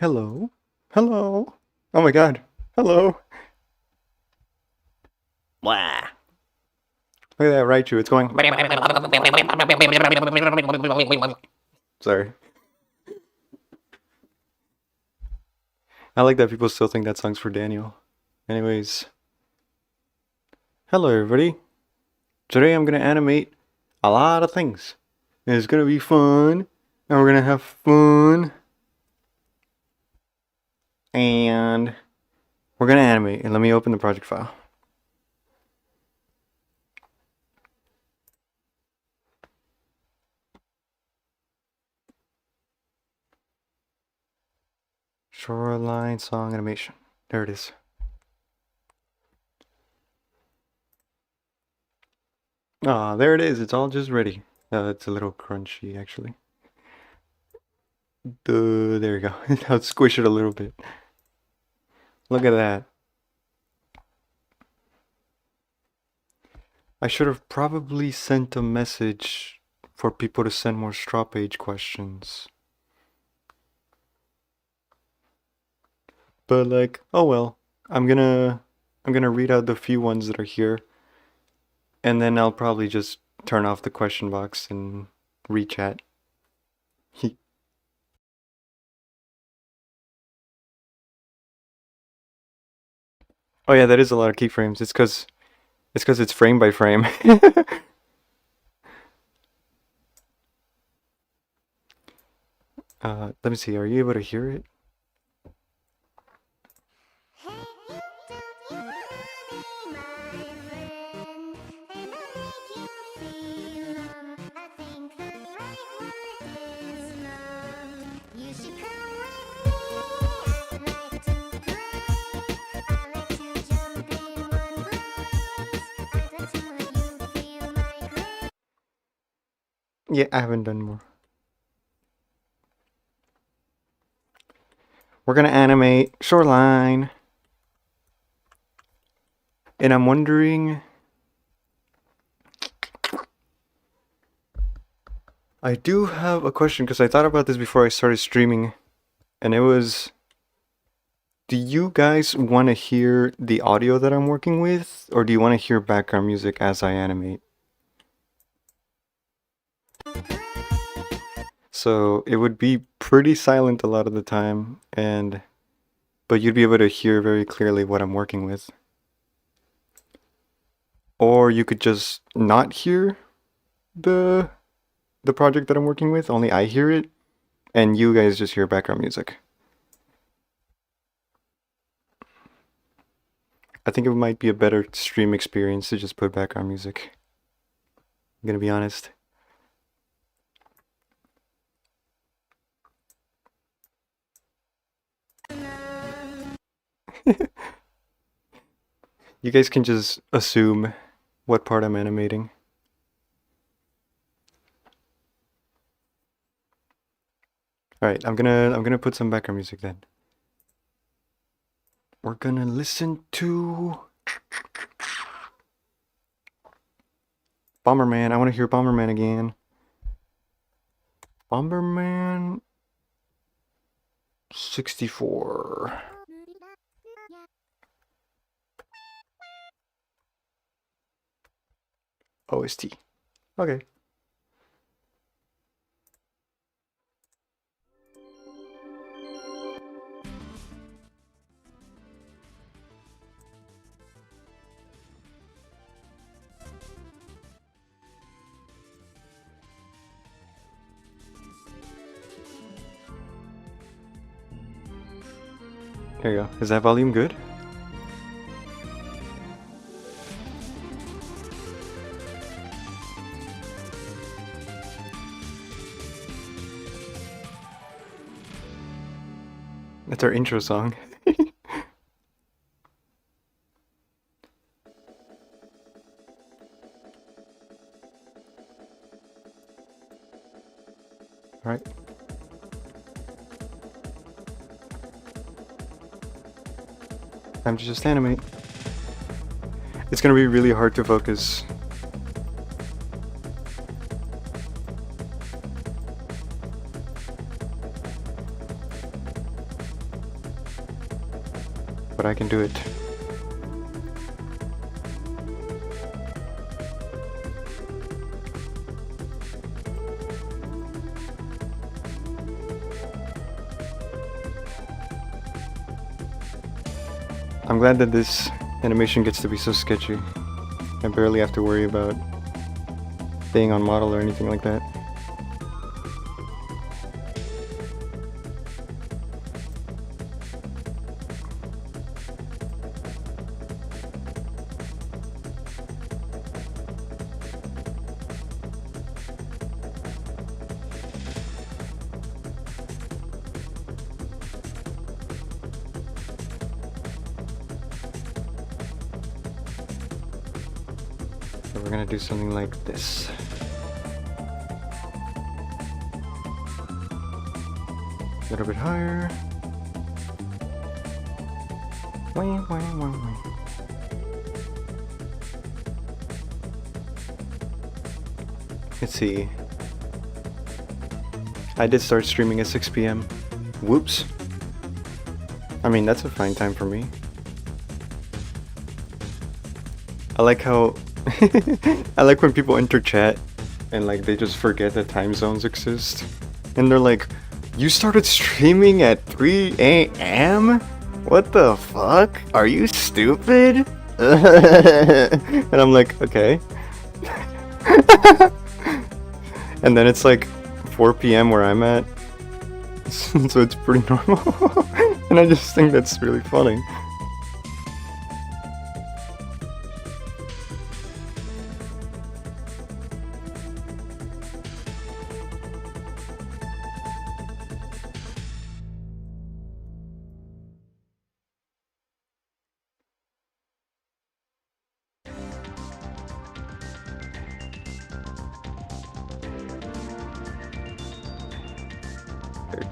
Hello? Hello? Oh my god. Hello? Blah. Look at that Raichu. It's going. Sorry. I like that people still think that song's for Daniel. Anyways. Hello, everybody. Today I'm gonna animate a lot of things. And it's gonna be fun. And we're gonna have fun. And we're gonna animate. And let me open the project file. Shoreline song animation. There it is. Ah, there it is. It's all just ready. It's a little crunchy, actually. There we go. I'll squish it a little bit. Look at that. I should have probably sent a message for people to send more straw page questions. But like, oh well. I'm gonna read out the few ones that are here. And then I'll probably just turn off the question box and rechat. Oh yeah, that is a lot of keyframes. It's cause it's frame by frame. Let me see, are you able to hear it? Yeah, I haven't done more. We're gonna animate Shoreline. And I'm wondering... I do have a question, because I thought about this before I started streaming. And it was... Do you guys want to hear the audio that I'm working with? Or do you want to hear background music as I animate? So it would be pretty silent a lot of the time, but you'd be able to hear very clearly what I'm working with. Or you could just not hear the project that I'm working with, only I hear it, and you guys just hear background music. I think it might be a better stream experience to just put background music. I'm gonna be honest. You guys can just assume what part I'm animating. Alright, I'm gonna put some background music then. We're gonna listen to Bomberman. I want to hear Bomberman again. Bomberman 64. OST. Okay. There you go. Is that volume good? That's our intro song. Alright. Time to just animate. It's gonna be really hard to focus. but I can do it. I'm glad that this animation gets to be so sketchy. I barely have to worry about being on model or anything like that. So we're gonna do something like this. A little bit higher. Wah, wah, wah, wah. Let's see. I did start streaming at 6 p.m. Whoops. I mean, that's a fine time for me. I like how I like when people enter chat and like they just forget that time zones exist. And they're like, "You started streaming at 3 a.m.? What the fuck? Are you stupid?" And I'm like, okay. And then it's like 4 p.m. where I'm at. So it's pretty normal. And I just think that's really funny.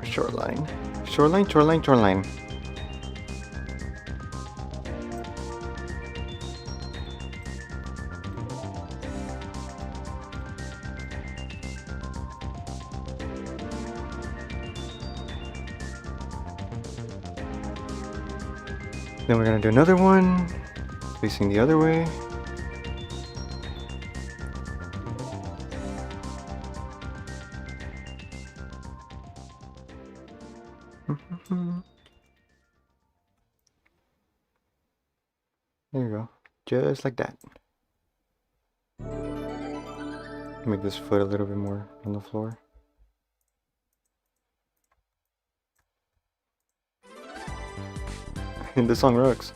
Shoreline. Shoreline, shoreline, shoreline. Then we're gonna do another one, facing the other way. There you go. Just like that. Make this foot a little bit more on the floor. And this song rocks.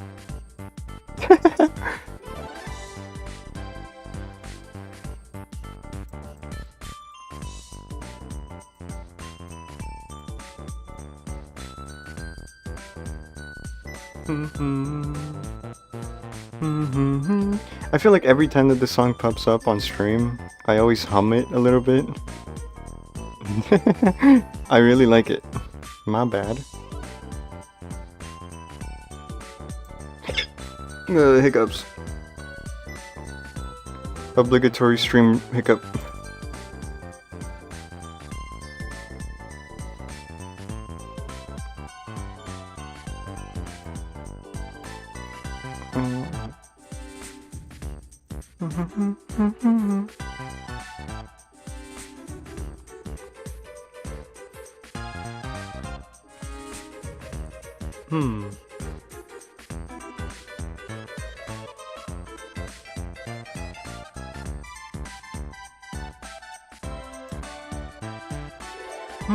I feel like every time that this song pops up on stream, I always hum it a little bit. I really like it. My bad. Hiccups. Obligatory stream hiccup.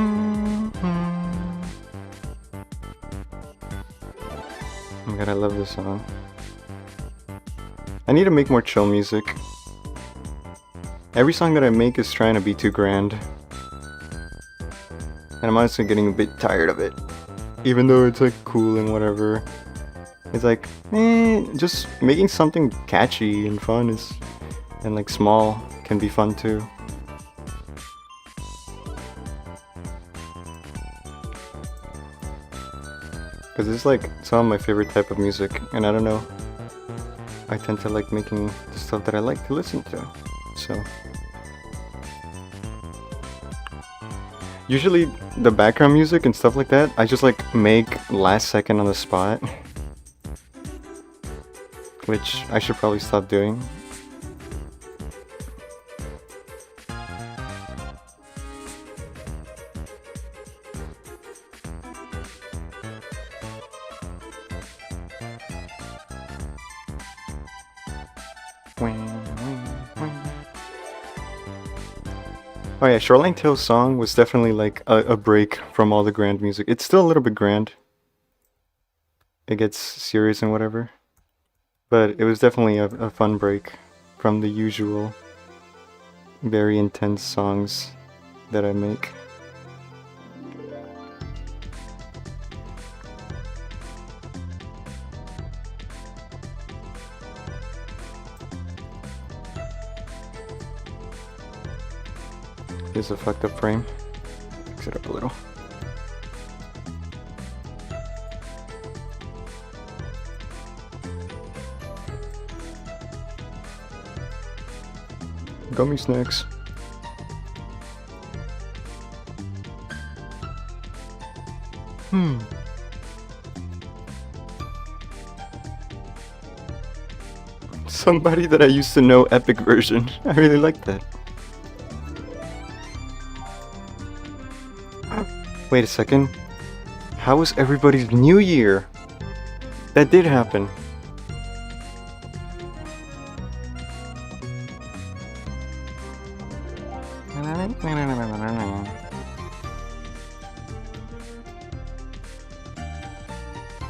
Oh my god, I love this song. I need to make more chill music. Every song that I make is trying to be too grand. And I'm honestly getting a bit tired of it. Even though it's like cool and whatever. It's like, just making something catchy and fun is, and like small can be fun too. Because it's like some of my favorite type of music, and I don't know, I tend to like making the stuff that I like to listen to, so. Usually the background music and stuff like that, I just like make last second on the spot. which I should probably stop doing. Oh yeah, Shoreline Tales song was definitely like a break from all the grand music. It's still a little bit grand. It gets serious and whatever. But it was definitely a fun break from the usual very intense songs that I make. Here's a fucked up frame. Fix it up a little. Gummy snacks. Somebody that I used to know epic version. I really like that. Wait a second. How was everybody's New Year? That did happen.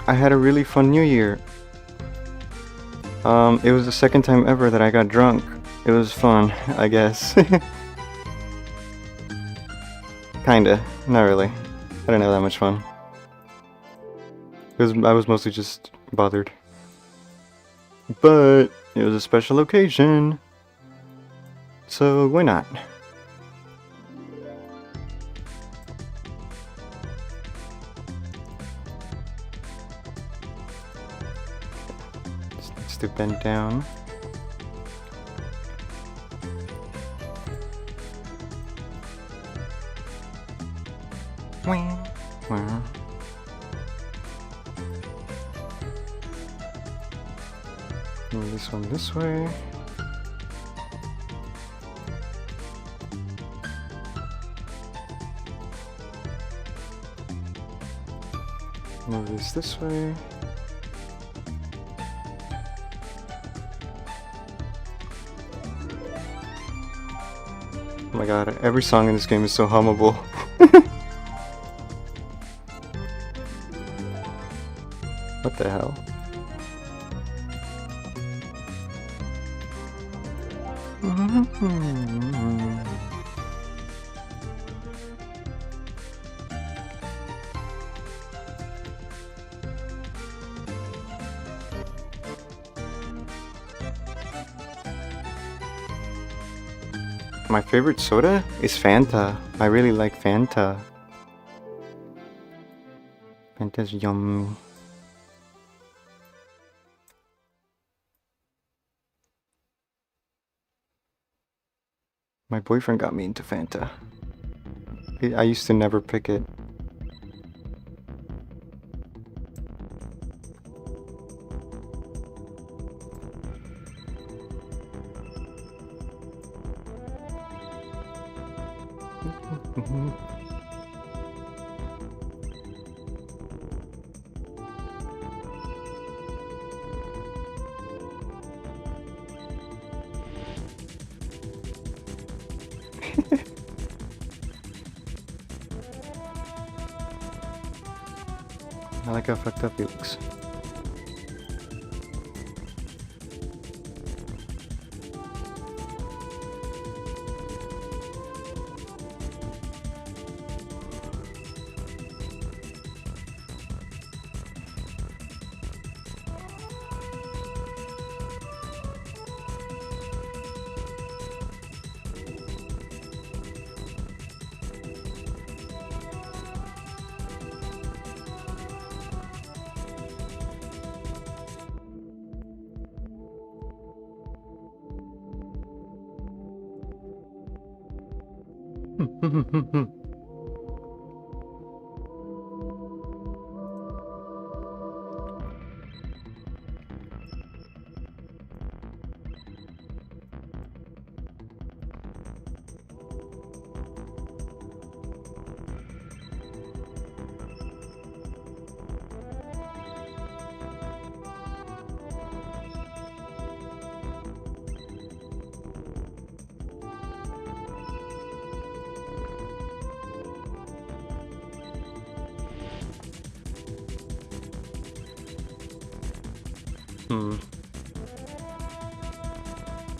I had a really fun New Year. It was the second time ever that I got drunk. It was fun, I guess. Kinda. Not really. I didn't have that much fun. I was mostly just bothered. But it was a special occasion. So why not? Let's do bend down. Move this one this way. Move this way. Oh my god, every song in this game is so hummable. What the hell? My favorite soda is Fanta. I really like Fanta. Fanta's yummy. My boyfriend got me into Fanta. I used to never pick it. I like how fucked up he looks.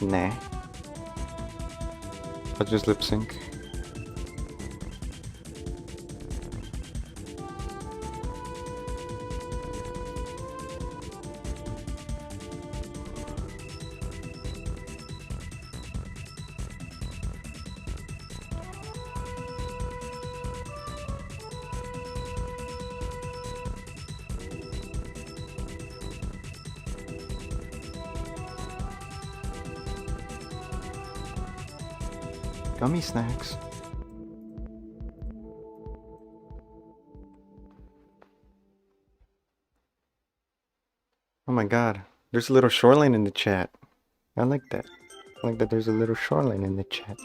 Nah. I'll just lip sync. Gummy snacks. Oh my god, there's a little shoreline in the chat. I like that. I like that there's a little shoreline in the chat.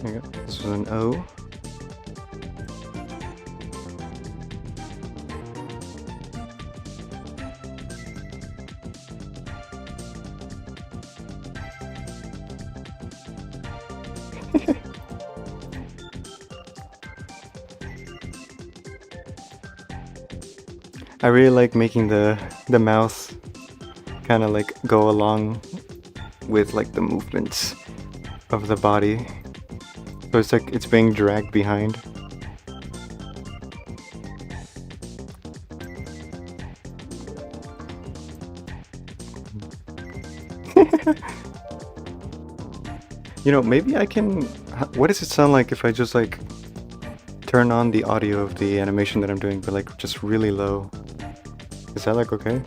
There you go. This was an O. I really like making the mouth kind of like go along with like the movements of the body. So it's like it's being dragged behind. You know, maybe I can... What does it sound like if I just like turn on the audio of the animation that I'm doing, but like just really low? Is that like okay?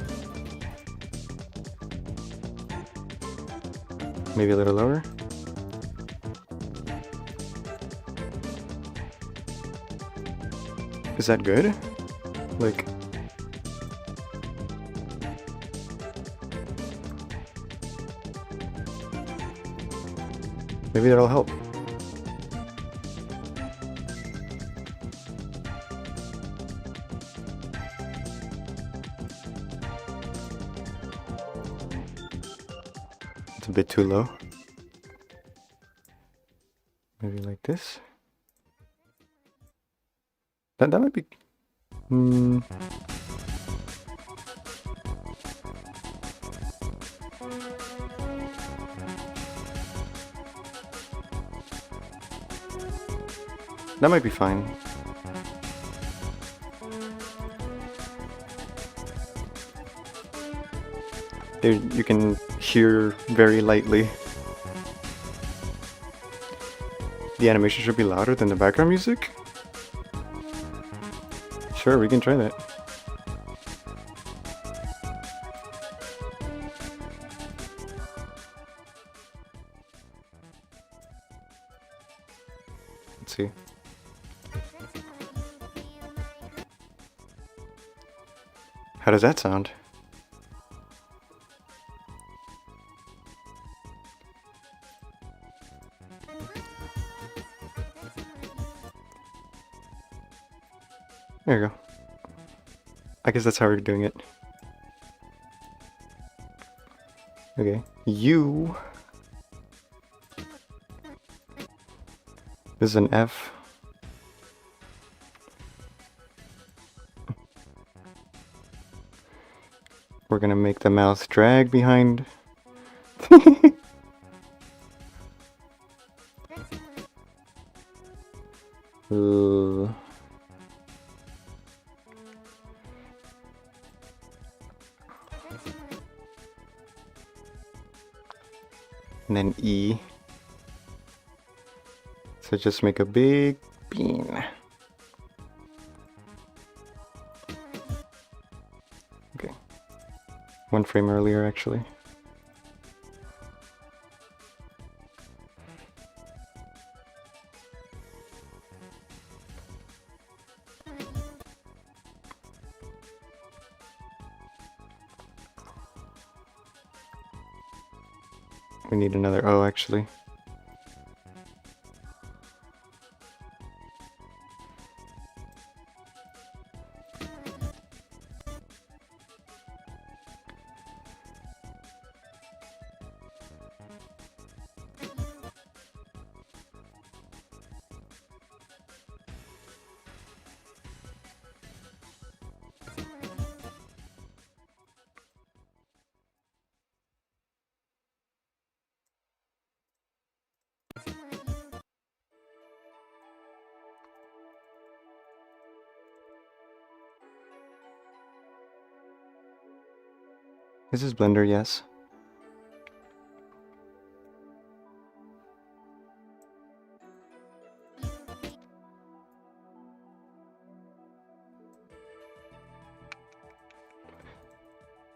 Maybe a little lower? Is that good? Like... Maybe that'll help. It's a bit too low. Maybe like this. That might be... That might be fine. There, you can hear very lightly. The animation should be louder than the background music? Sure, we can try that. Let's see. How does that sound? There you go. I guess that's how we're doing it. Okay, U. This is an F. We're gonna make the mouth drag behind. and then E. So just make a big bean. Okay. One frame earlier, actually. We need another O, actually. This is Blender, yes.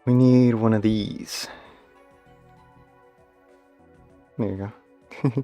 We need one of these. There you go.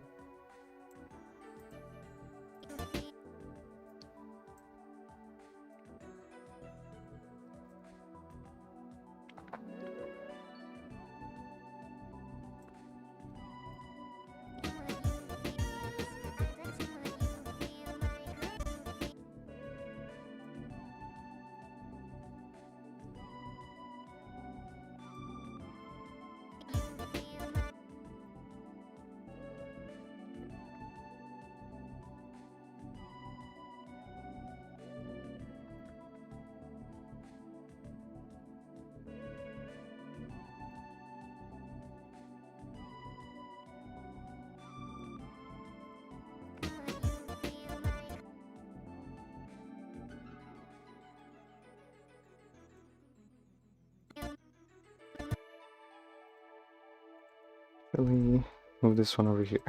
Really move this one over here.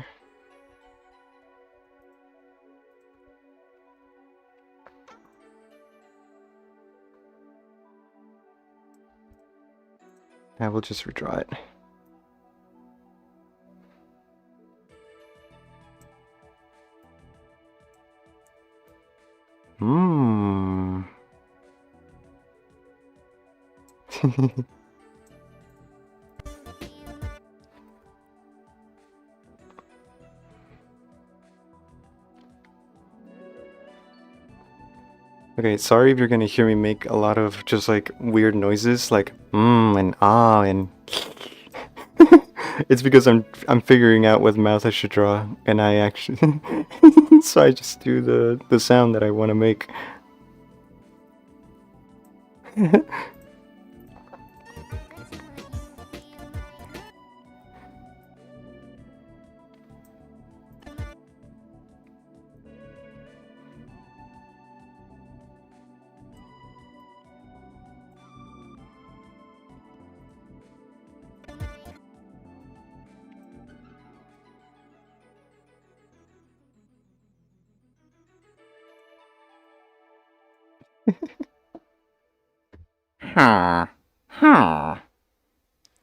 I will just redraw it. Mmm. Okay, sorry if you're gonna hear me make a lot of just like weird noises like and ah and it's because I'm figuring out what mouth I should draw and I actually so I just do the sound that I want to make.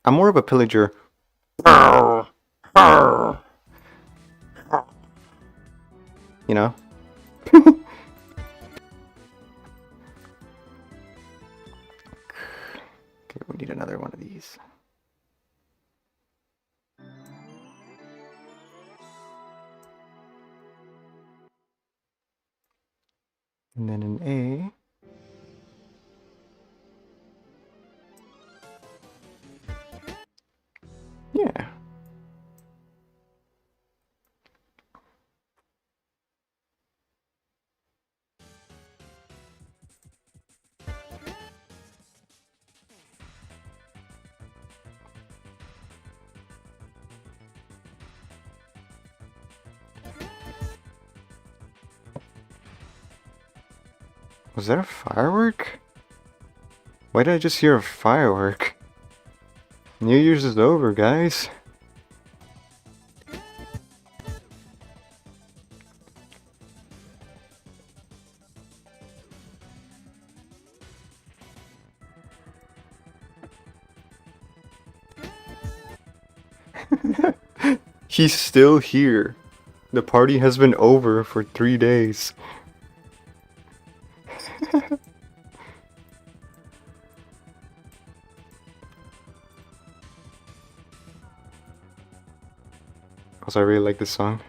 I'm more of a pillager. You know? Okay, we need another one of these. And then an A. Yeah. Was that a firework? Why did I just hear a firework? New Year's is over, guys. He's still here. The party has been over for 3 days. Also, I really like this song.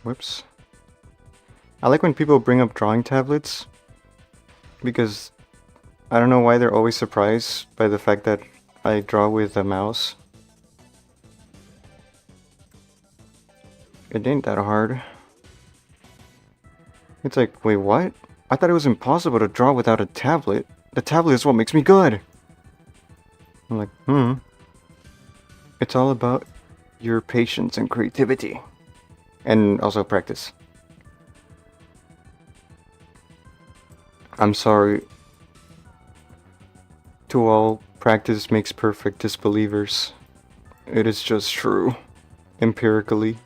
Whoops. I like when people bring up drawing tablets because I don't know why they're always surprised by the fact that I draw with a mouse. It ain't that hard. It's like, wait, what? I thought it was impossible to draw without a tablet. The tablet is what makes me good. I'm like, It's all about your patience and creativity. And also practice. I'm sorry to all practice makes perfect disbelievers. It is just true. Empirically.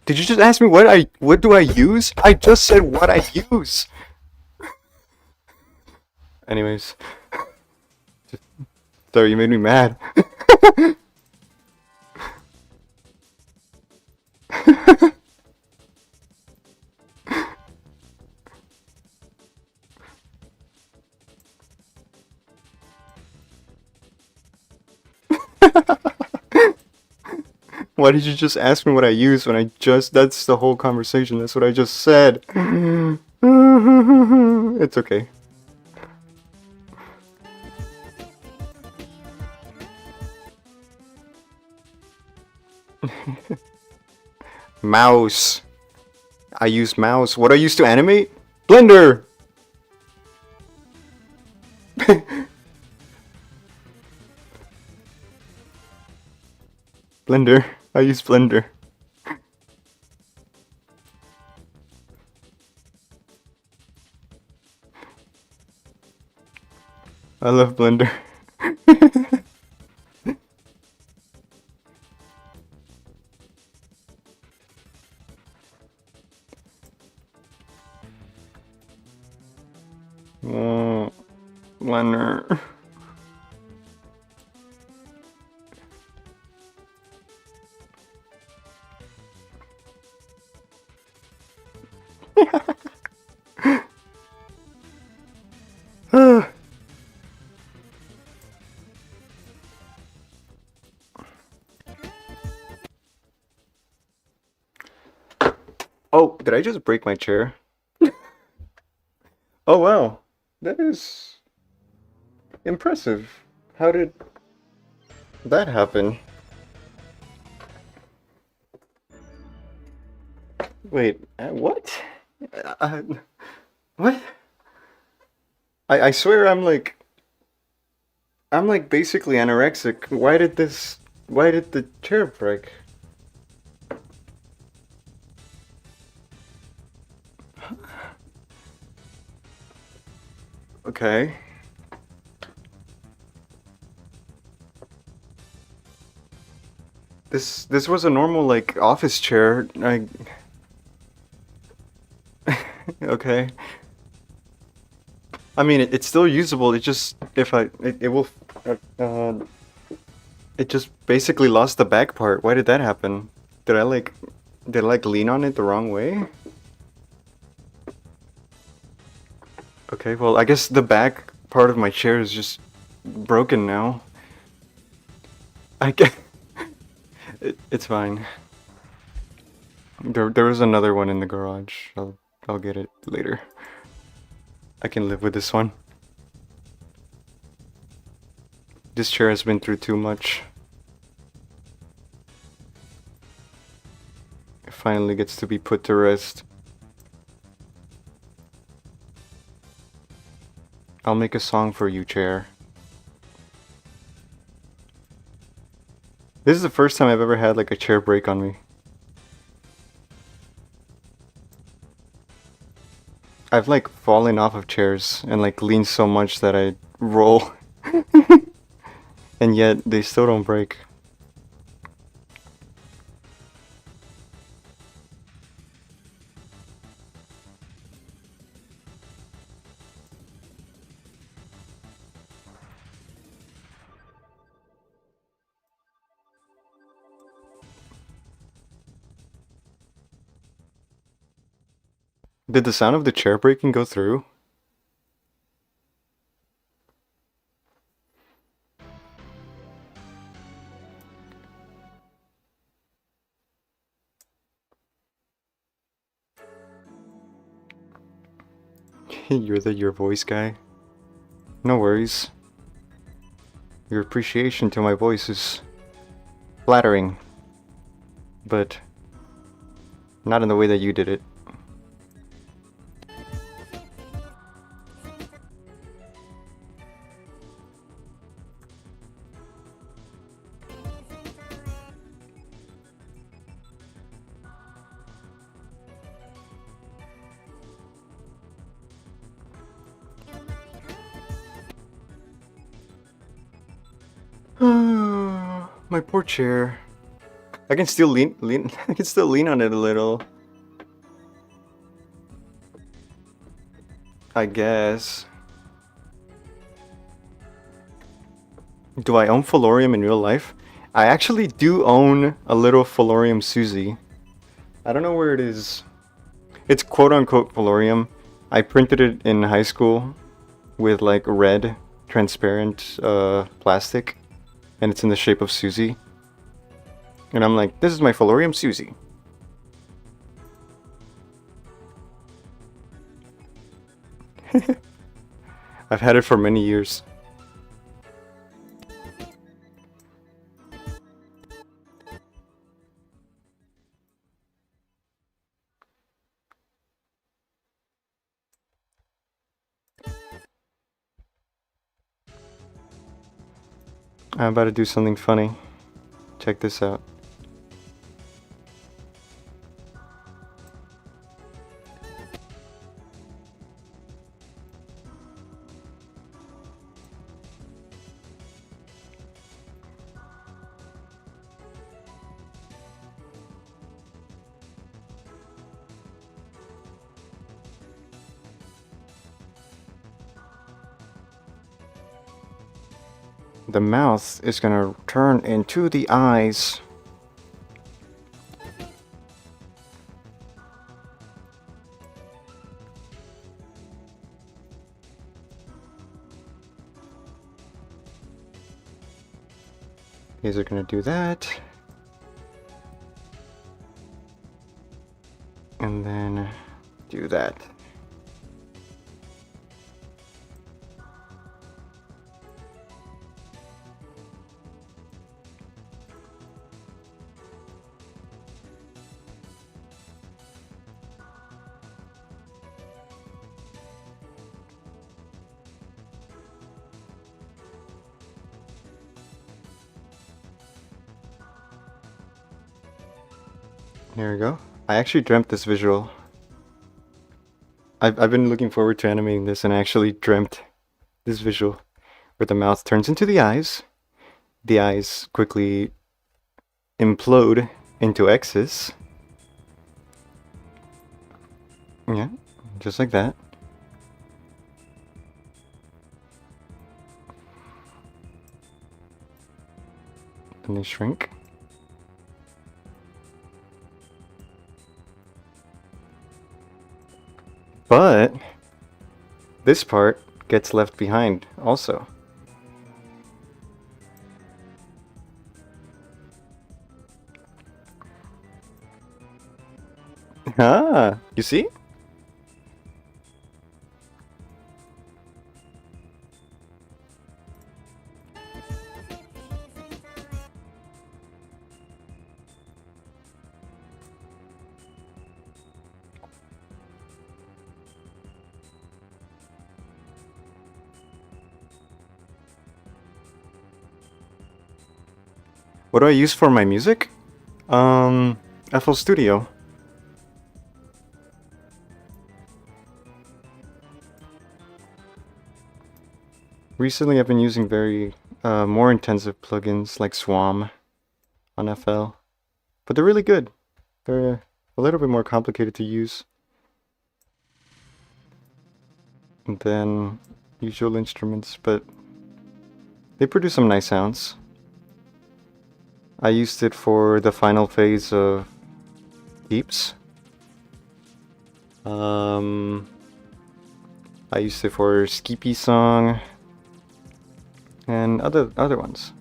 Did you just ask me what do I use? I just said what I use. Anyways. Sorry, you made me mad. Why did you just ask me what I use when that's the whole conversation, that's what I just said. It's okay. Mouse. I use mouse. What I use to animate? Blender! Blender. I use Blender. I love Blender. Oh, Blender. Oh, did I just break my chair? Oh wow, that is impressive. How did that happen? Wait, what? What? I swear I'm like basically anorexic. Why did the chair break? Okay. This was a normal like office chair. Okay. I mean it's still usable. It just it will it just basically lost the back part. Why did that happen? Did I lean on it the wrong way? Okay, well, I guess the back part of my chair is just broken now. I get it's fine. There was another one in the garage. I'll get it later. I can live with this one. This chair has been through too much. It finally gets to be put to rest. I'll make a song for you, chair. This is the first time I've ever had like a chair break on me. I've like fallen off of chairs and like leaned so much that I roll. And yet they still don't break. Did the sound of the chair breaking go through? You're your voice guy? No worries. Your appreciation to my voice is flattering, but not in the way that you did it. My poor chair. I can still lean I can still lean on it a little. I guess. Do I own Fallorium in real life? I actually do own a little Fallorium Susie. I don't know where it is. It's quote-unquote Fallorium. I printed it in high school with like red transparent plastic, and it's in the shape of Susie. And I'm like, this is my Fallorium Susie. I've had it for many years. I'm about to do something funny. Check this out. The mouth is gonna turn into the eyes. These are gonna do that. And then do that. There we go. I actually dreamt this visual. I've been looking forward to animating this, and I actually dreamt this visual where the mouth turns into the eyes quickly implode into X's. Yeah, just like that. Then they shrink. But this part gets left behind also. Ah, you see? What do I use for my music? FL Studio. Recently I've been using very more intensive plugins like Swam on FL, but they're really good. They're a little bit more complicated to use than usual instruments, but they produce some nice sounds. I used it for the final phase of Deeps. I used it for Skippy Song and other ones.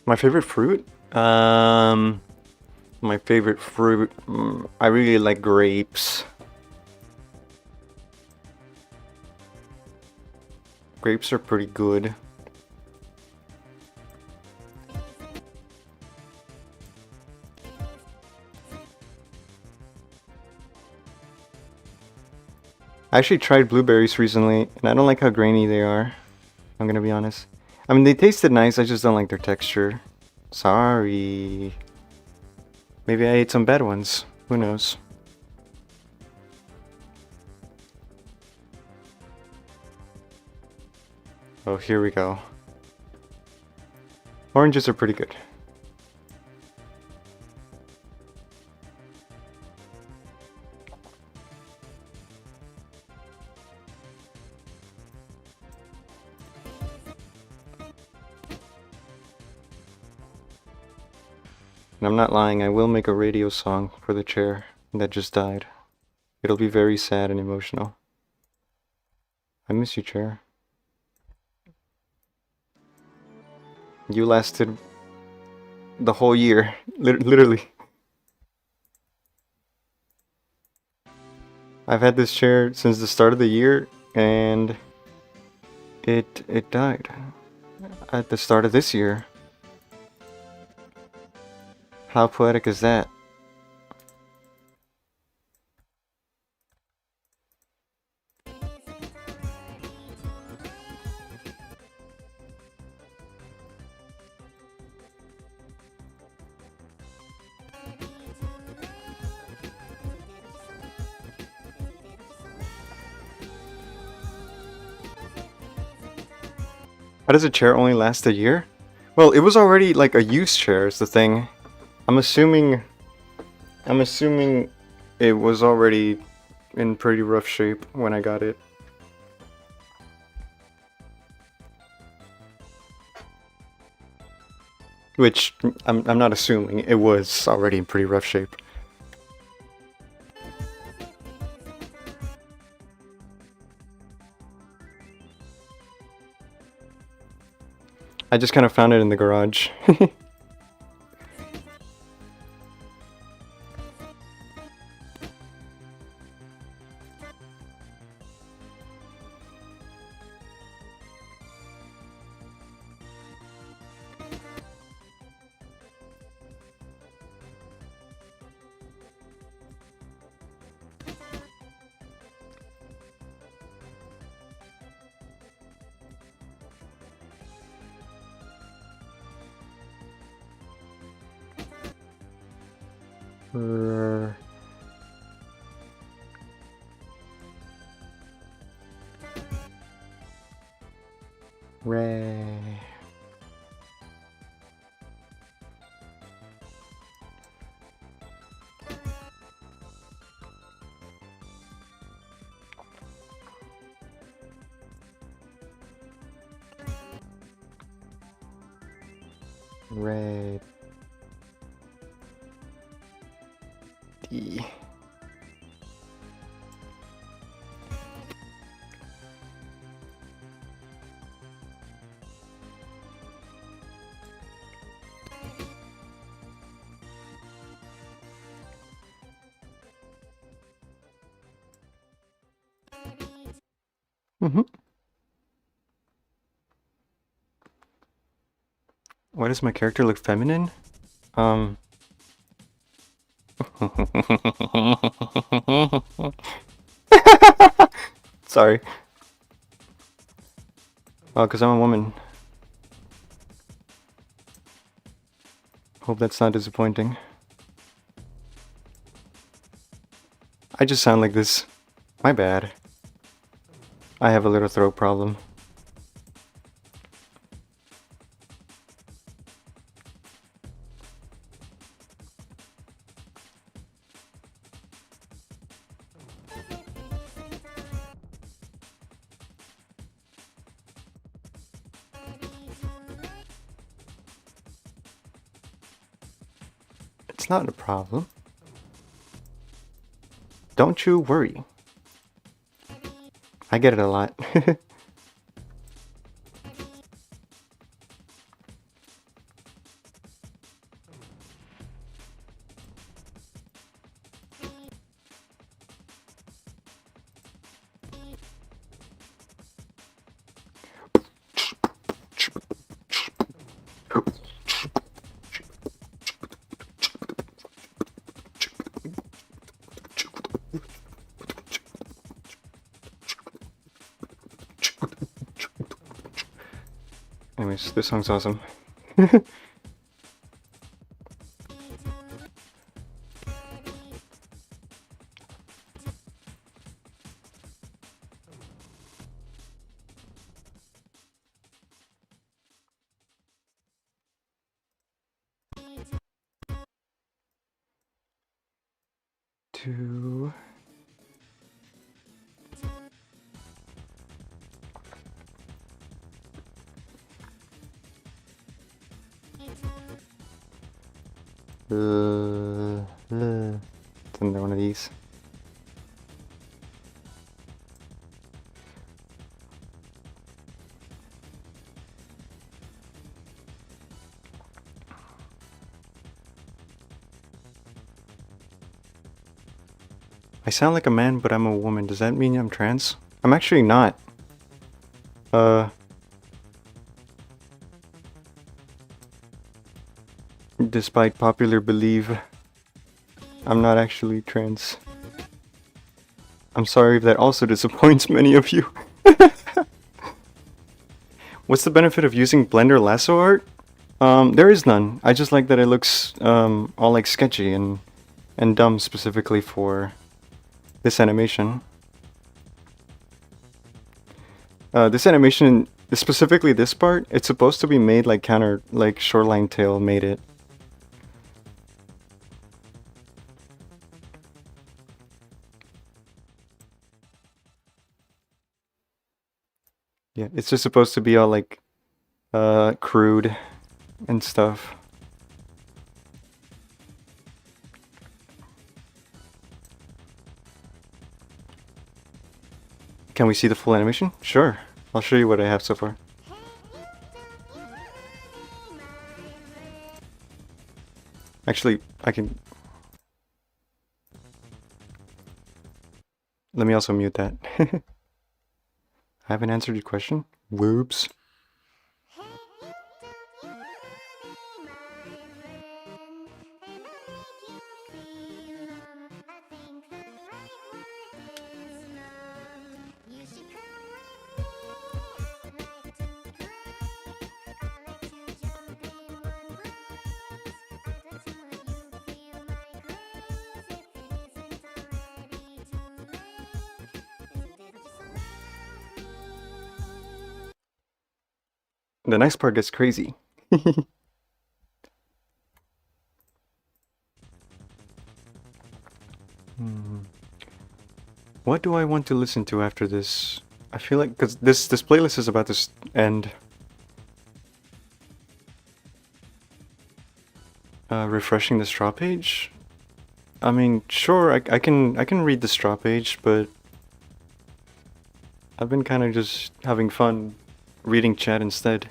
My favorite fruit? My favorite fruit, I really like grapes. Grapes are pretty good. I actually tried blueberries recently, and I don't like how grainy they are. I'm gonna be honest. I mean, they tasted nice, I just don't like their texture. Sorry. Maybe I ate some bad ones. Who knows? Oh, here we go. Oranges are pretty good. And I'm not lying, I will make a radio song for the chair that just died. It'll be very sad and emotional. I miss you, chair. You lasted the whole year, literally. I've had this chair since the start of the year, and it died at the start of this year. How poetic is that? How does a chair only last a year? Well, it was already like a used chair is the thing. I'm assuming it was already in pretty rough shape when I got it. Which I'm not assuming, it was already in pretty rough shape. I just kind of found it in the garage. Ray. Red. D. Why does my character look feminine? Sorry. Oh, because I'm a woman. Hope that's not disappointing. I just sound like this. My bad. I have a little throat problem. It's not a problem. Don't you worry. I get it a lot. Anyways, this song's awesome. Two. It's another one of these. I sound like a man, but I'm a woman. Does that mean I'm trans? I'm actually not. Despite popular belief, I'm not actually trans. I'm sorry if that also disappoints many of you. What's the benefit of using Blender lasso art? There is none. I just like that it looks all like sketchy and dumb specifically for this animation. This animation, specifically this part, it's supposed to be made like Shoreline Tail made it. Yeah, it's just supposed to be all like crude and stuff. Can we see the full animation? Sure. I'll show you what I have so far. Actually, I can... Let me also mute that. I haven't answered your question? Whoops. the next part gets crazy. What do I want to listen to after this? I feel like, because this playlist is about to end. Refreshing the straw page? I mean, sure, I can read the straw page, but I've been kind of just having fun reading chat instead.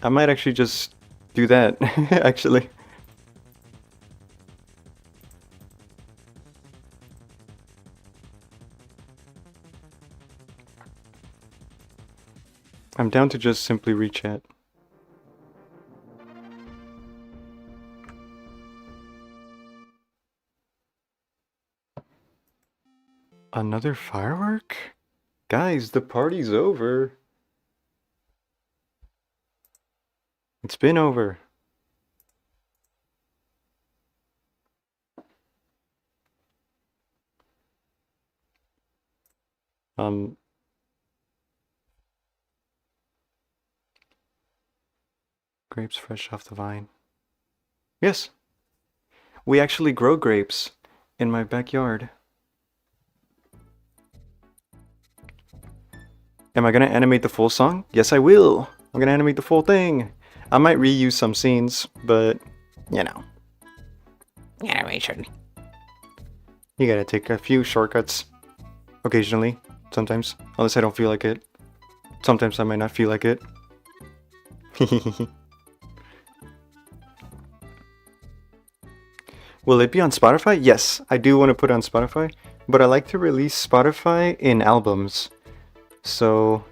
I might actually just do that, actually. I'm down to just simply read chat. Another firework? Guys, the party's over. It's been over. Grapes fresh off the vine. Yes. We actually grow grapes in my backyard. Am I gonna animate the full song? Yes, I will. I'm gonna animate the full thing. I might reuse some scenes, but, you know. Animation. You gotta take a few shortcuts. Occasionally. Sometimes. Unless I don't feel like it. Sometimes I might not feel like it. Will it be on Spotify? Yes, I do want to put it on Spotify. But I like to release Spotify in albums. So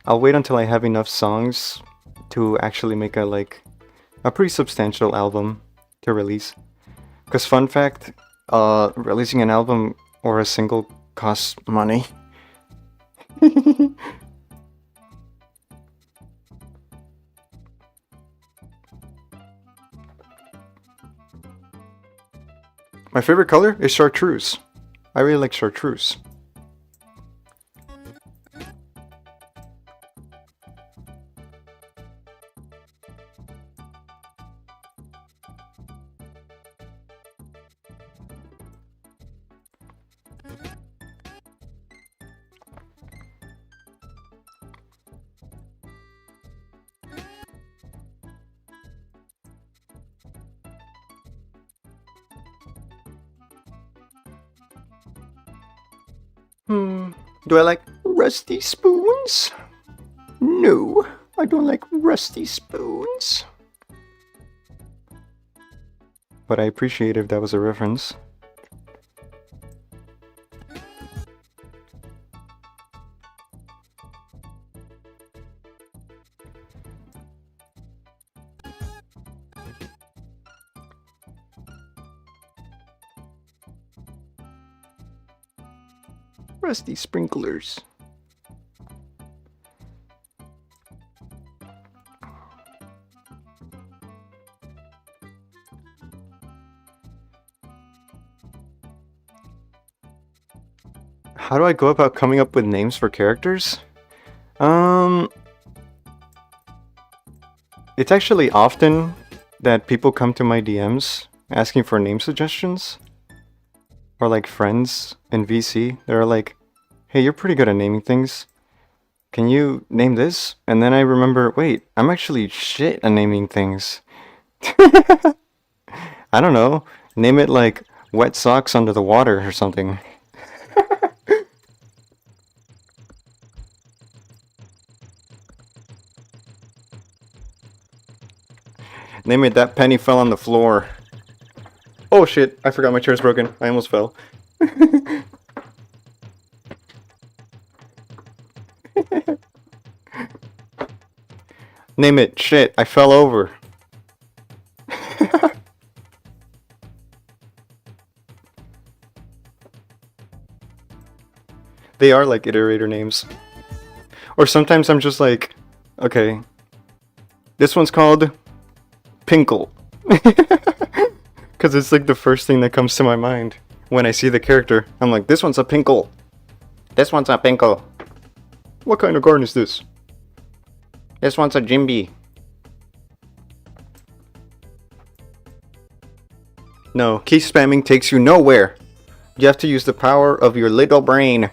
I'll wait until I have enough songs to actually make a pretty substantial album to release. Because fun fact, releasing an album or a single costs money. My favorite color is chartreuse. I really like chartreuse. Do I like rusty spoons? No, I don't like rusty spoons. But I appreciate if that was a reference. Rusty sprinklers. How do I go about coming up with names for characters? It's actually often that people come to my DMs asking for name suggestions. Or like friends in VC, they're like, hey, you're pretty good at naming things. Can you name this? And then I remember, wait, I'm actually shit at naming things. I don't know. Name it like wet socks under the water or something. Name it that penny fell on the floor. Oh shit, I forgot my chair's broken. I almost fell. Name it shit, I fell over. They are like iterator names. Or sometimes I'm just like, okay, this one's called Pinkle. Because it's like the first thing that comes to my mind when I see the character. I'm like, this one's a Pinkle. This one's a Pinkle. What kind of garn is this? This one's a Jimby. No, key spamming takes you nowhere. You have to use the power of your little brain.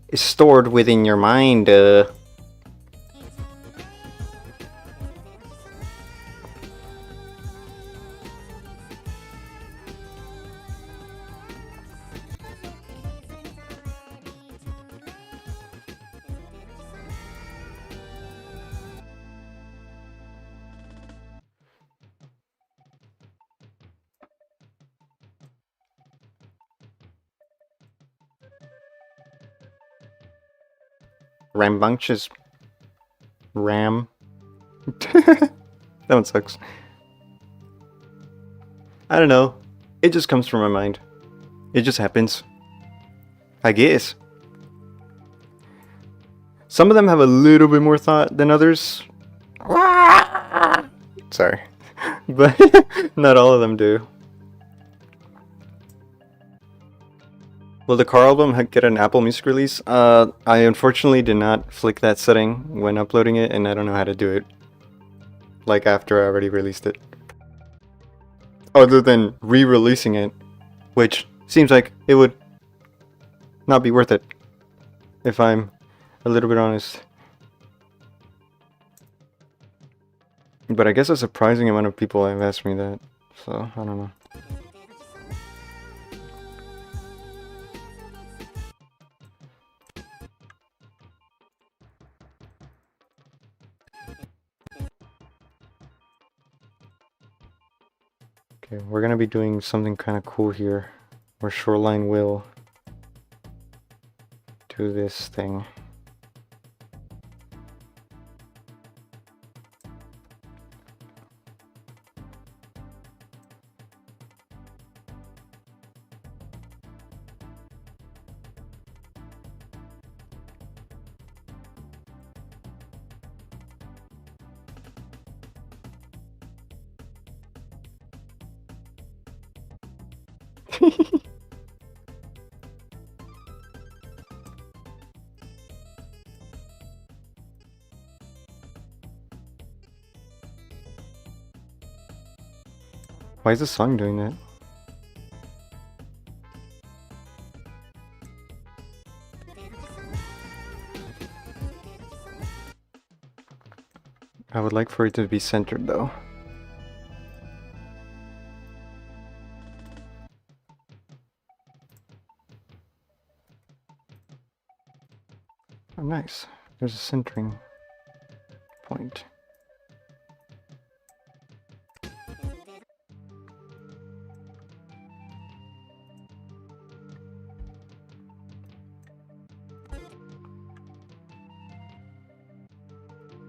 It's stored within your mind. Rambunctious ram. That one sucks. I don't know. It just comes from my mind. It just happens. I guess. Some of them have a little bit more thought than others. Sorry. But not all of them do. Will the car album get an Apple Music release? I unfortunately did not flick that setting when uploading it, and I don't know how to do it. Like after I already released it. Other than re-releasing it, which seems like it would not be worth it, if I'm a little bit honest. But I guess a surprising amount of people have asked me that, so I don't know. Okay, we're gonna be doing something kind of cool here, where Shoreline will do this thing. Why is the song doing that? I would like for it to be centered though. Oh, nice. There's a centering point.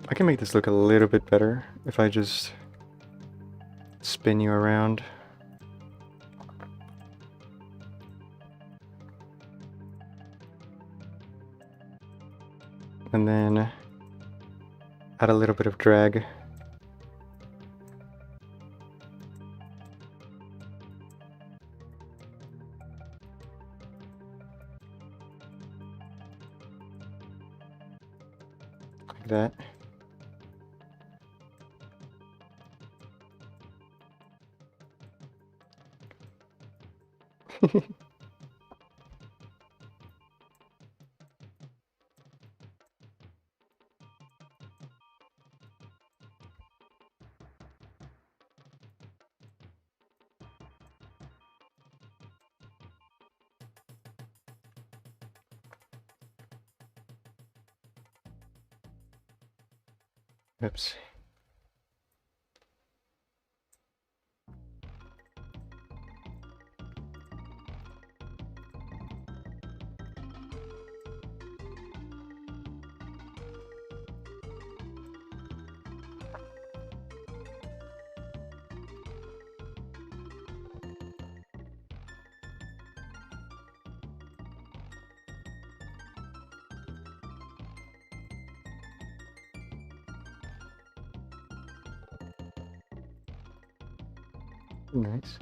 I can make this look a little bit better if I just spin you around. And then add a little bit of drag. Like that. Oops. Nice.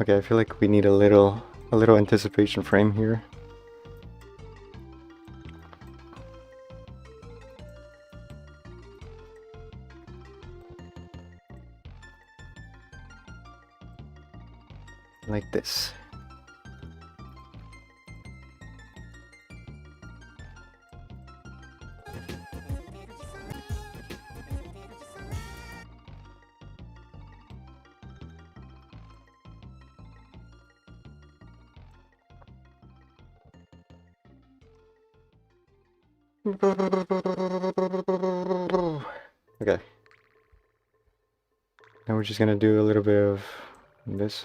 Okay, I feel like we need a little anticipation frame here. Like this. Okay. Now we're just gonna do a little bit of this.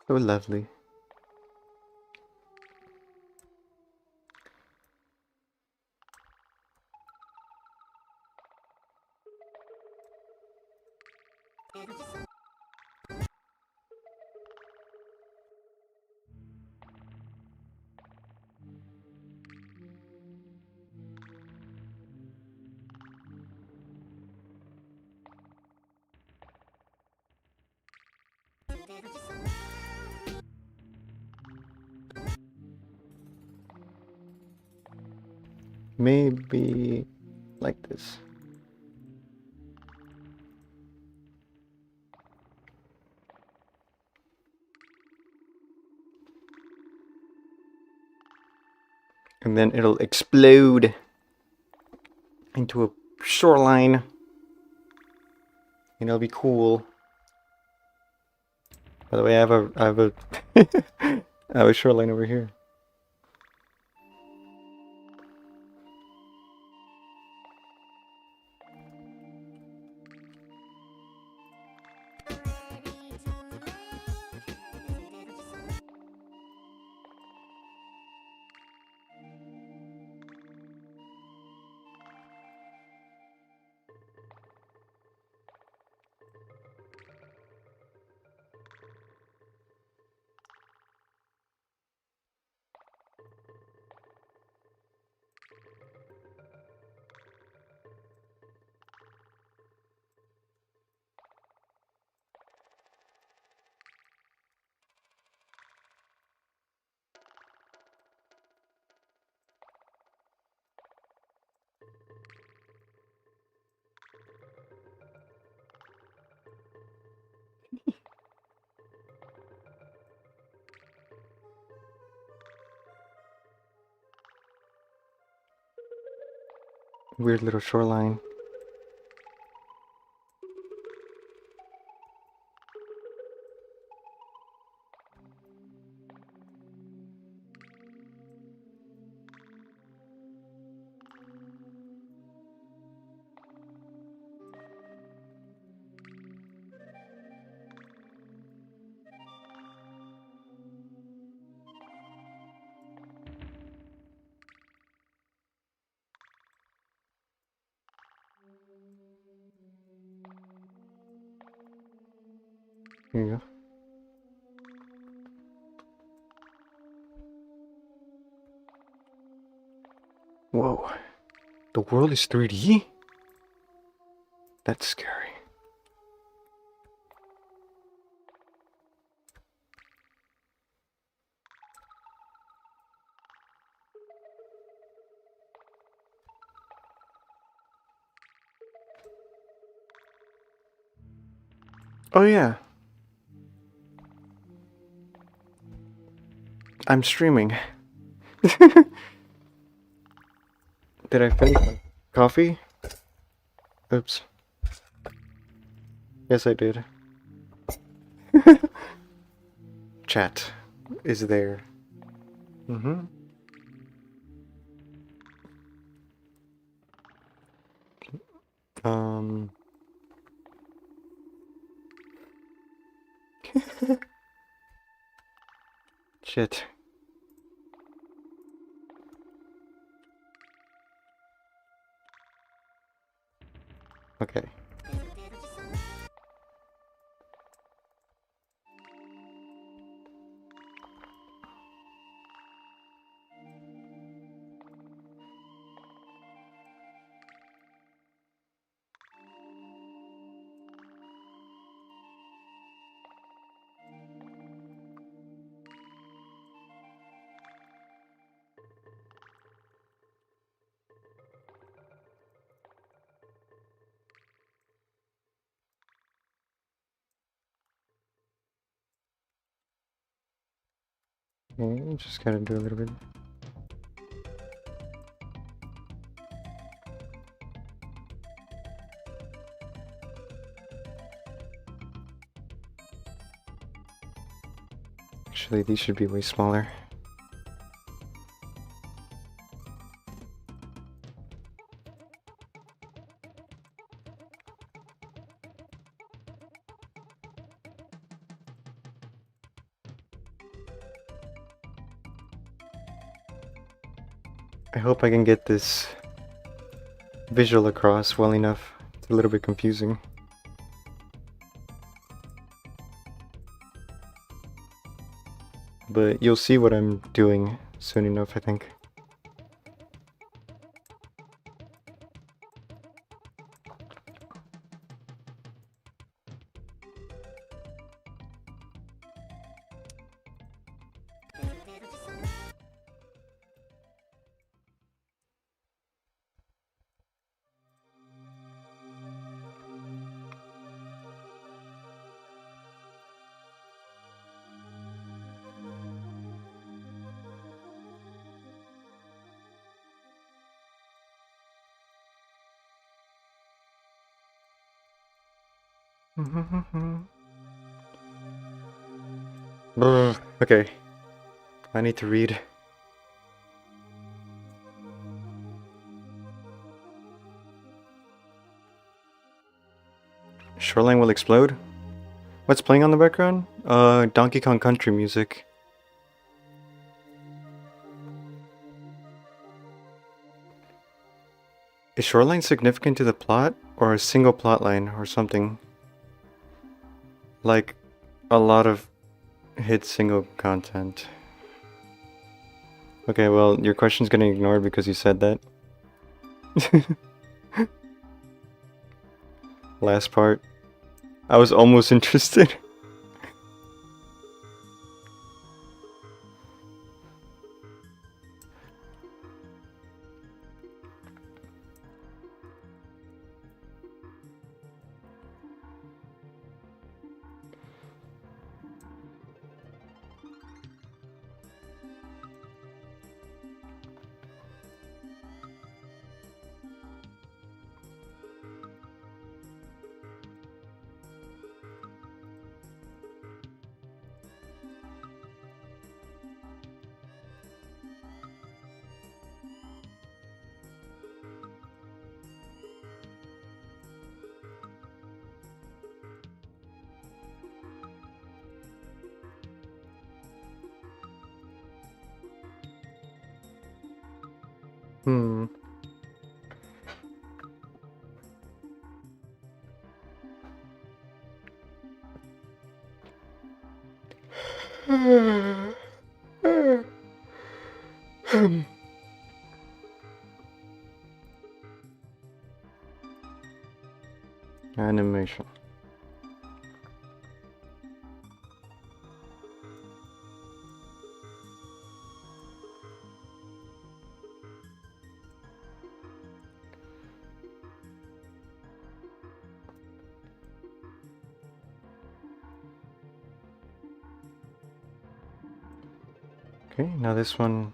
So lovely. Maybe like this. And then it'll explode into a shoreline. And it'll be cool. By the way, I have a I have a shoreline over here. Weird little shoreline. Here you go. Whoa. The world is 3D? That's scary. Oh yeah. I'm streaming. Did I finish my coffee? Oops. Yes, I did. Chat is there. Mm-hmm. Um. Shit. Okay. Okay, just gotta do a little bit. Actually, these should be way smaller. I hope I can get this visual across well enough. It's a little bit confusing. But you'll see what I'm doing soon enough, I think. Okay, I need to read. Shoreline will explode? What's playing on the background? Donkey Kong Country music. Is Shoreline significant to the plot, or a single plot line, or something? Like, a lot of hit single content. Okay, well, your question's getting ignored because you said that. Last part. I was almost interested. Hmm. Animation. Okay, now this one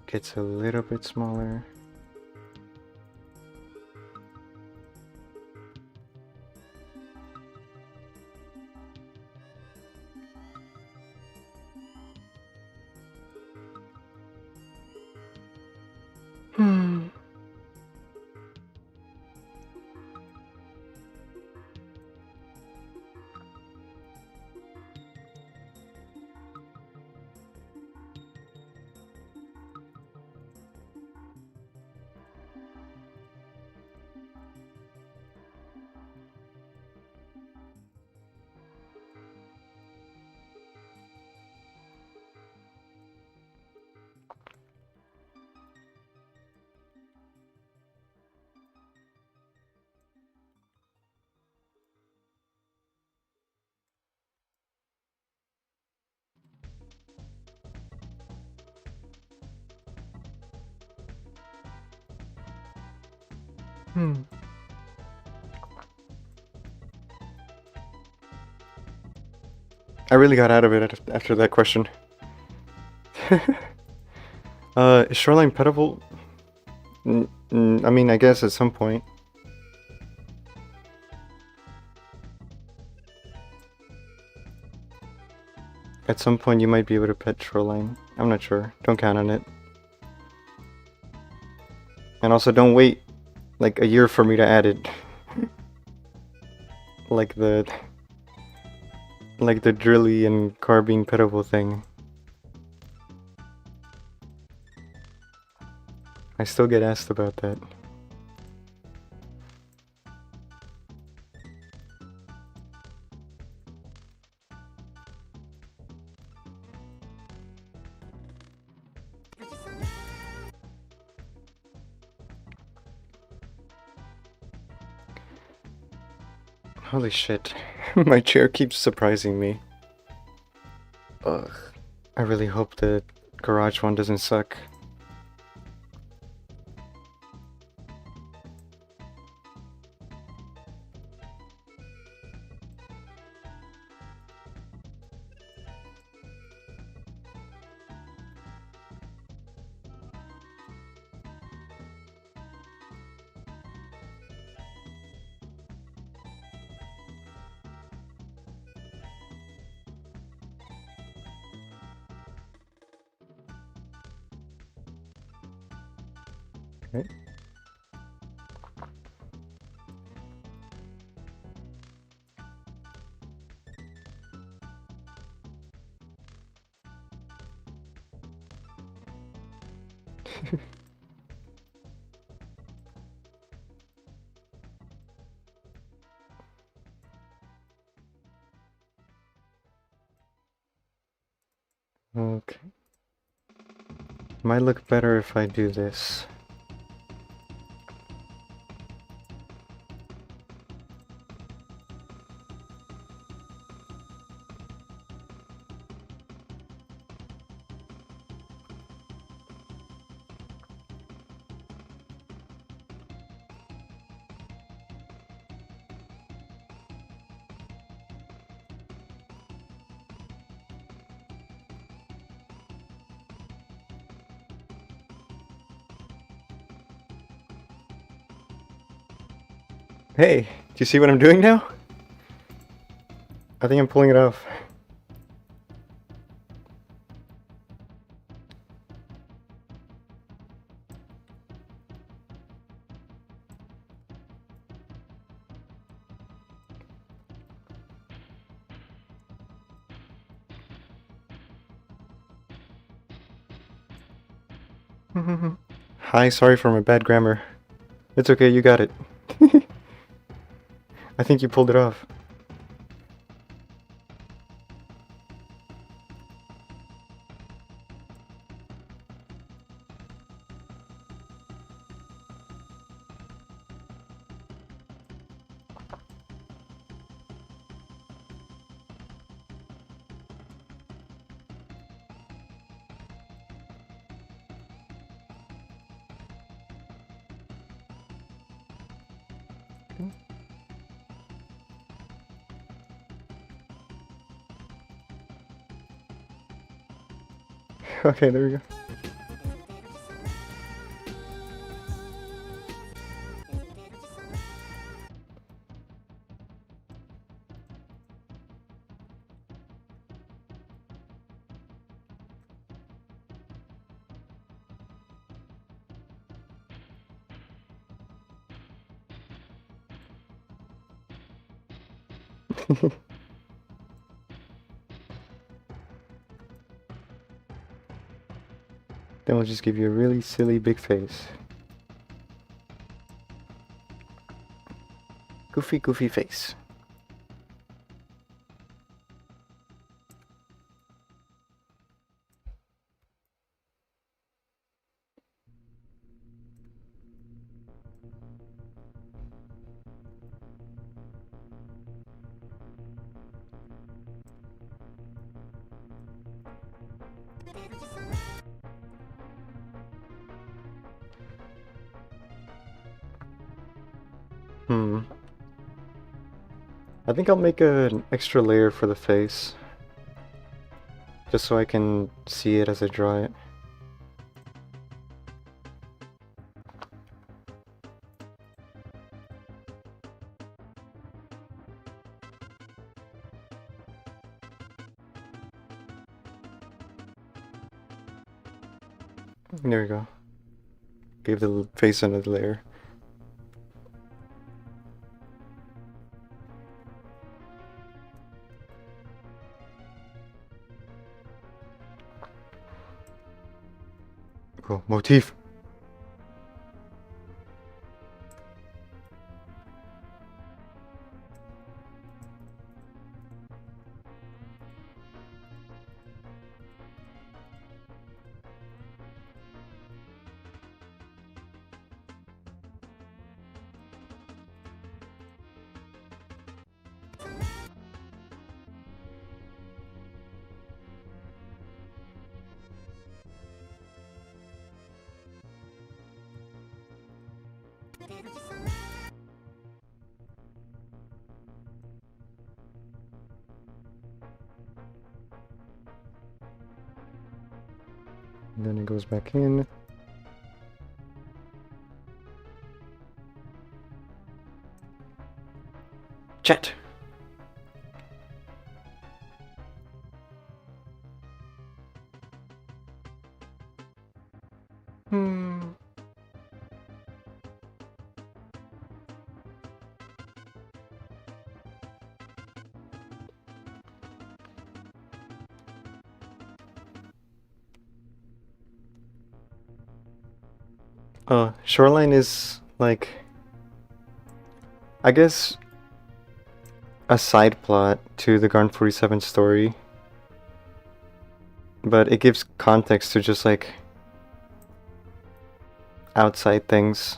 gets a little bit smaller. I really got out of it after that question. Is Shoreline petable? I mean, I guess at some point. At some point you might be able to pet Shoreline. I'm not sure. Don't count on it. And also don't wait like a year for me to add it. like the drilly and carbine petable thing. I still get asked about that. Holy shit. My chair keeps surprising me. Ugh. I really hope the garage one doesn't suck. Okay. Okay. Might look better if I do this. Hey, do you see what I'm doing now? I think I'm pulling it off. Hi, sorry for my bad grammar. It's okay, you got it. I think you pulled it off. Okay, there we go. Then we'll just give you a really silly big face. Goofy, goofy face. I think I'll make an extra layer for the face. Just so I can see it as I draw it. There we go. Give the face another layer. Cool. Motif. And then it goes back in. Chat. Shoreline is like, I guess, a side plot to the Garn47 story, but it gives context to just like outside things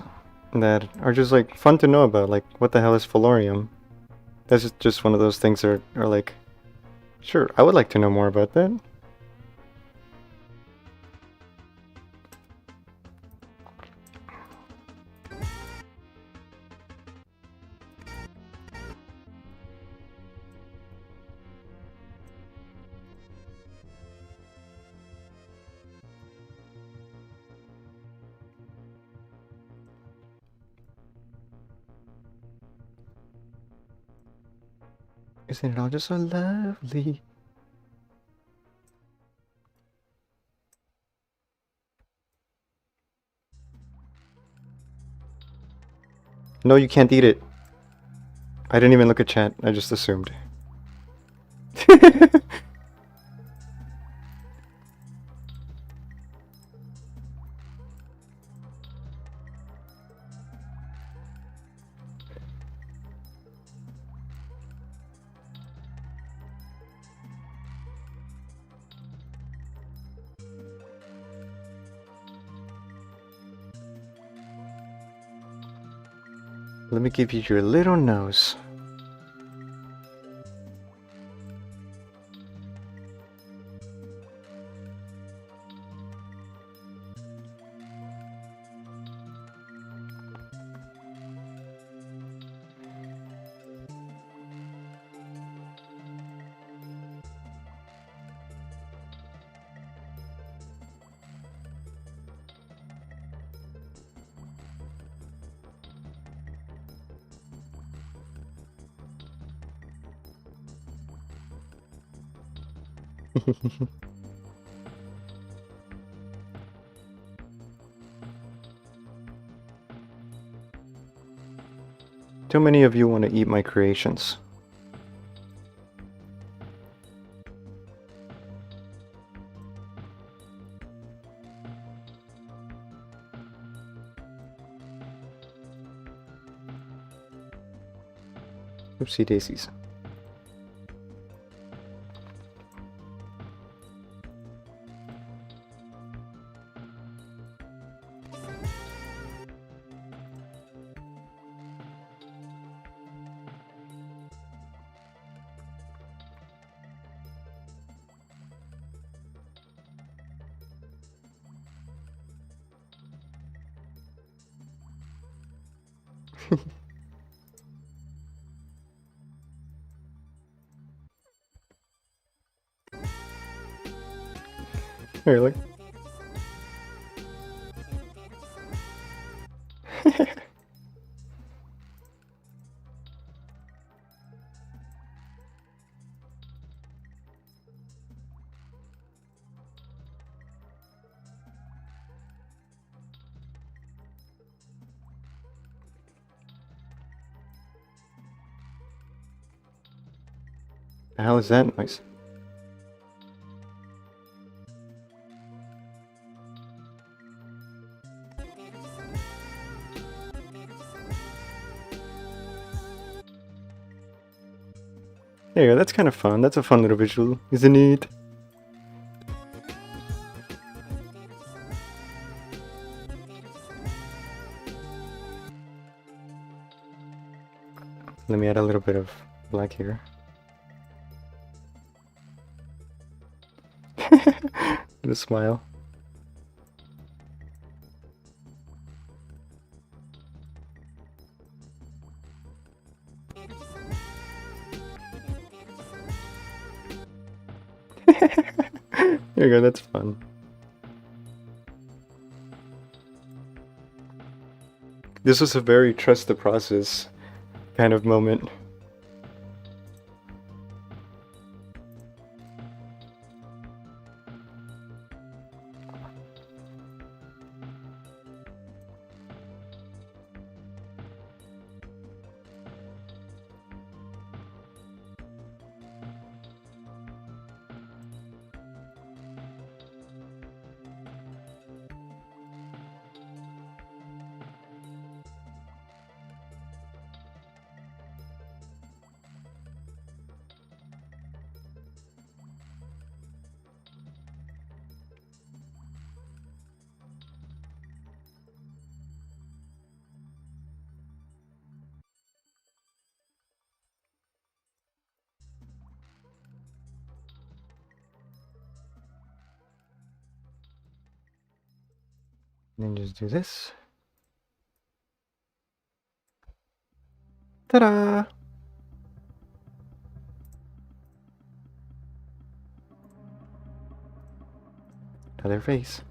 that are just like fun to know about. Like, what the hell is Fallorium? That's just one of those things that are like, sure, I would like to know more about that. Isn't it all just so lovely? No, you can't eat it. I didn't even look at chat, I just assumed. Let me give you your little nose. Too many of you want to eat my creations. Oopsie daisies. Really? The hell is that noise? There you go, that's kind of fun. That's a fun little visual, isn't it? Let me add a little bit of black here. With a smile. There you go, that's fun. This was a very trust the process kind of moment. And then just do this. Ta-da! Another face.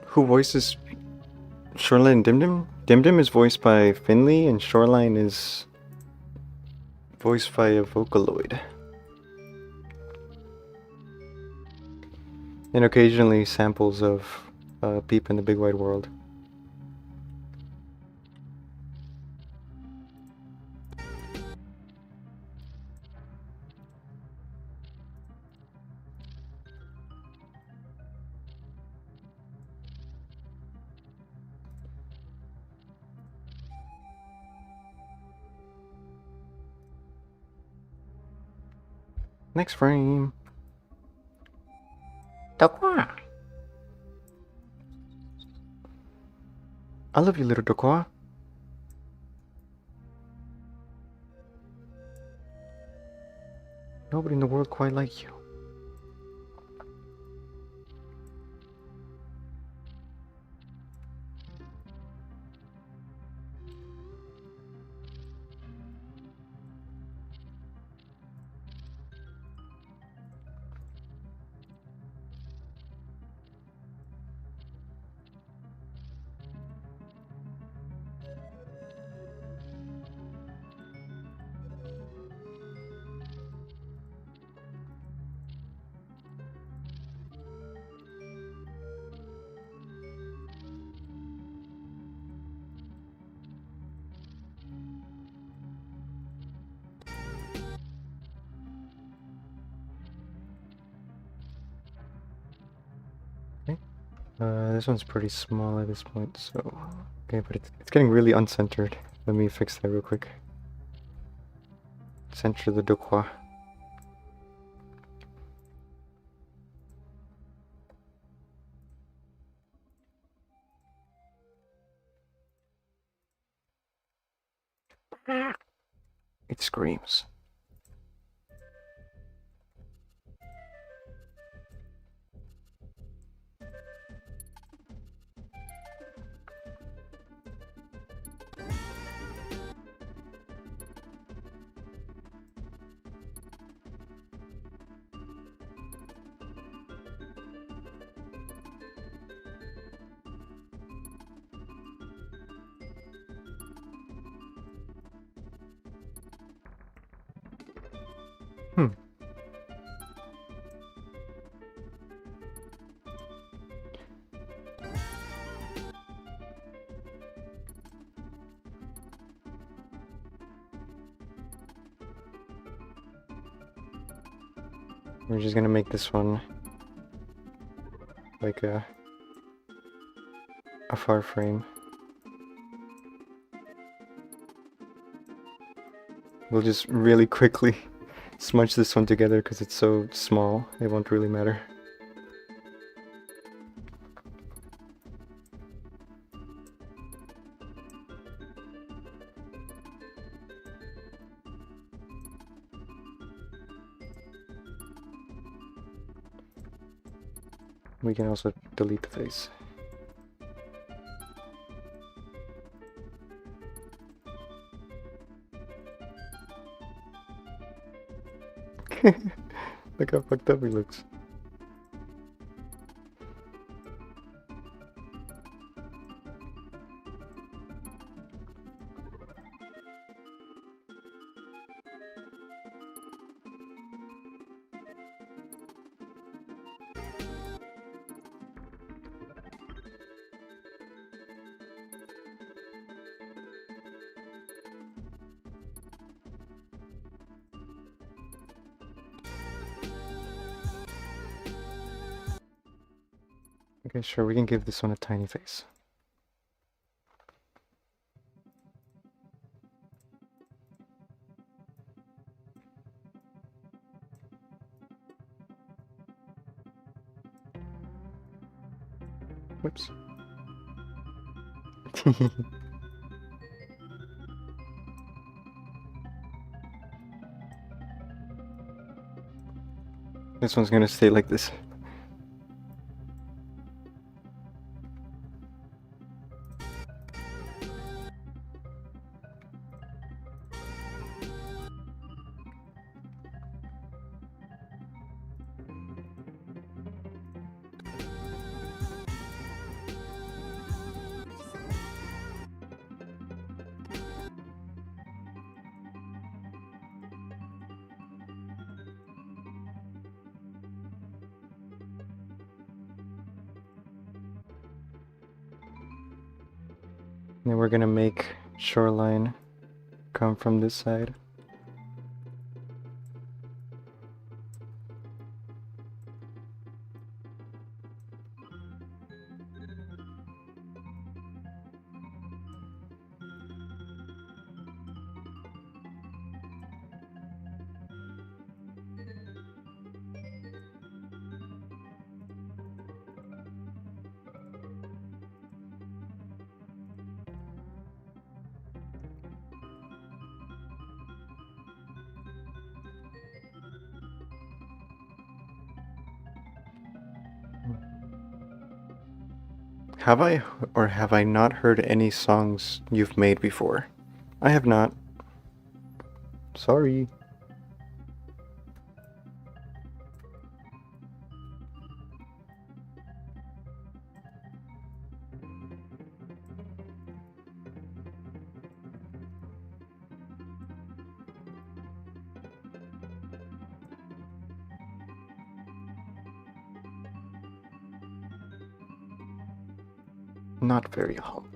Who voices Shoreline and Dimdim? Dimdim is voiced by Finley, and Shoreline is voiced by a Vocaloid. And occasionally samples of Peep in the Big Wide World. Next frame. Dokwa. I love you, little Dokwa. Nobody in the world quite like you. This one's pretty small at this point, so... Okay, but it's getting really uncentered. Let me fix that real quick. Center the Dokwa. It screams. We're just gonna make this one like a far frame. We'll just really quickly smudge this one together because it's so small, it won't really matter. We can also delete the face. Look how fucked up he looks. Okay, sure, we can give this one a tiny face. Whoops. This one's gonna stay like this. Then we're gonna make Shoreline come from this side. Have I or have I not heard any songs you've made before? I have not. Sorry. Not very humble.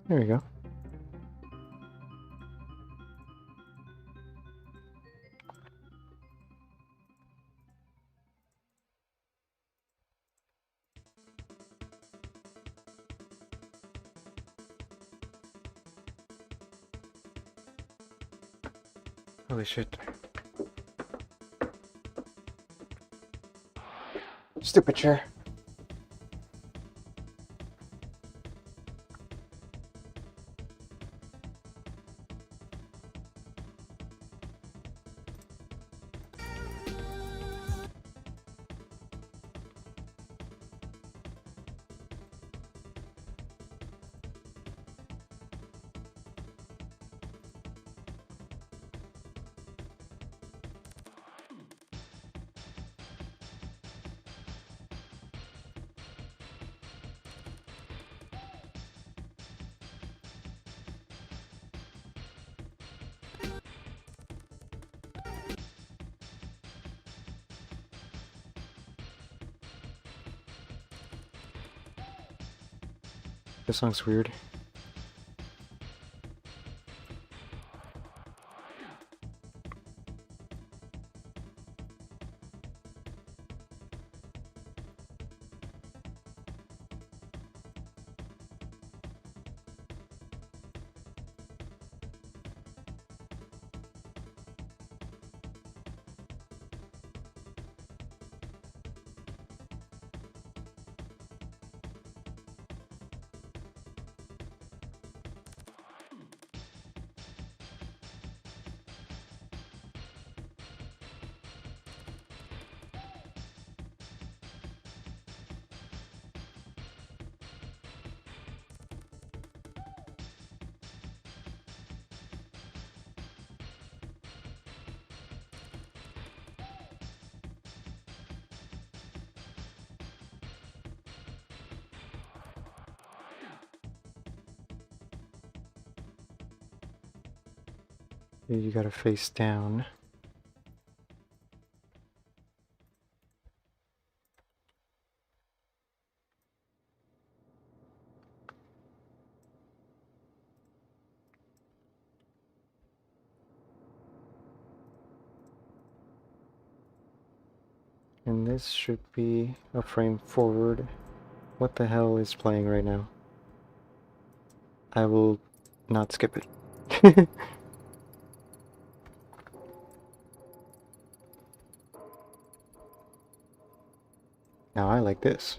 There we go. Holy shit. Stupid chair. This song's weird. You gotta face down. And this should be a frame forward. What the hell is playing right now? I will not skip it. Now I like this.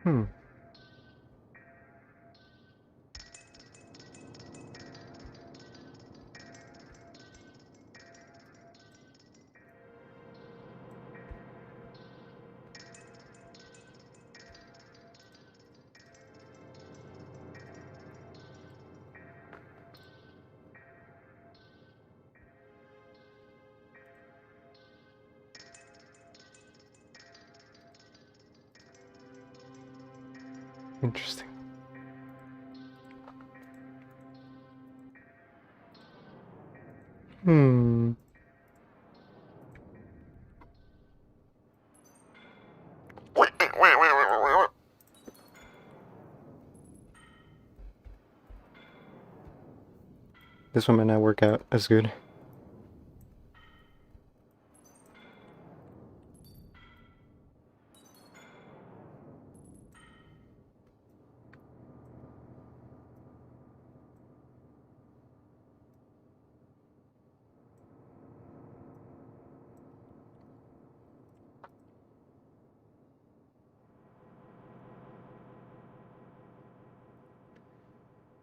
Hmm. Interesting. Hmm. This one might not work out as good.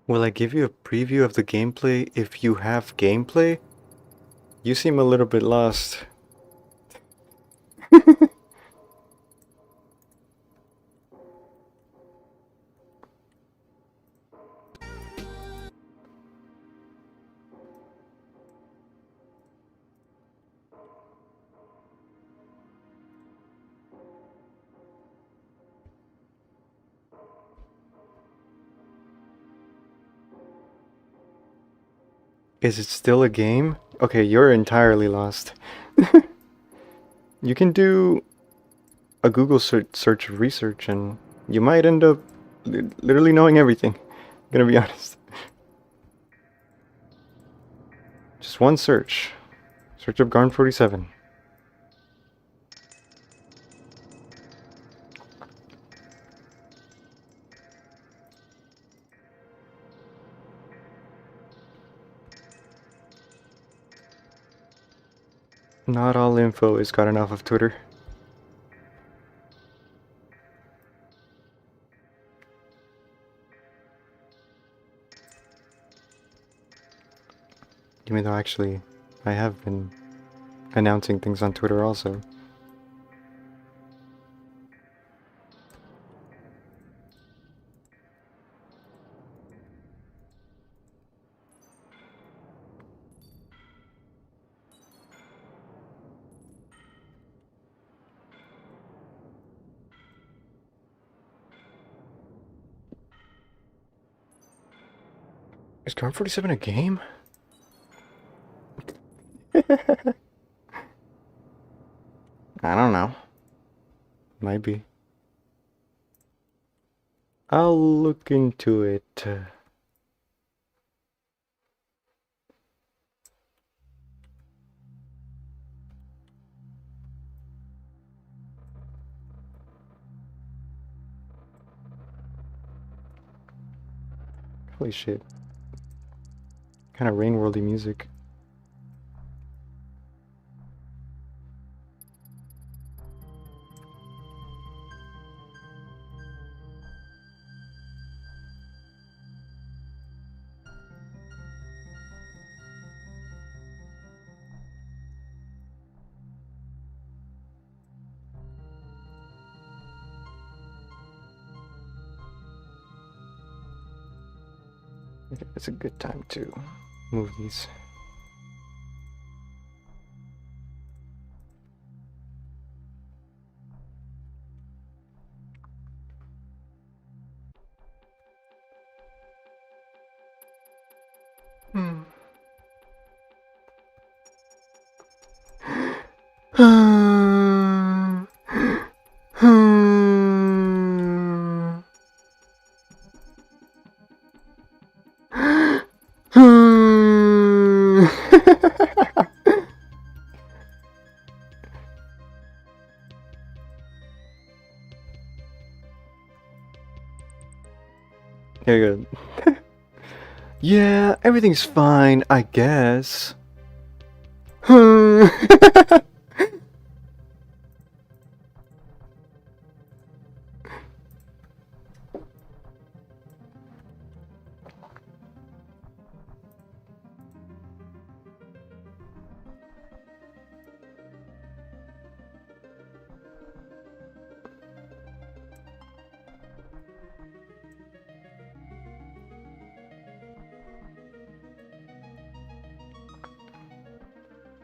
Will I give you a preview of the gameplay if you have gameplay? You seem a little bit lost. Is it still a game? Okay, you're entirely lost. You can do a Google search of research and you might end up literally knowing everything. I'm gonna be honest. Just one search. Search up Garn47. Not all info is gotten off of Twitter. Even though actually, I have been announcing things on Twitter also. Is Garn47 a game? I don't know. Might be. I'll look into it. Holy shit. Kind of rain worldy music. It's a good time to move these. Hmm. Here you go. Yeah, everything's fine, I guess.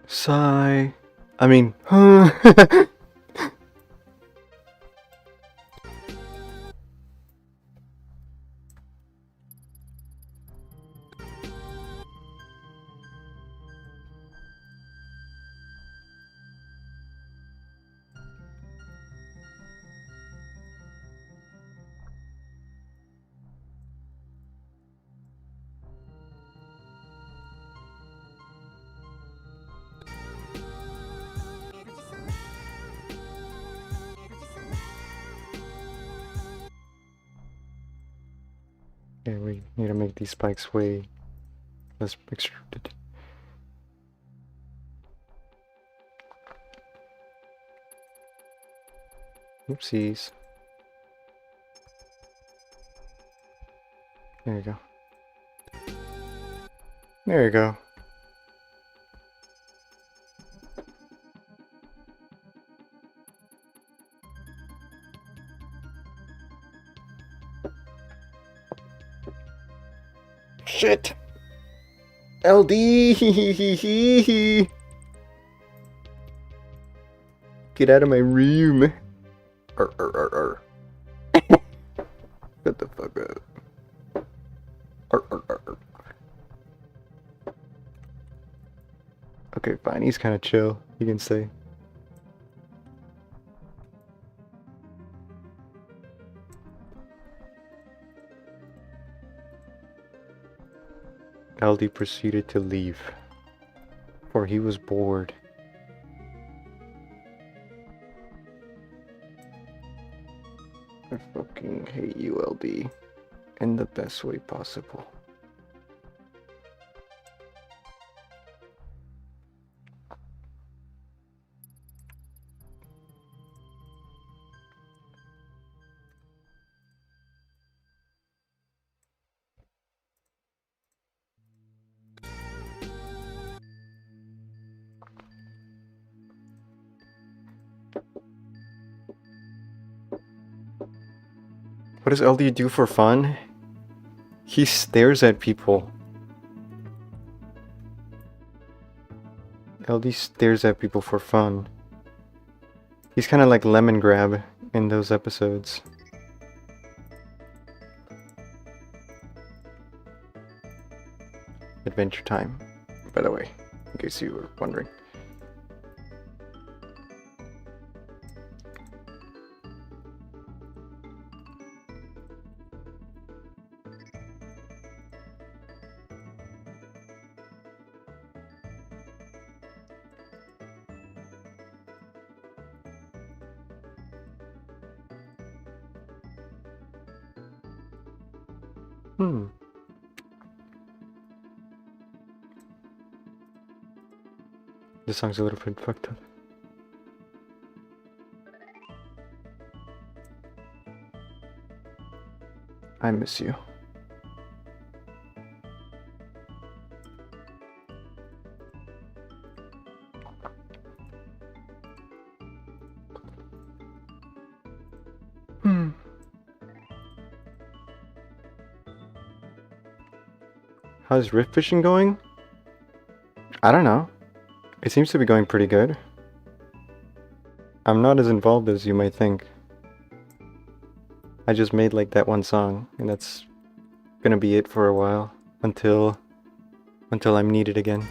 Sigh. I mean, Okay, we need to make these spikes way less extruded. Oopsies. There you go. There you go. Shit! LD! Get out of my room! Shut the fuck up. Okay, fine. He's kind of chill. You can say. LD proceeded to leave, for he was bored. I fucking hate you, LD, in the best way possible. What does LD do for fun? He stares at people. LD stares at people for fun. He's kind of like Lemon Grab in those episodes. Adventure Time, by the way, in case you were wondering. This song's a little bit fucked up. I miss you. How's rift fishing going? I don't know. It seems to be going pretty good. I'm not as involved as you might think. I just made like that one song, and that's gonna be it for a while until I'm needed again.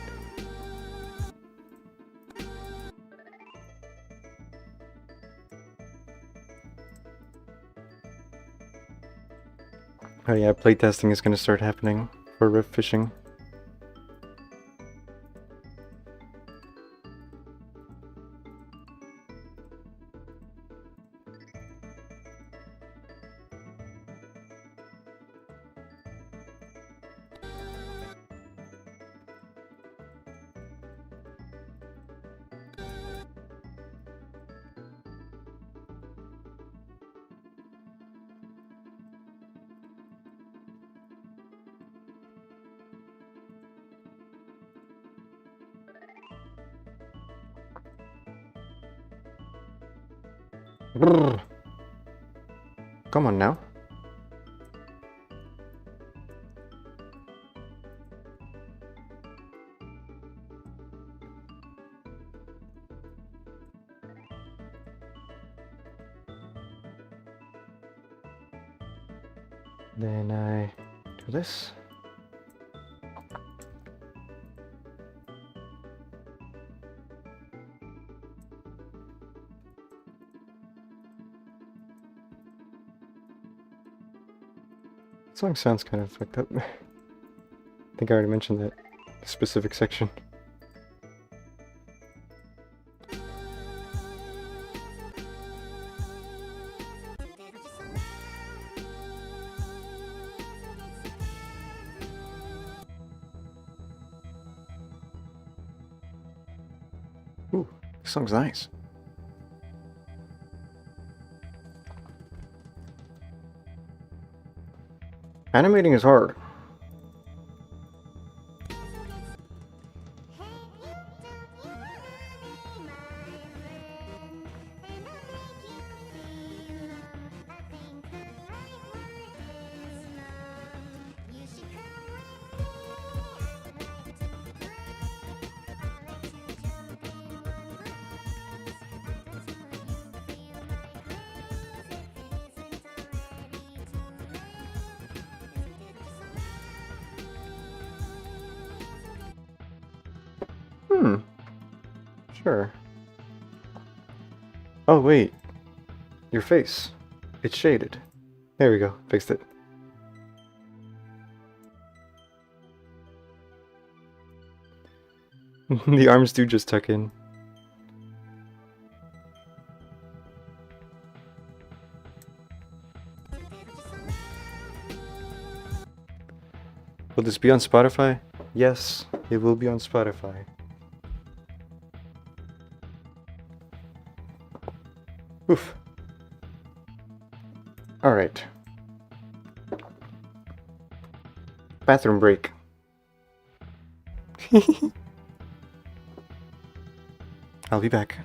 Oh yeah, playtesting is gonna start happening for rift fishing. Brrr. Come on now. Then I do this. Song sounds kind of fucked up. I think I already mentioned that specific section. Ooh, this song's nice. Animating is hard. Sure. Oh, wait. Your face. It's shaded. There we go. Fixed it. The arms do just tuck in. Will this be on Spotify? Yes, it will be on Spotify. Oof. Alright. Bathroom break. I'll be back.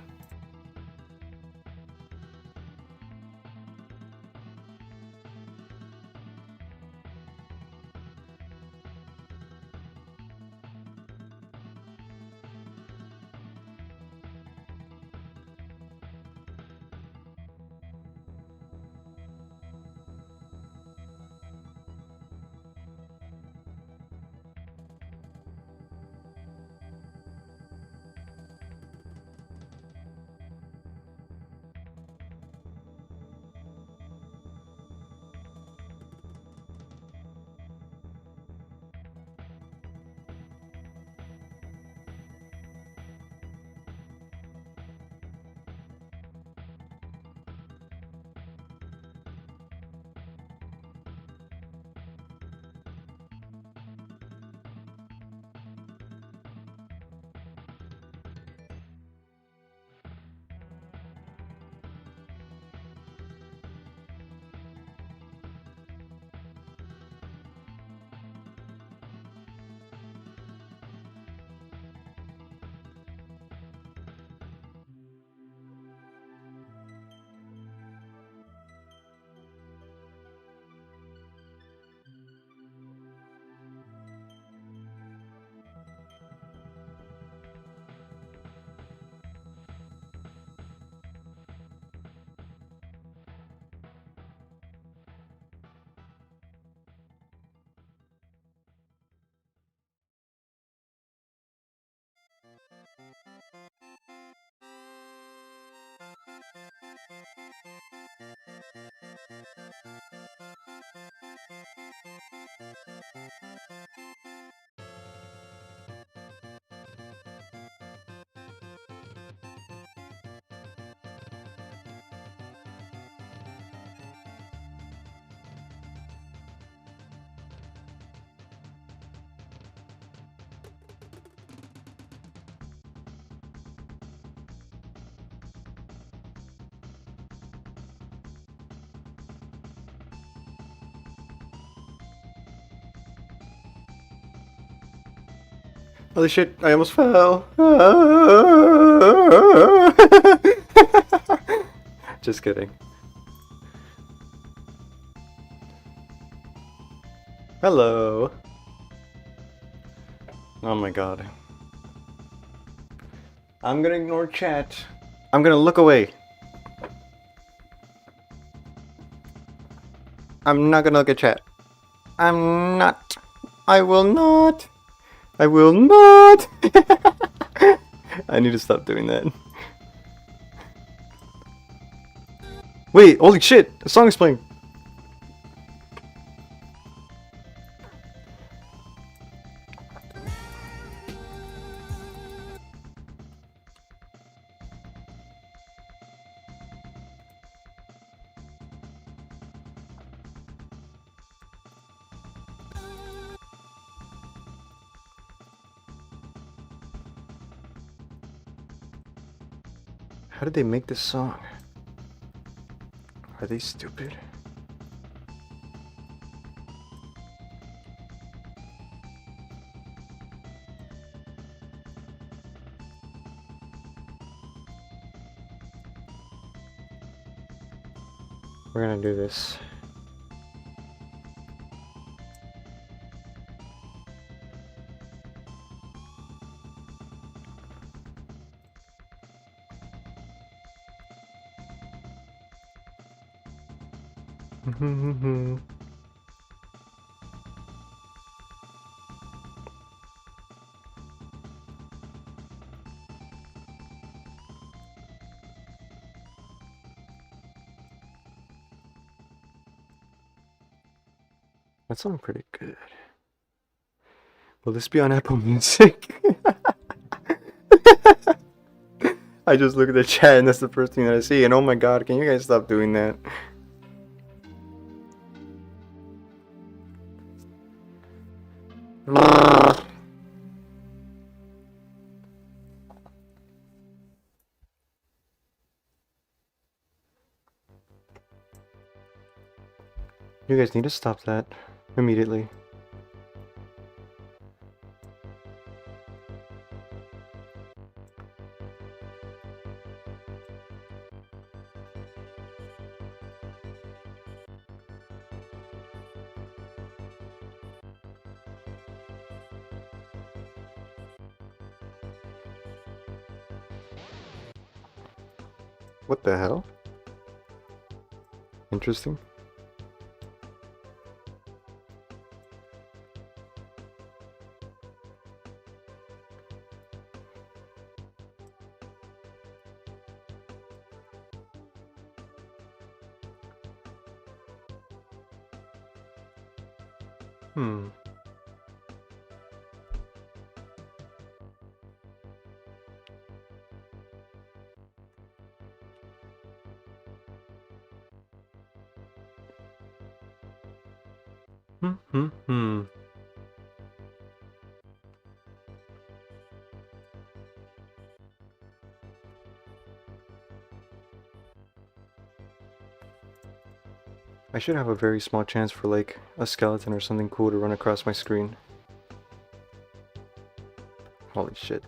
Holy shit, I almost fell. Just kidding. Hello. Oh my god. I'm gonna ignore chat. I'm gonna look away. I'm not gonna look at chat. I'm not. I will not. I will not! I need to stop doing that. Wait, holy shit! A song is playing! How did they make this song? Are they stupid? We're gonna do this. That sounds pretty good. Will this be on Apple Music? I just look at the chat and that's the first thing that I see, and oh my god, can you guys stop doing that? You guys need to stop that immediately. What the hell? Interesting. Hmm. Hmm. I should have a very small chance for like a skeleton or something cool to run across my screen. Holy shit.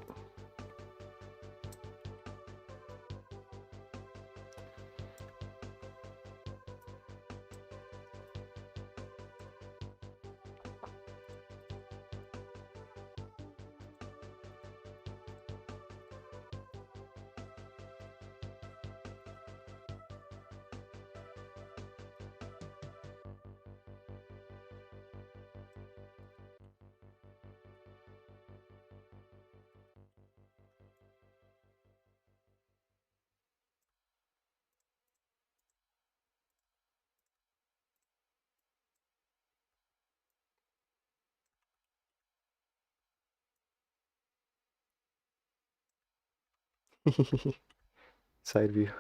Side view.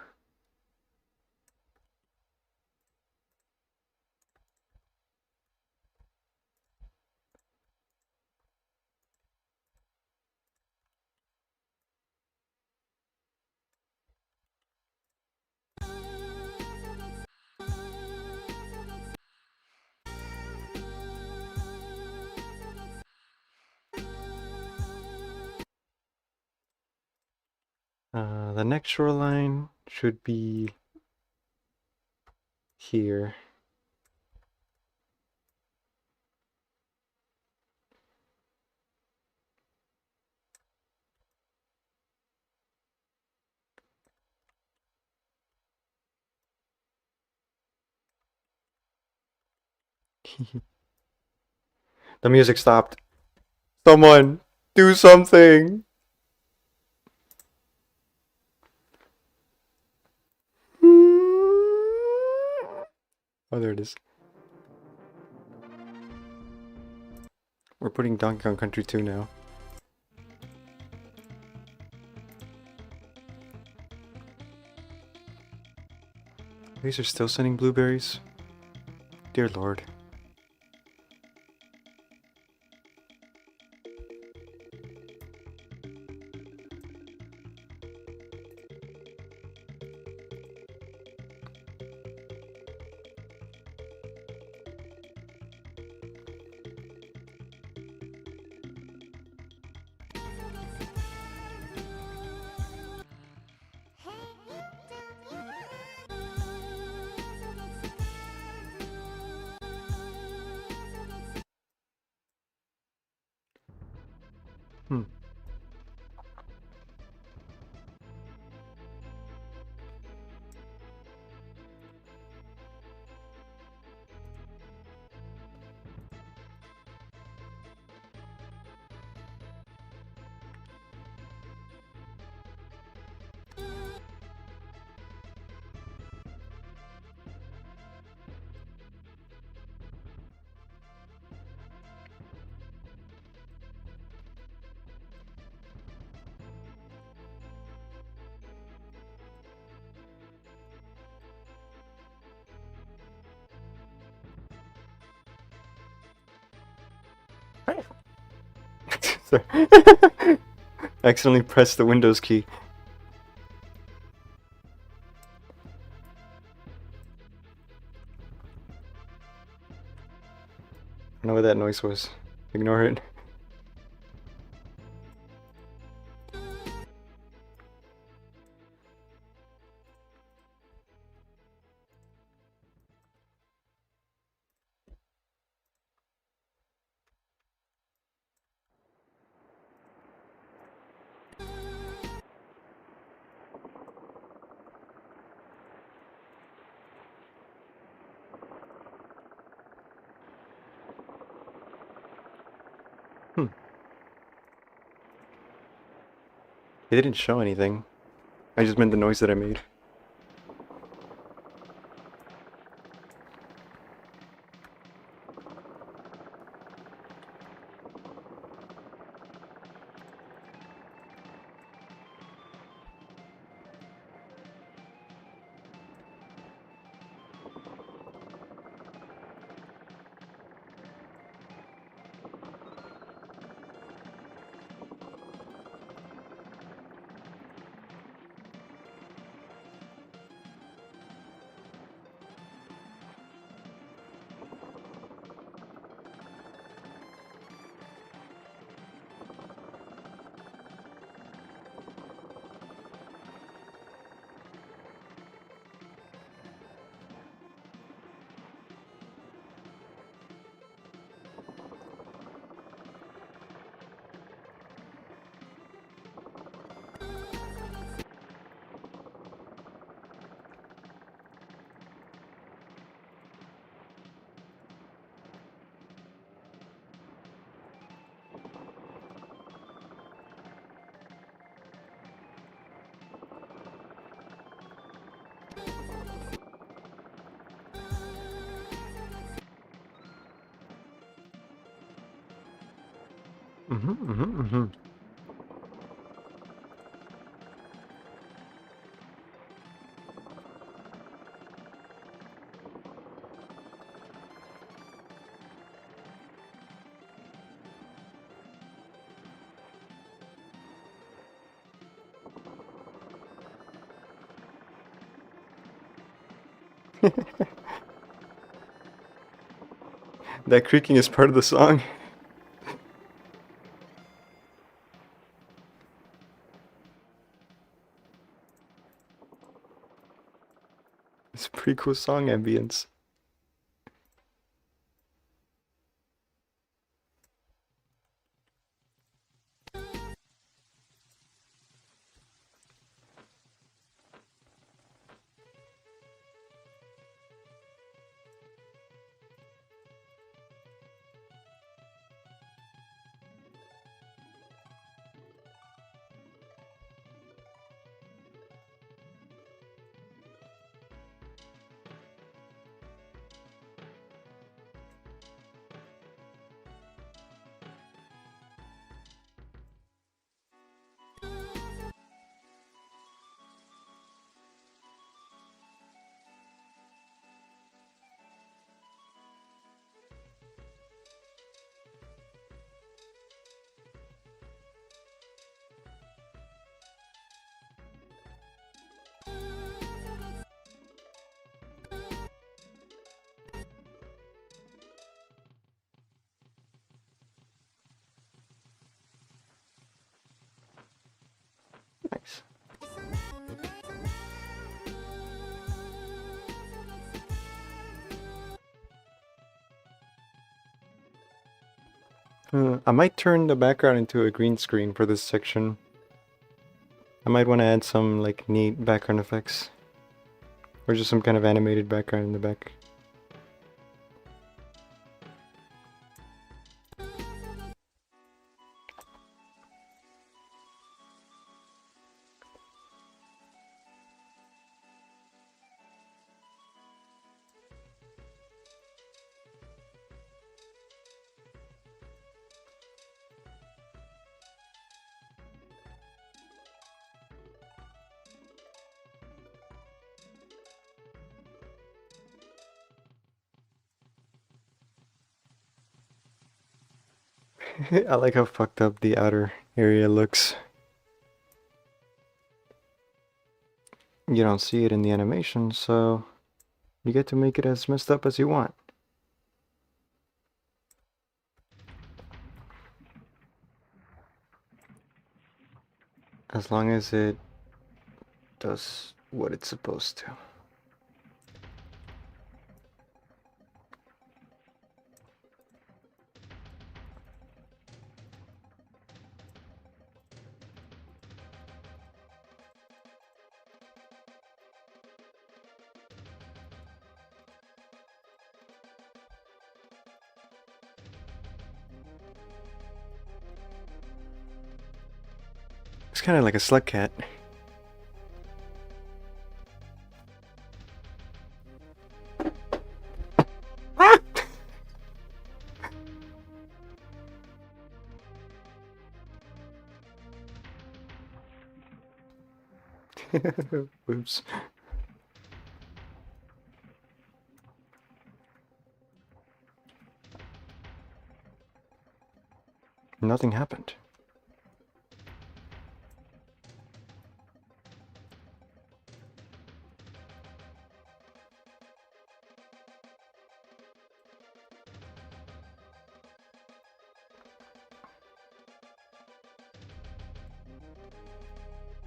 The next shoreline should be here. The music stopped. Someone, do something! Oh, there it is. We're putting Donkey Kong Country 2 now. These are still sending blueberries? Dear Lord. Sorry. Accidentally pressed the Windows key. I don't know what that noise was. Ignore it. It didn't show anything. I just meant the noise that I made. That creaking is part of the song. It's a pretty cool song ambience. Nice. I might turn the background into a green screen for this section. I might want to add some like neat background effects. Or just some kind of animated background in the back. I like how fucked up the outer area looks. You don't see it in the animation, so you get to make it as messed up as you want. As long as it does what it's supposed to. It's kind of like a slug cat. Oops. Nothing happened.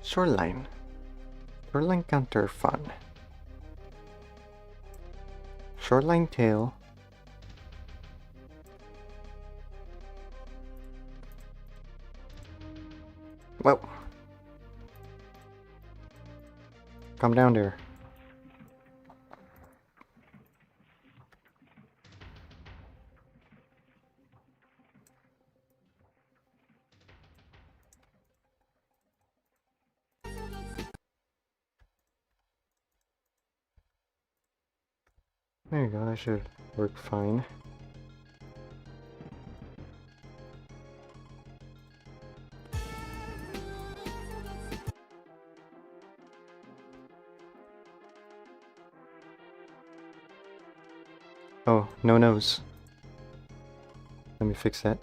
Shoreline. Shoreline counter fun. Shoreline tail. Whoa. Come down there. There you go, that should work fine. Oh, no nose. Let me fix that.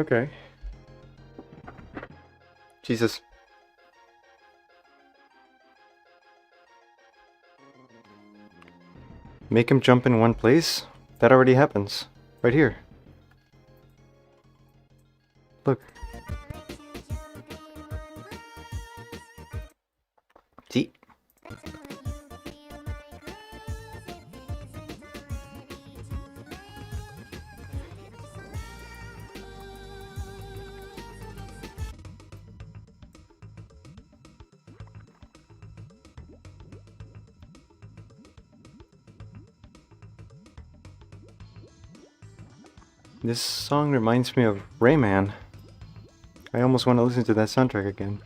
Okay. Jesus. Make him jump in one place? That already happens. Right here. Look. See? This song reminds me of Rayman. I almost want to listen to that soundtrack again.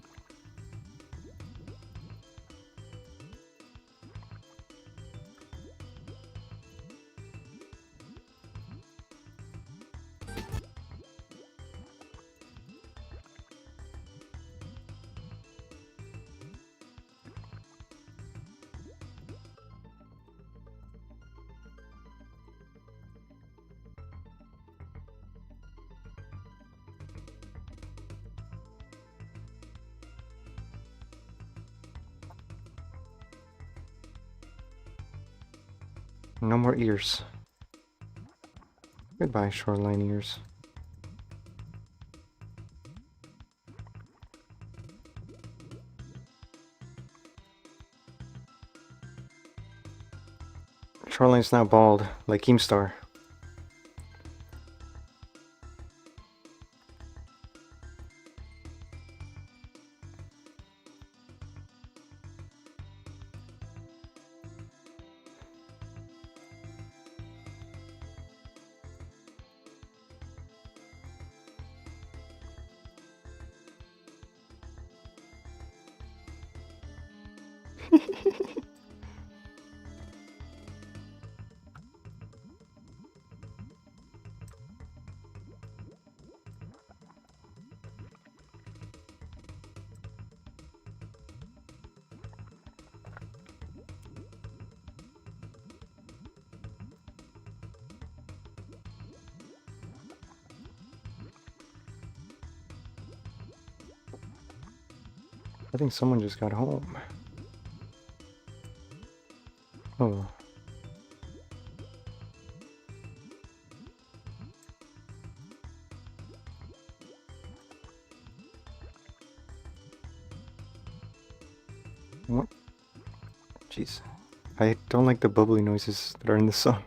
No more ears. Goodbye, Shoreline ears. Shoreline's now bald, like Keemstar. I think someone just got home. Oh. What? Jeez. I don't like the bubbly noises that are in this song.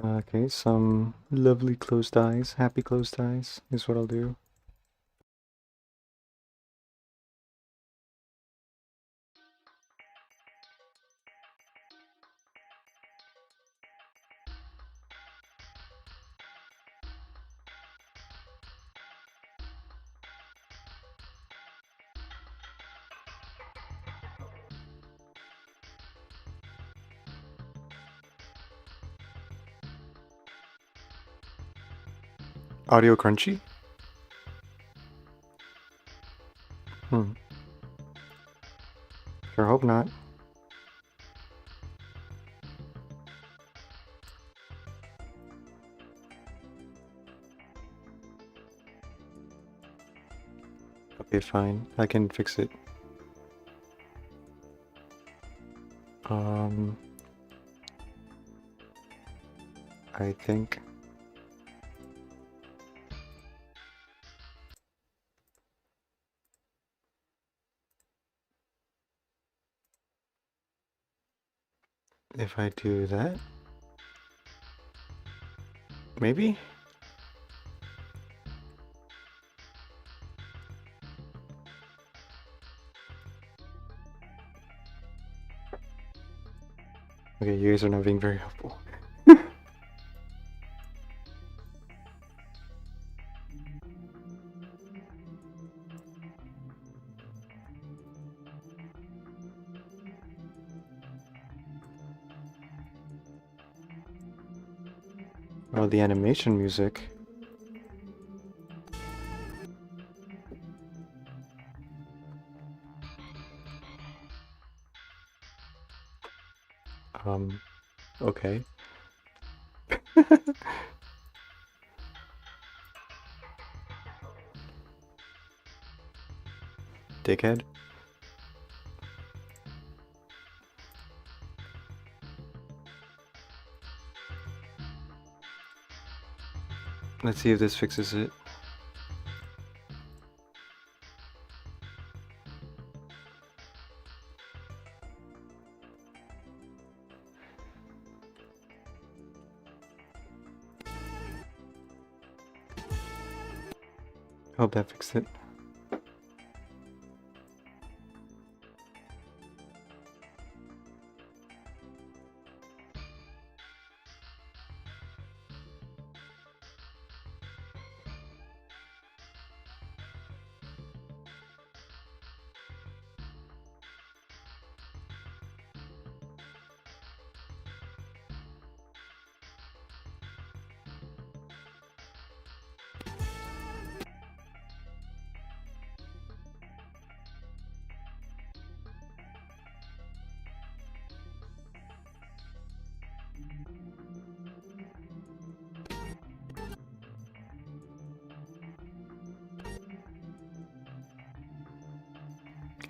Okay, some lovely closed eyes, happy closed eyes is what I'll do. Audio crunchy? Sure hope not. Okay, fine. I can fix it. I think. If I do that, maybe? Okay, you guys are not being very helpful. Oh, the animation music. Okay. Dickhead. Let's see if this fixes it. Hope that fixed it.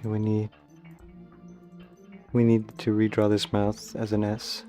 And we need to redraw this mouth as an S.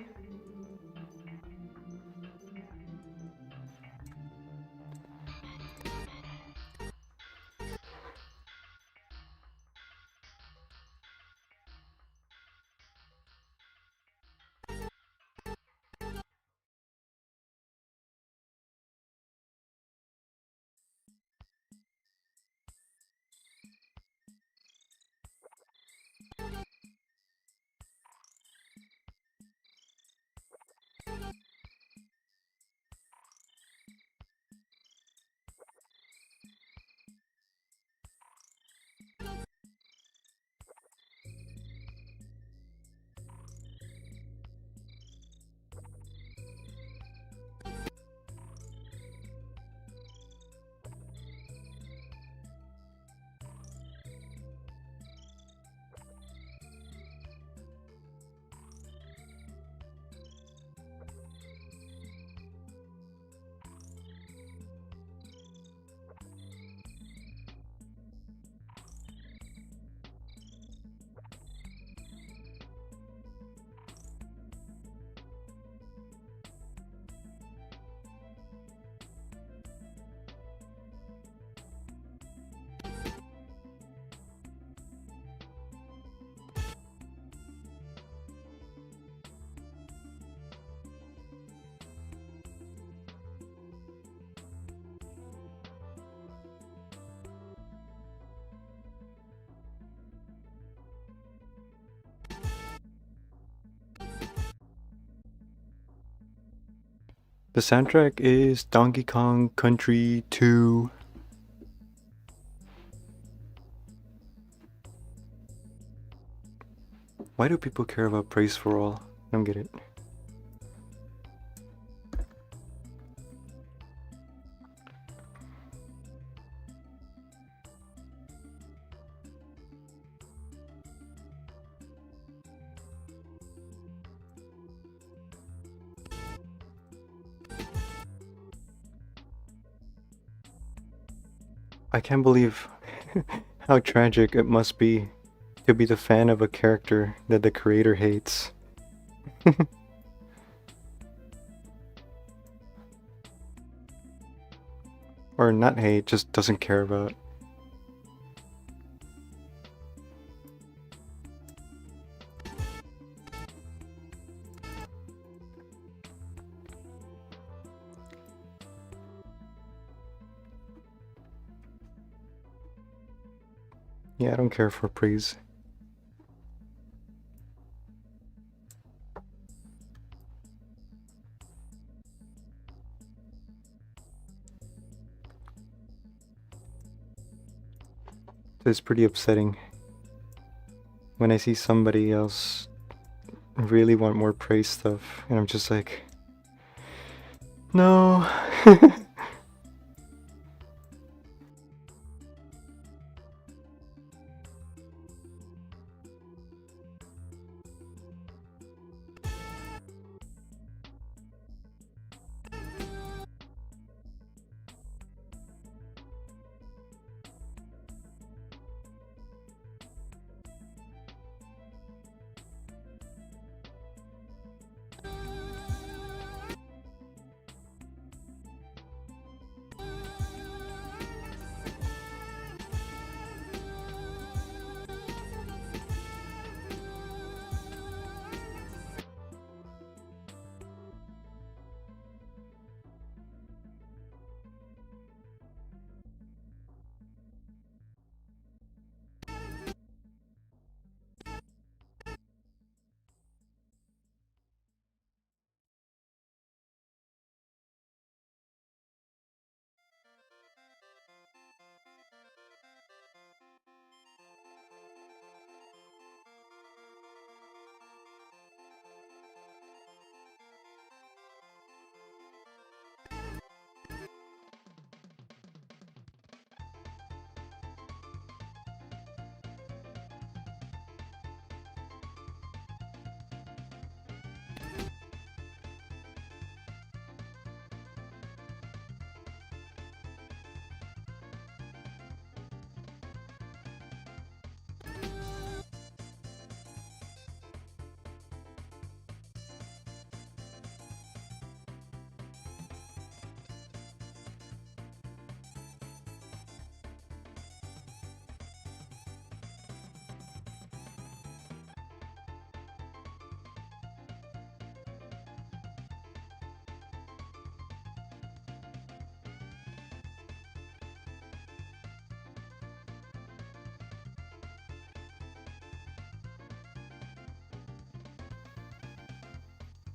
The soundtrack is Donkey Kong Country 2. Why do people care about praise for all? I don't get it. I can't believe how tragic it must be to be the fan of a character that the creator hates. Or not hate, just doesn't care about. Yeah, I don't care for praise. It's pretty upsetting when I see somebody else really want more praise stuff, and I'm just like, no.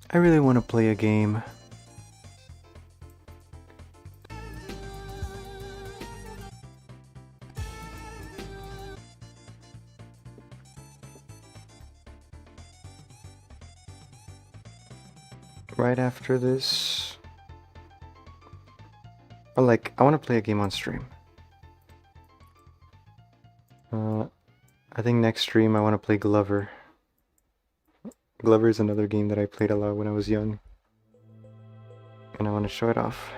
I really want to play a game. Right after this, or like, I want to play a game on stream. I think next stream I want to play Glover. Glover is another game that I played a lot when I was young, and I want to show it off.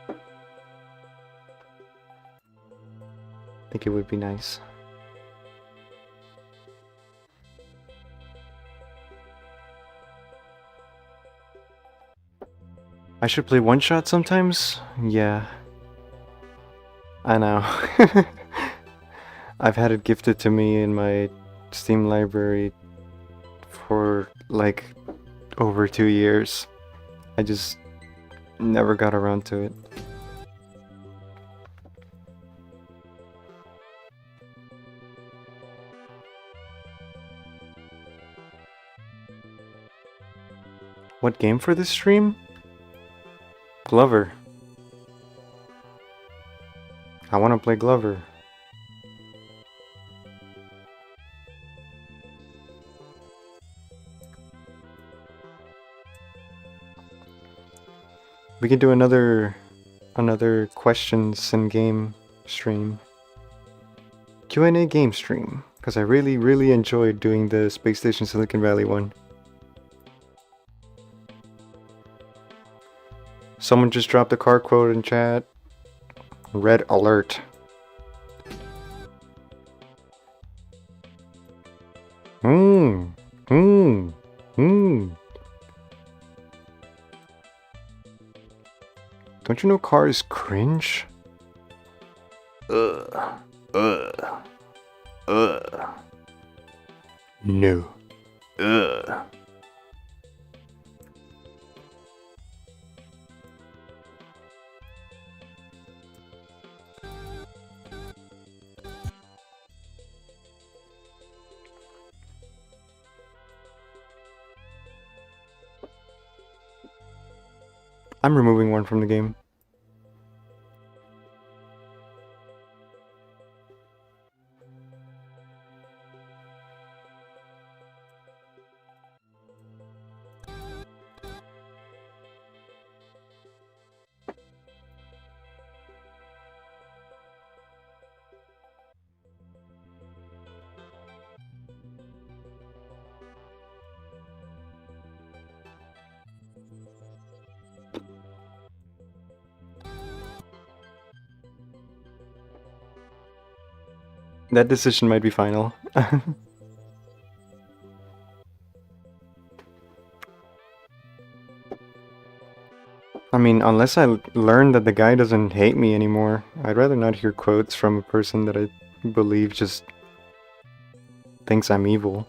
I think it would be nice. I should play one shot sometimes? Yeah. I know. I've had it gifted to me in my Steam library for like over 2 years. I just never got around to it. What game for this stream? Glover. I want to play Glover. We could do another questions and game stream. Q&A game stream, because I really enjoyed doing the Space Station Silicon Valley one. Someone just dropped a card quote in chat. Red alert. Don't you know cars cringe? No. I'm removing one from the game. That decision might be final. I mean, unless I learn that the guy doesn't hate me anymore, I'd rather not hear quotes from a person that I believe just thinks I'm evil.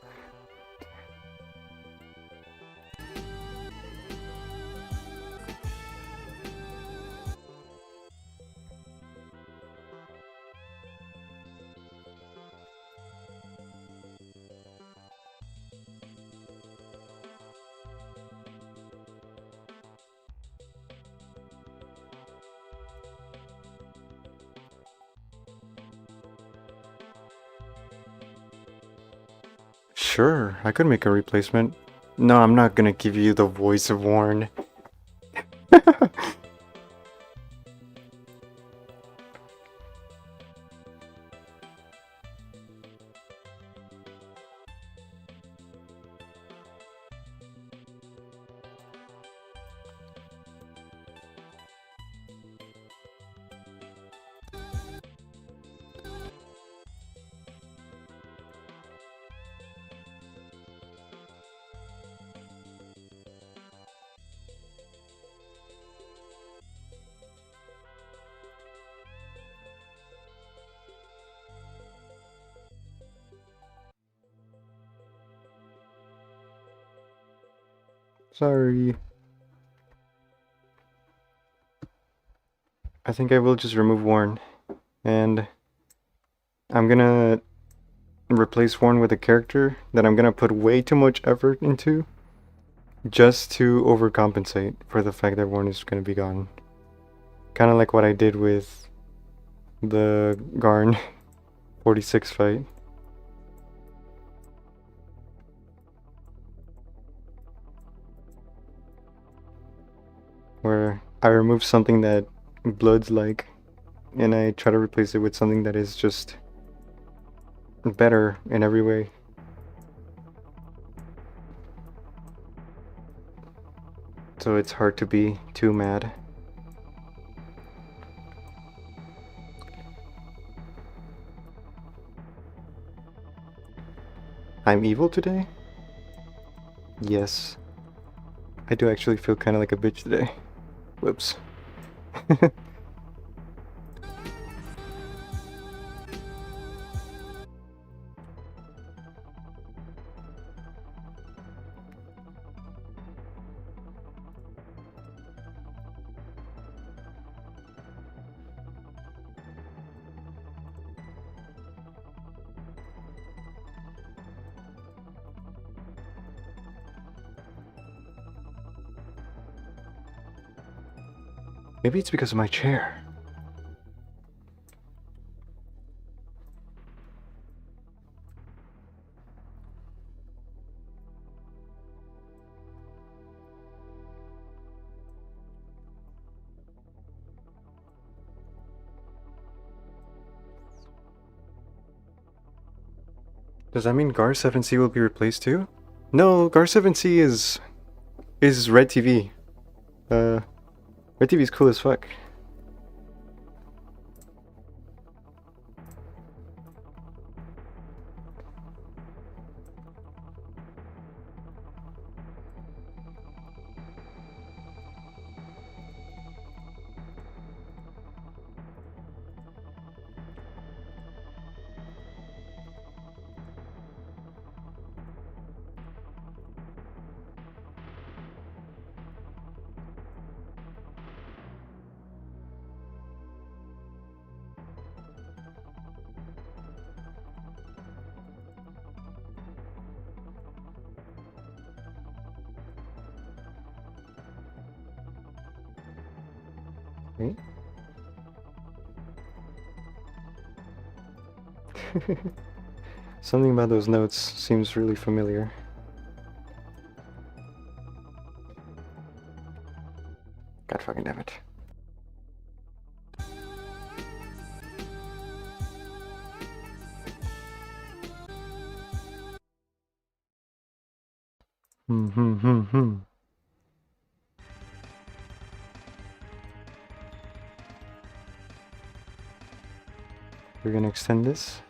Sure, I could make a replacement. No, I'm not gonna give you the voice of Warren. Sorry. I think I will just remove Warren. And I'm gonna replace one with a character that I'm gonna put way too much effort into just to overcompensate for the fact that one is gonna be gone. Kind of like what I did with the Garn47 fight. Where I remove something that Blood's like, and I try to replace it with something that is just better in every way. So it's hard to be too mad. I'm evil today? Yes. I do actually feel kind of like a bitch today. Whoops. Maybe it's because of my chair. Does that mean Gar7C will be replaced too? No, Gar7C is Red TV. Red TV is cool as fuck. Okay. Something about those notes seems really familiar. God fucking damn it. We're gonna extend this.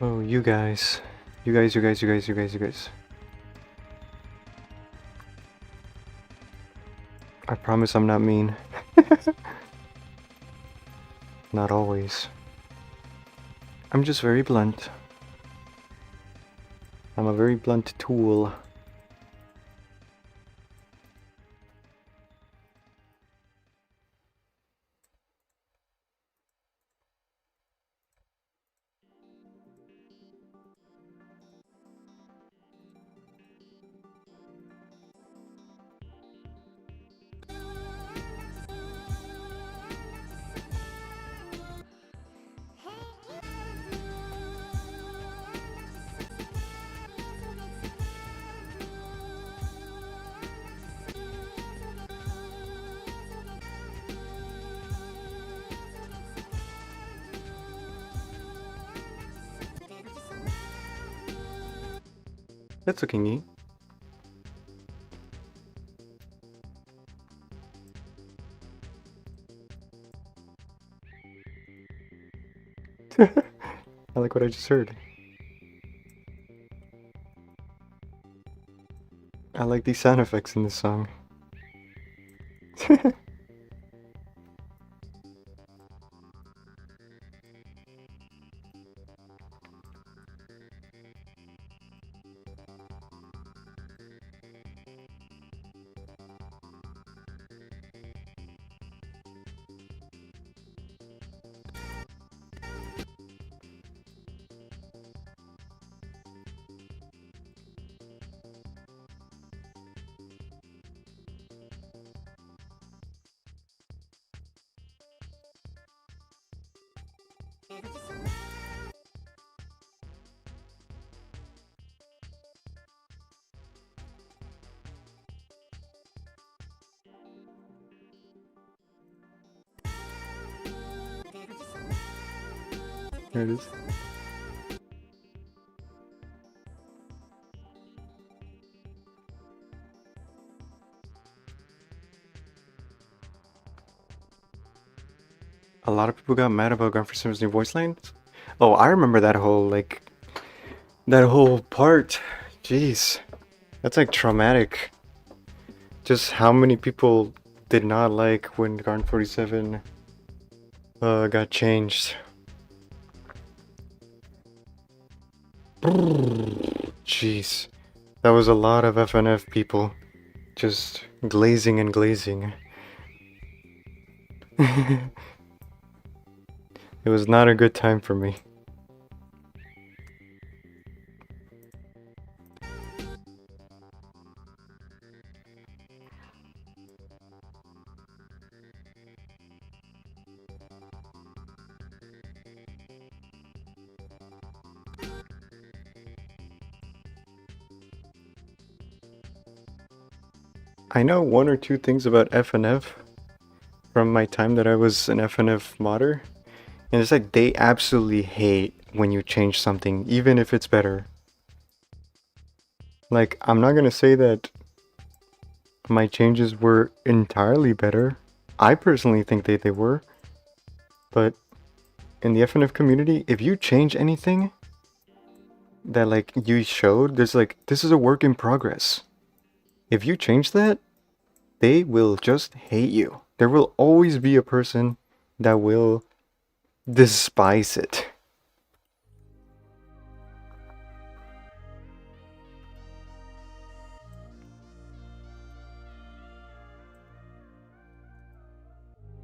Oh, you guys. You guys. I promise I'm not mean. Not always. I'm just very blunt. I'm a very blunt tool. That's looking neat. I like what I just heard. I like these sound effects in this song. There it is. A lot of people got mad about Garn47's new voice lines. Oh, I remember that whole that whole part. Jeez, that's like traumatic. Just how many people did not like when Garn47 got changed. Jeez, that was a lot of FNF people just glazing and glazing. It was not a good time for me. I know one or two things about FNF from my time that I was an FNF modder, and it's like they absolutely hate when you change something, even if it's better. Like, I'm not gonna say that my changes were entirely better. I personally think they were, but in the FNF community, if you change anything that like you showed, there's like, this is a work in progress. If you change that, they will just hate you. There will always be a person that will despise it.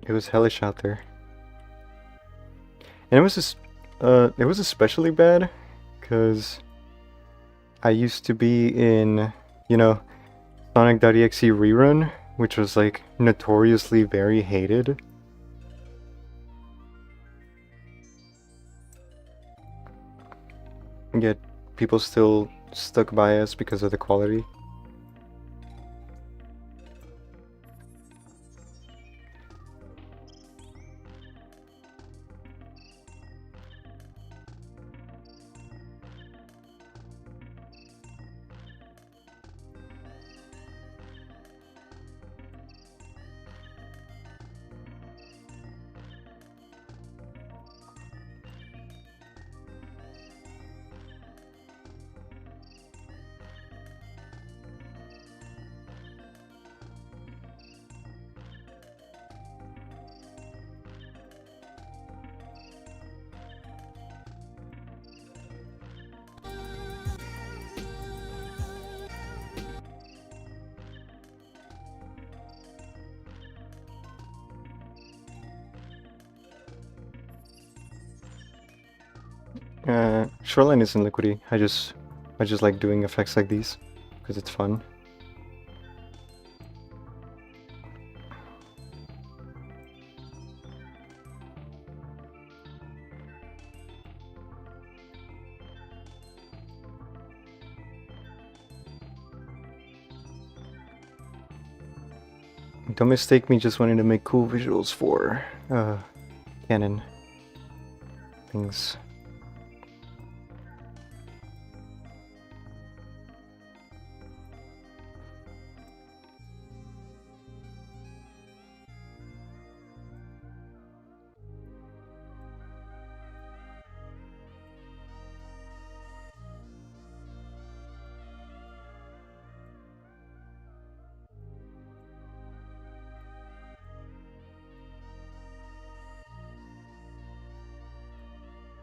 It was hellish out there. And it was especially bad because I used to be in, you know, Sonic.exe rerun, which was like notoriously very hated. Yet people still stuck by us because of the quality. Shoreline isn't liquidy. I just like doing effects like these because it's fun. Don't mistake me just wanting to make cool visuals for canon things.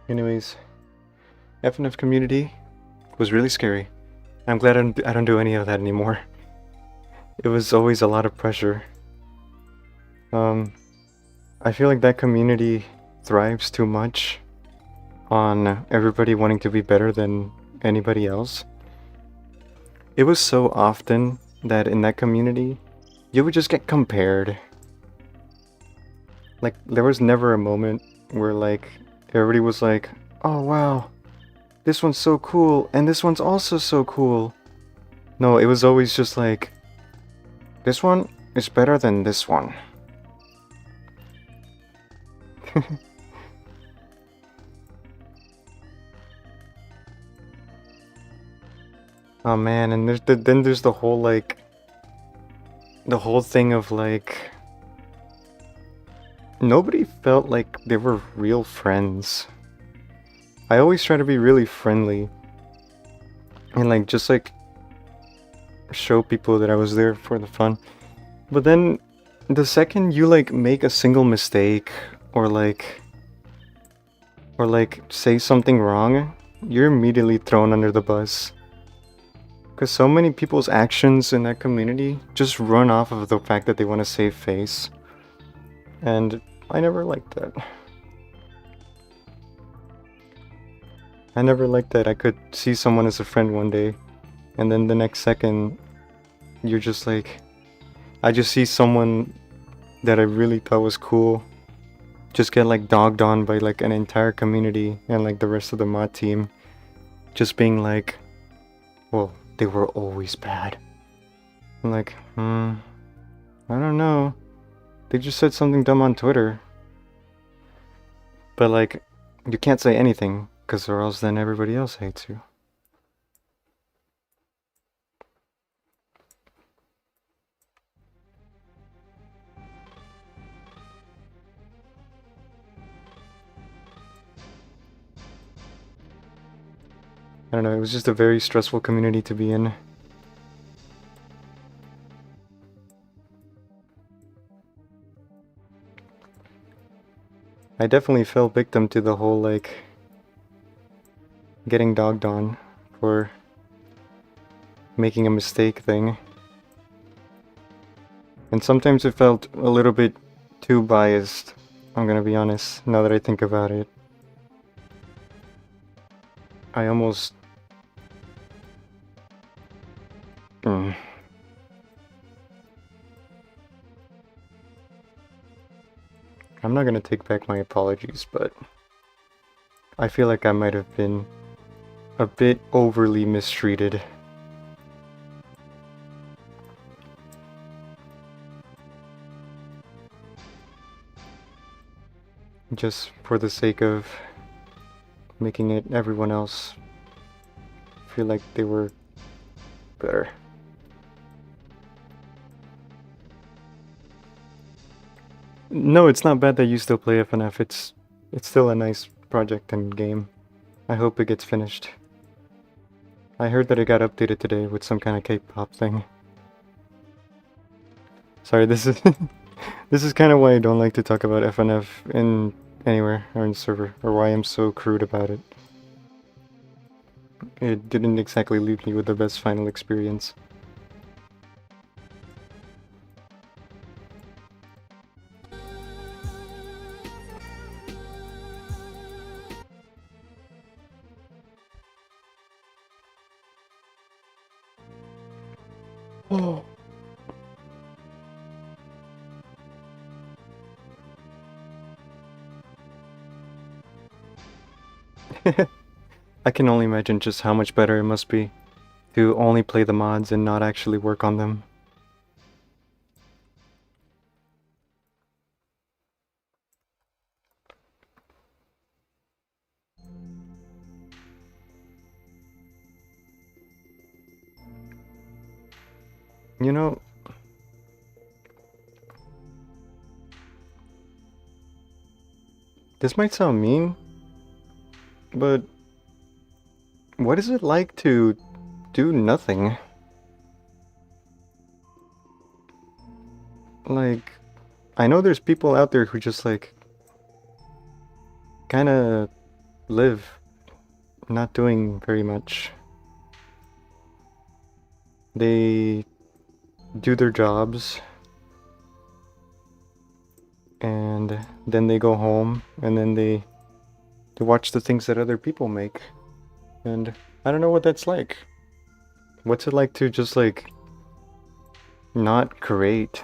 Anyways, FNF community was really scary. I'm glad I don't do any of that anymore. It was always a lot of pressure. I feel like that community thrives too much on everybody wanting to be better than anybody else. It was so often that in that community, you would just get compared. Like, there was never a moment where, like, everybody was like, oh wow, this one's so cool, and this one's also so cool. No, it was always just like, this one is better than this one. Oh man, and then there's the whole like, the whole thing of like, nobody felt like they were real friends. I always try to be really friendly and like just like show people that I was there for the fun. But then the second you like make a single mistake or like say something wrong, you're immediately thrown under the bus. Because so many people's actions in that community just run off of the fact that they want to save face. And I never liked that. I never liked that I could see someone as a friend one day, and then the next second, you're just like... I just see someone that I really thought was cool just get like dogged on by like an entire community and like the rest of the mod team. Just being like, well, they were always bad. I'm like, I don't know. They just said something dumb on Twitter. But like, you can't say anything, because or else then everybody else hates you. I don't know, it was just a very stressful community to be in. I definitely fell victim to the whole, like, getting dogged on for making a mistake thing. And sometimes it felt a little bit too biased, I'm gonna be honest, now that I think about it. I almost... I'm not gonna take back my apologies, but I feel like I might have been a bit overly mistreated. Just for the sake of making it everyone else feel like they were better. No, it's not bad that you still play FNF. It's still a nice project and game. I hope it gets finished. I heard that it got updated today with some kind of K-pop thing. Sorry, this is this is kind of why I don't like to talk about FNF in anywhere or in server, or why I'm so crude about it. It didn't exactly leave me with the best final experience. Oh. I can only imagine just how much better it must be to only play the mods and not actually work on them. You know, this might sound mean, but what is it like to do nothing? Like, I know there's people out there who just like kinda live not doing very much. They do their jobs and then they go home and then they watch the things that other people make. And I don't know what that's like. What's it like to just like not create?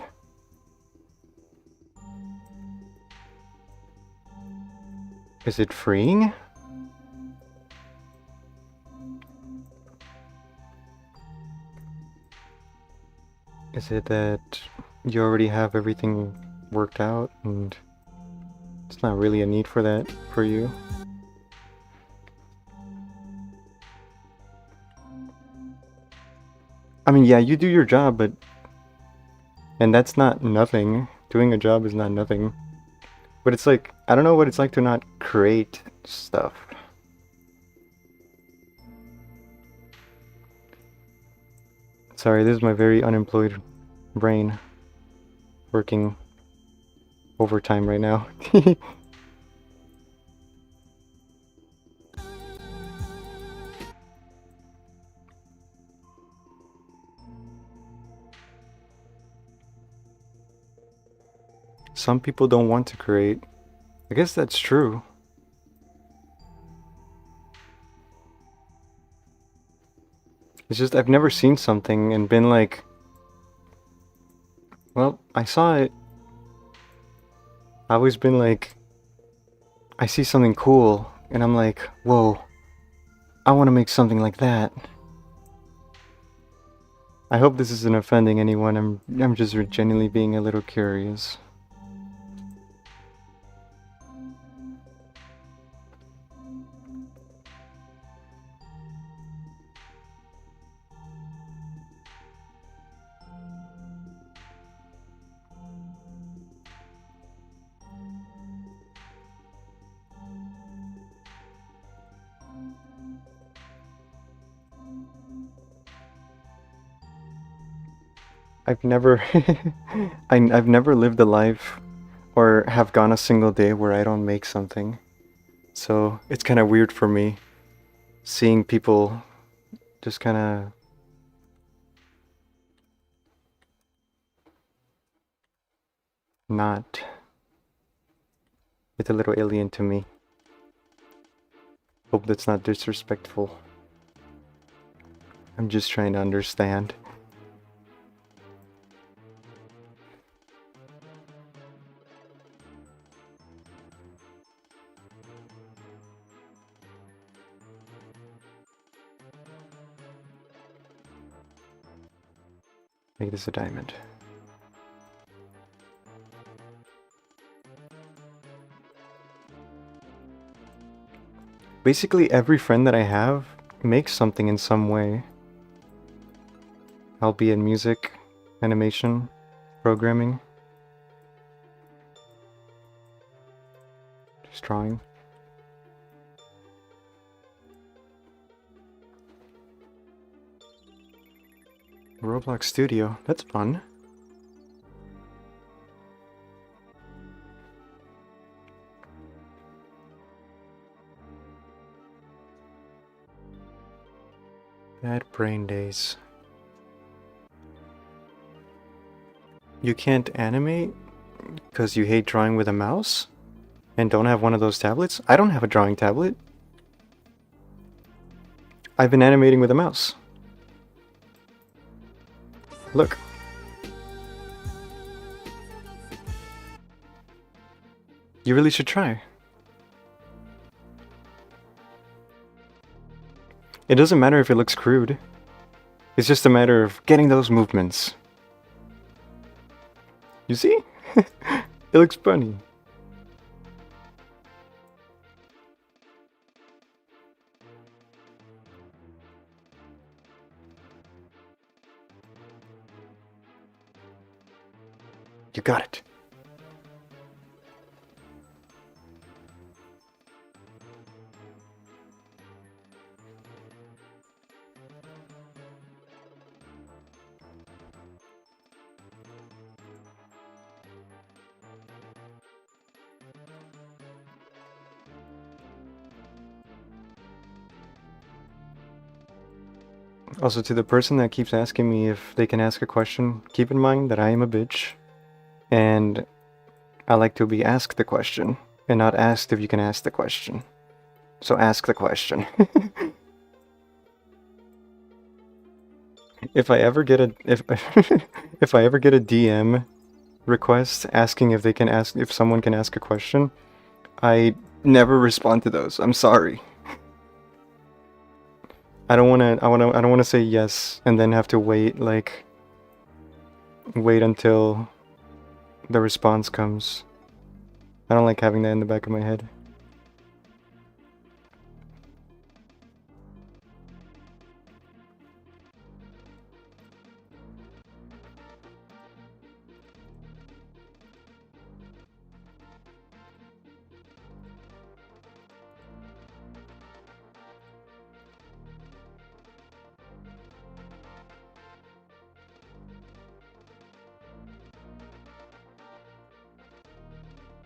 Is it freeing? Is it that you already have everything worked out and it's not really a need for that for you? I mean, yeah, you do your job, but... And that's not nothing. Doing a job is not nothing. But it's like, I don't know what it's like to not create stuff. Sorry, this is my very unemployed brain working overtime right now. Some people don't want to create. I guess that's true. It's just I've never seen something and been like, well, I saw it. I've always been like, I see something cool and I'm like, whoa, I want to make something like that. I hope this isn't offending anyone. I'm just genuinely being a little curious. I've never I've never lived a life or have gone a single day where I don't make something. So it's kind of weird for me seeing people just kind of not. It's a little alien to me. Hope that's not disrespectful. I'm just trying to understand. Make this a diamond. Basically, every friend that I have makes something in some way. Albeit music, animation, programming. Just drawing. Roblox Studio, that's fun. Bad brain days. You can't animate because you hate drawing with a mouse? And don't have one of those tablets? I don't have a drawing tablet. I've been animating with a mouse. Look. You really should try. It doesn't matter if it looks crude. It's just a matter of getting those movements. You see? It looks funny. You got it. Also, to the person that keeps asking me if they can ask a question, keep in mind that I am a bitch. And I like to be asked the question, and not asked if you can ask the question. So ask the question. If I ever get a if I ever get a DM request asking if they can ask if someone can ask a question, I never respond to those. I'm sorry. I don't wanna say yes and then have to wait until the response comes. I don't like having that in the back of my head.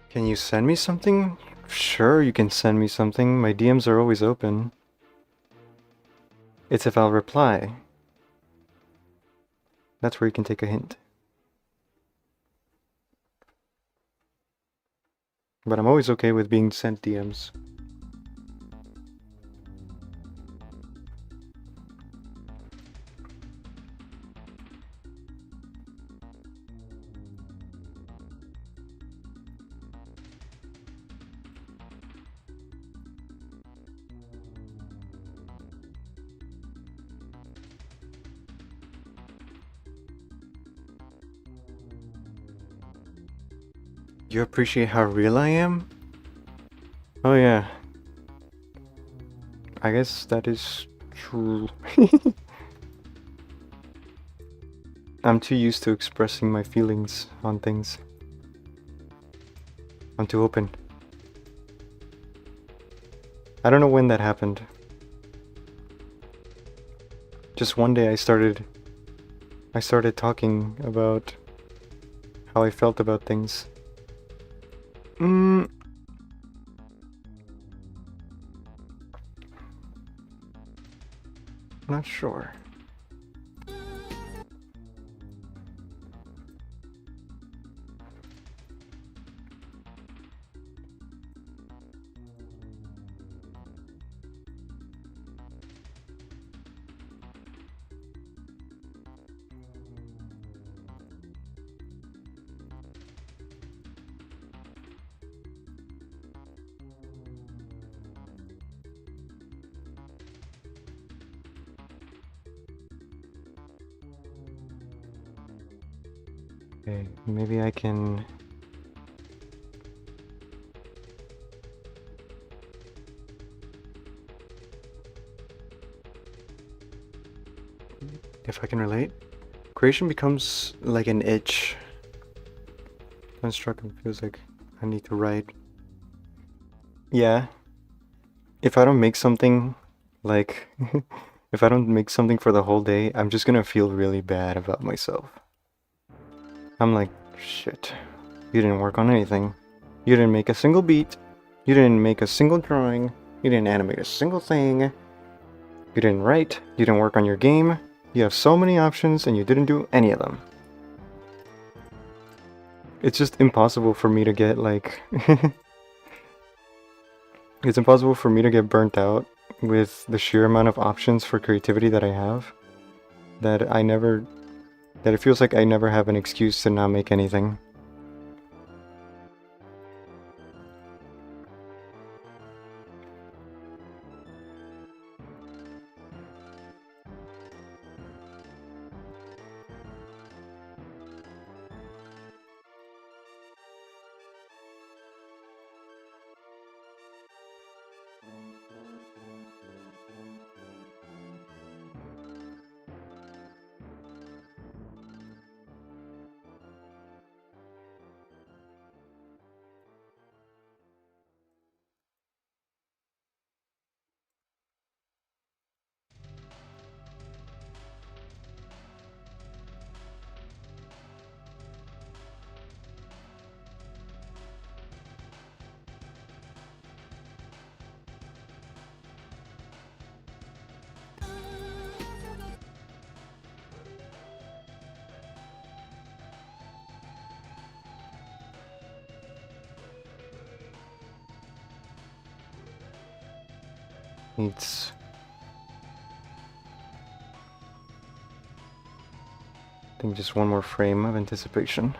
Can you send me something? Sure, you can send me something. My DMs are always open. It's if I'll reply. That's where you can take a hint. But I'm always okay with being sent DMs. You appreciate how real I am? Oh yeah. I guess that is true. I'm too used to expressing my feelings on things. I'm too open. I don't know when that happened. Just one day I started talking about how I felt about things. Not sure. Okay, maybe I can... If I can relate? Creation becomes like an itch. Construct feels like I need to write. Yeah. If I don't make something, like... if I don't make something for the whole day, I'm just gonna feel really bad about myself. I'm like, shit. You didn't work on anything. You didn't make a single beat. You didn't make a single drawing. You didn't animate a single thing. You didn't write. You didn't work on your game. You have so many options and you didn't do any of them. It's just impossible for me to get like... It's impossible for me to get burnt out with the sheer amount of options for creativity that I have. That it feels like I never have an excuse to not make anything. Needs... I think just one more frame of anticipation.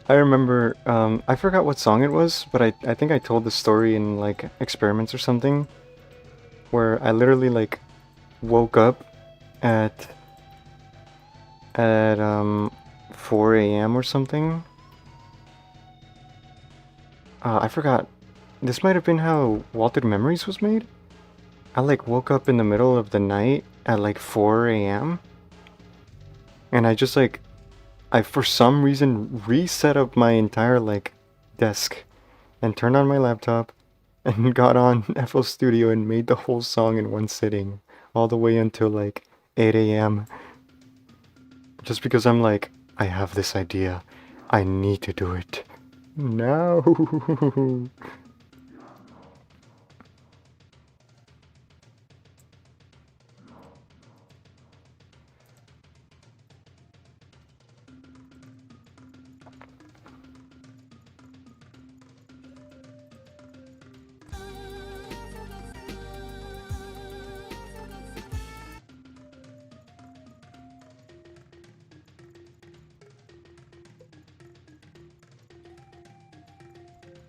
I remember, I forgot what song it was, but I think I told the story in like experiments or something, where I literally like woke up at 4 a.m. or something. I forgot. This might have been how Walted Memories was made. I like woke up in the middle of the night at like 4 a.m. and I just like I for some reason reset up my entire like desk and turned on my laptop and got on FL Studio and made the whole song in one sitting all the way until like 8 a.m. just because I'm like, I have this idea. I need to do it. No.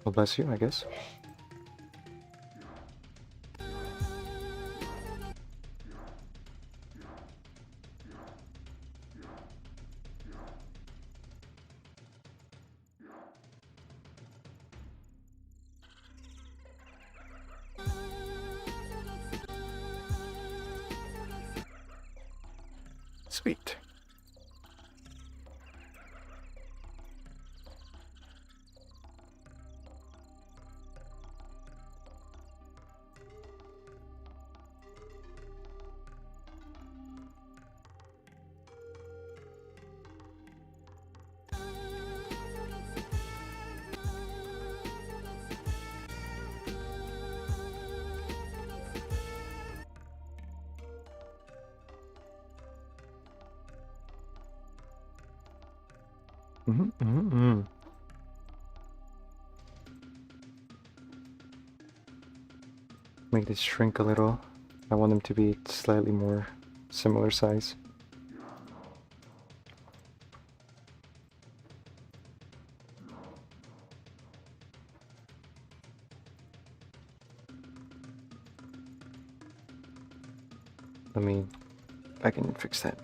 Well, bless you, I guess. Sweet. Make this shrink a little. I want them to be slightly more similar size. I can fix that.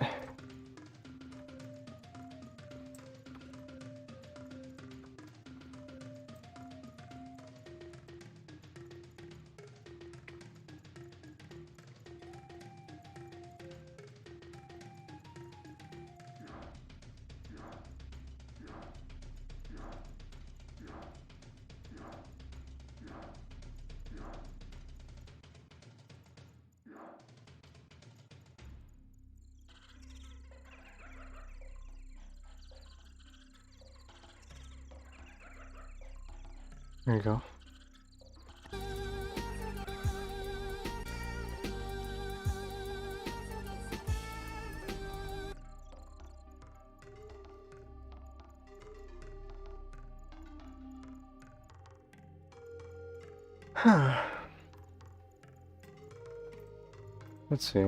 There you go. Let's see.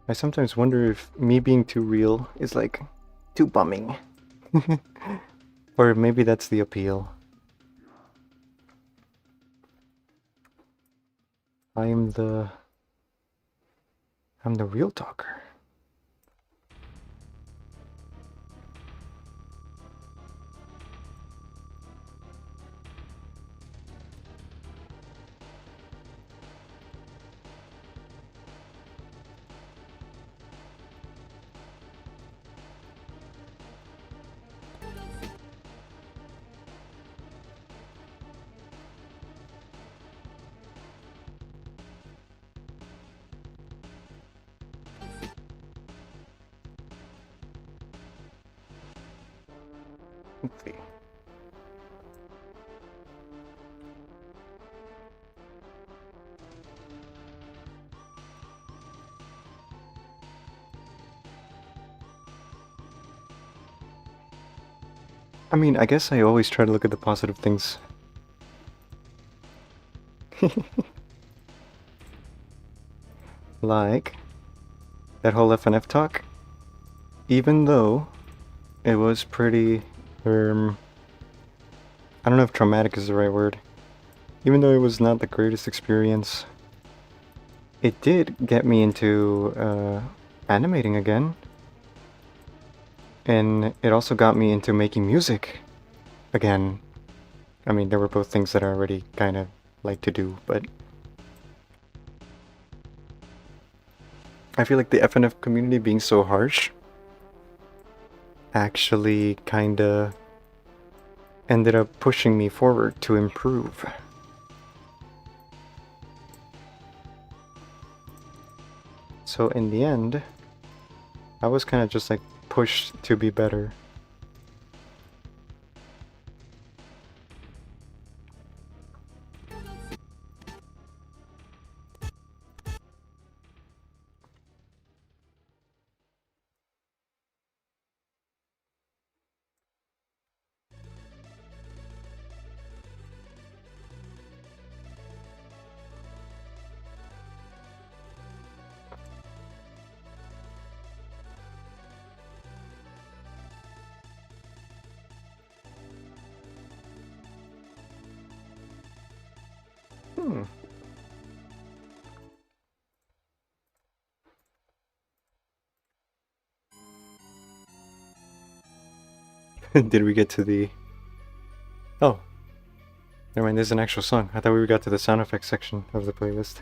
I sometimes wonder if me being too real is like too bumming. Or maybe that's the appeal. I'm the real talker. Let's see. I mean, I guess I always try to look at the positive things Like that whole FNF talk, even though it was pretty, I don't know if traumatic is the right word. Even though it was not the greatest experience, it did get me into animating again. And it also got me into making music again. I mean, there were both things that I already kind of like to do, but I feel like the FNF community being so harsh actually kinda ended up pushing me forward to improve. So in the end, I was kind of just like pushed to be better. Hmm. Did we get to the... Oh. Never mind, there's an actual song. I thought we got to the sound effects section of the playlist.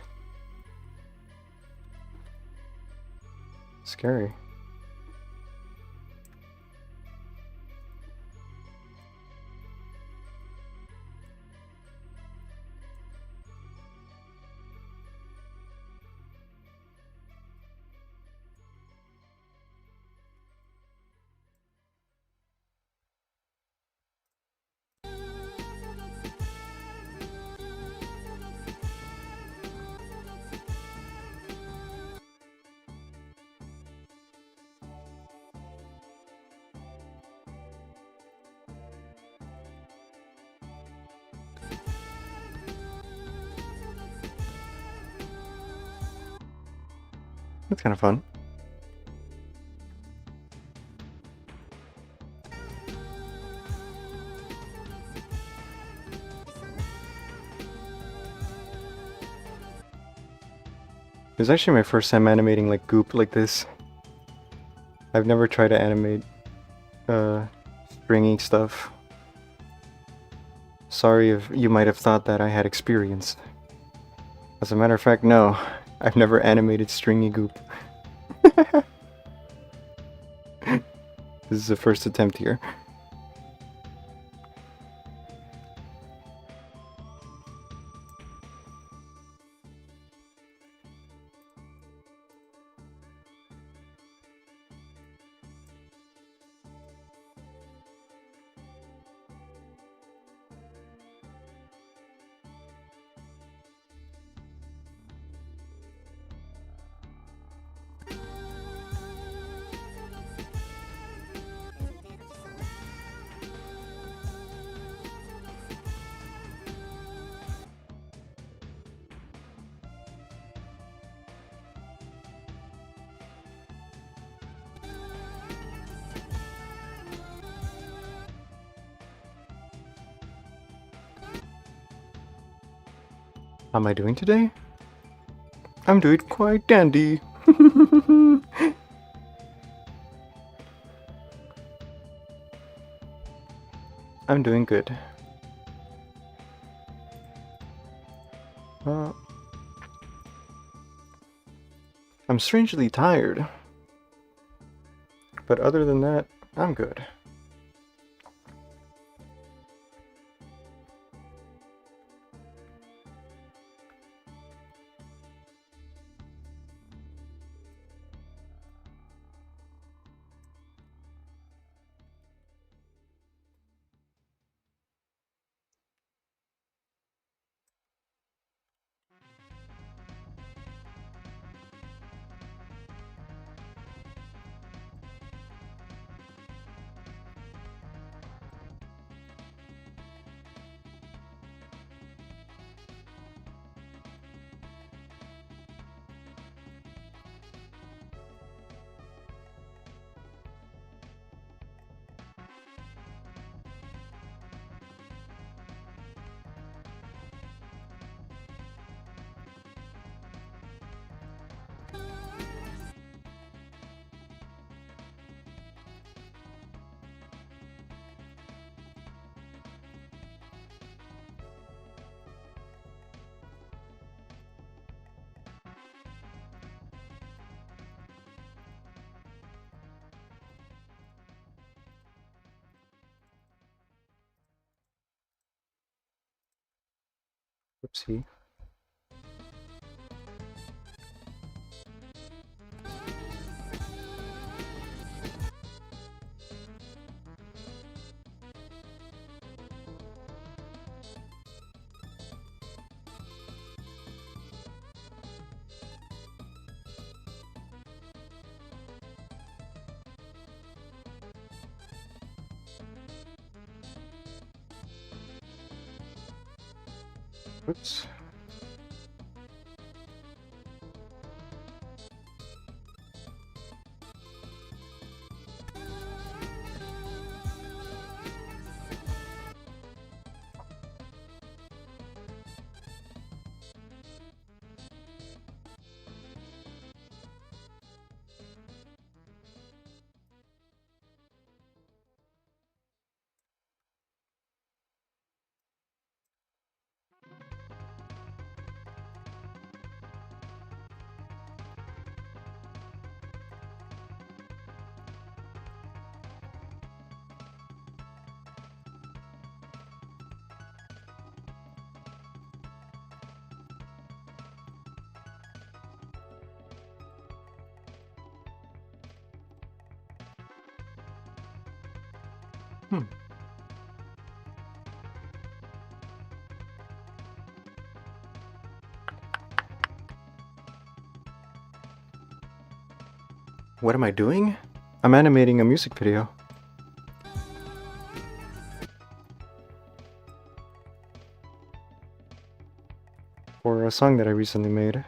Scary. That's kind of fun. It was actually my first time animating like goop like this. I've never tried to animate stringy stuff. Sorry if you might have thought that I had experience. As a matter of fact, no. I've never animated stringy goop. This is the first attempt here. How am I doing today? I'm doing quite dandy. I'm doing good. I'm strangely tired. But other than that, I'm good. Oopsie. Oops. Hmm. What am I doing? I'm animating a music video. For a song that I recently made.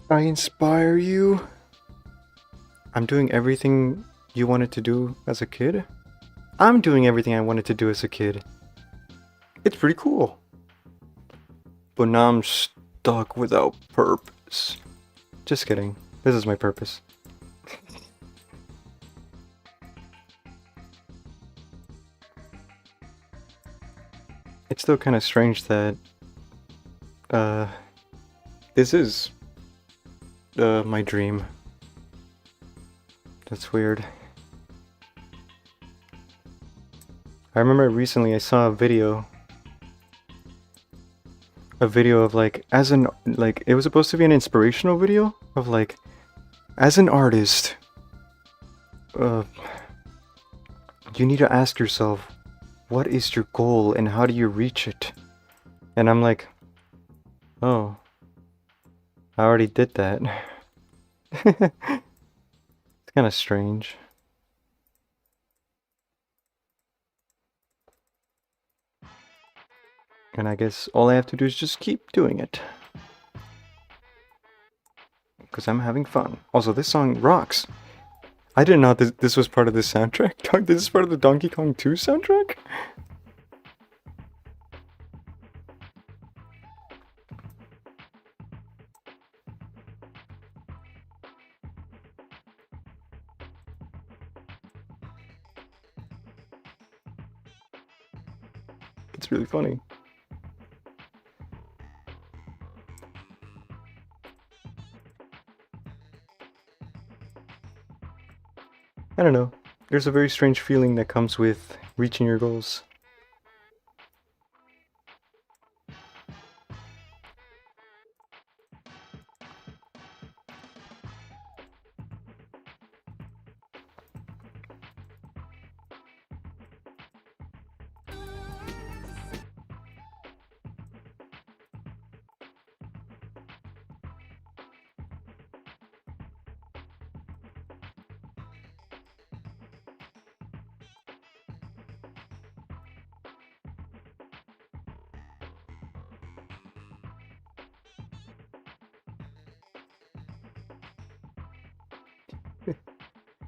I inspire you. I'm doing everything you wanted to do as a kid. I'm doing everything I wanted to do as a kid. It's pretty cool. But now I'm stuck without purpose. Just kidding. This is my purpose. It's still kind of strange that this is my dream. That's weird. I remember recently I saw a video of like, it was supposed to be an inspirational video of like, as an artist, you need to ask yourself, what is your goal and how do you reach it? And I'm like, oh, I already did that. It's kind of strange. And I guess all I have to do is just keep doing it. Because I'm having fun. Also, this song rocks. I didn't know this was part of the soundtrack. This is part of the Donkey Kong 2 soundtrack? It's really funny. I don't know. There's a very strange feeling that comes with reaching your goals.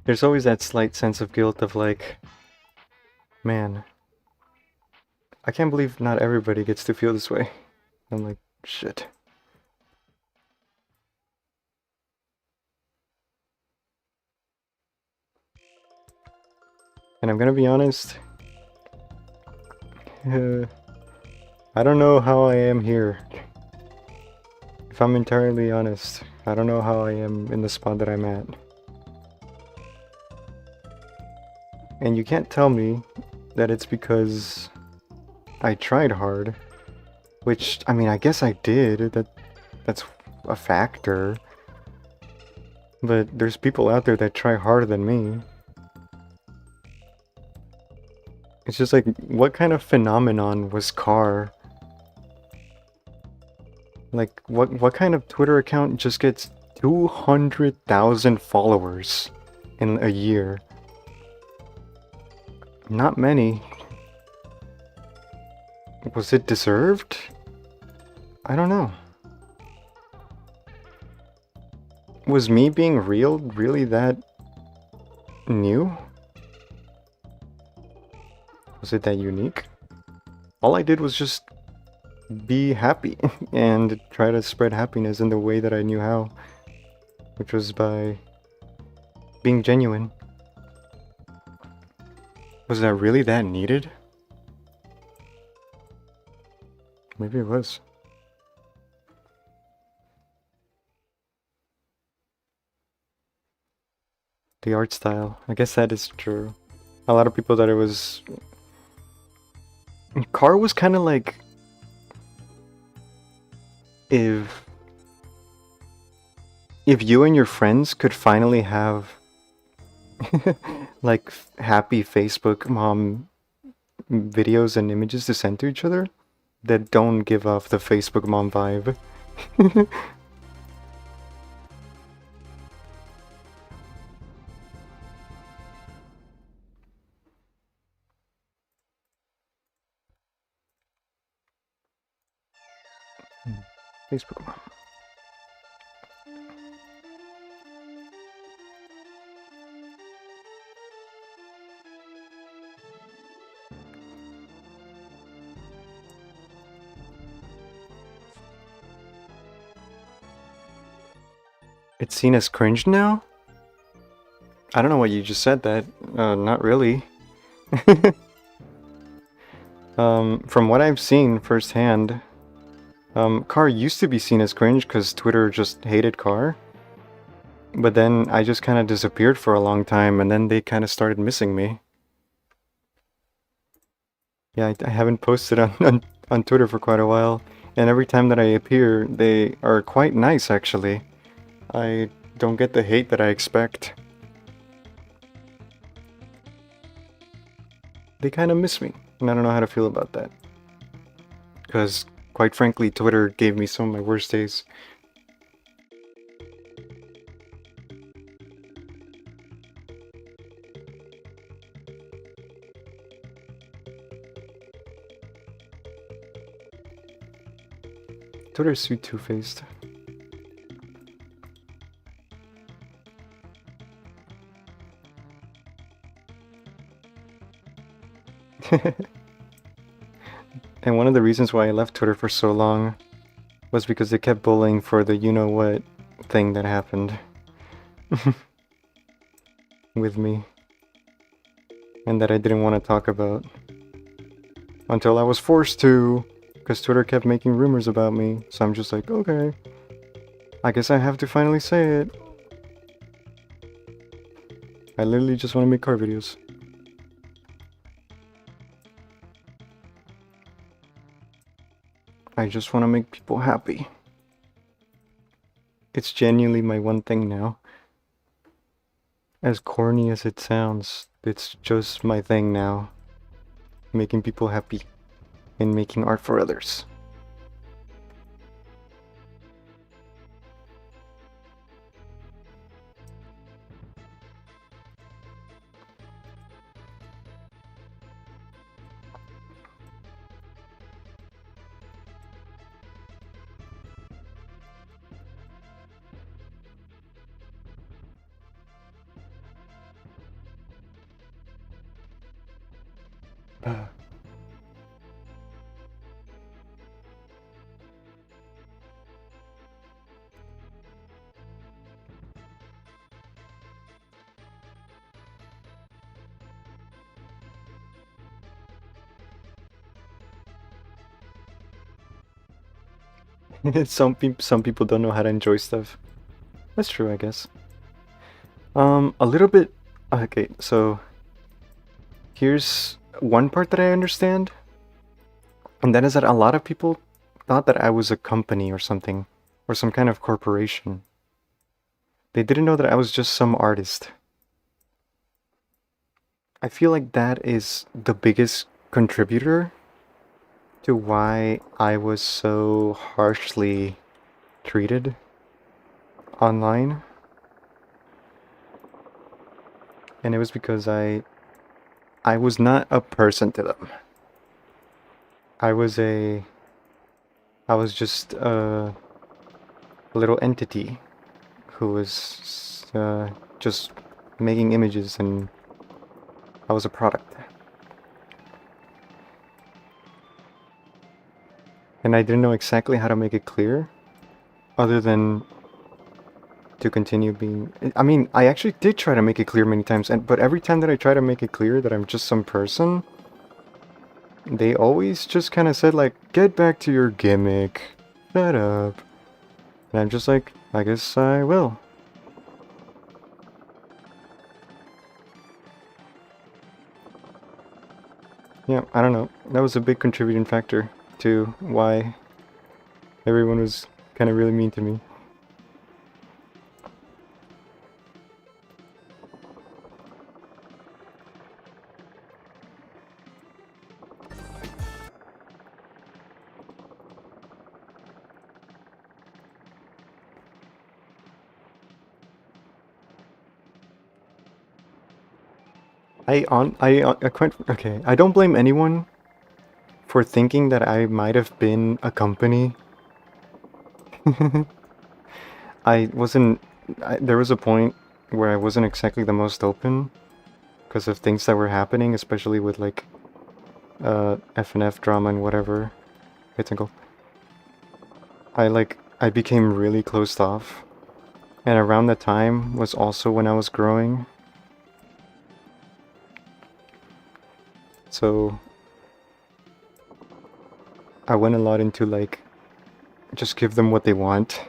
There's always that slight sense of guilt of like, man, I can't believe not everybody gets to feel this way. I'm like, shit. And I'm gonna be honest, I don't know how I am here. If I'm entirely honest, I don't know how I am in the spot that I'm at. And you can't tell me that it's because I tried hard. Which, I mean, I guess I did. That's a factor. But there's people out there that try harder than me. It's just like, what kind of phenomenon was Car? Like, what kind of Twitter account just gets 200,000 followers in a year? Not many. Was it deserved? I don't know. Was me being real really that new? Was it that unique? All I did was just be happy and try to spread happiness in the way that I knew how, which was by being genuine. Was that really that needed? Maybe it was. The art style. I guess that is true. A lot of people thought it was... Car was kind of like... If you and your friends could finally have like happy Facebook mom videos and images to send to each other that don't give off the Facebook mom vibe. Facebook mom. It's seen as cringe now? I don't know why you just said that. Not really. From what I've seen firsthand, Car used to be seen as cringe because Twitter just hated Car. But then I just kind of disappeared for a long time, and then they kind of started missing me. Yeah, I haven't posted on Twitter for quite a while, and every time that I appear, they are quite nice, actually. I don't get the hate that I expect. They kind of miss me, and I don't know how to feel about that. Because, quite frankly, Twitter gave me some of my worst days. Twitter's so two-faced. And one of the reasons why I left Twitter for so long was because they kept bullying for the you-know-what thing that happened with me, and that I didn't want to talk about. Until I was forced to, because Twitter kept making rumors about me, so I'm just like, okay, I guess I have to finally say it. I literally just want to make car videos. I just want to make people happy. It's genuinely my one thing now. As corny as it sounds, it's just my thing now. Making people happy and making art for others. Some people don't know how to enjoy stuff. That's true, I guess. A little bit. Okay, so here's one part that I understand, and that is that a lot of people thought that I was a company or something, or some kind of corporation. They didn't know that I was just some artist. I feel like that is the biggest contributor to why I was so harshly treated online. And it was because I was not a person to them. I was just a little entity who was just making images, and I was a product. And I didn't know exactly how to make it clear, other than to continue being... I mean, I actually did try to make it clear many times, but every time that I try to make it clear that I'm just some person, they always just kind of said like, get back to your gimmick, shut up. And I'm just like, I guess I will. Yeah, I don't know. That was a big contributing factor to why everyone was kind of really mean to me. I quite okay. I don't blame anyone for thinking that I might have been a company. I wasn't. There was a point where I wasn't exactly the most open because of things that were happening, especially with like F&F drama and whatever. Hey, Tinkle. I became really closed off, and around that time was also when I was growing. So I went a lot into like just give them what they want.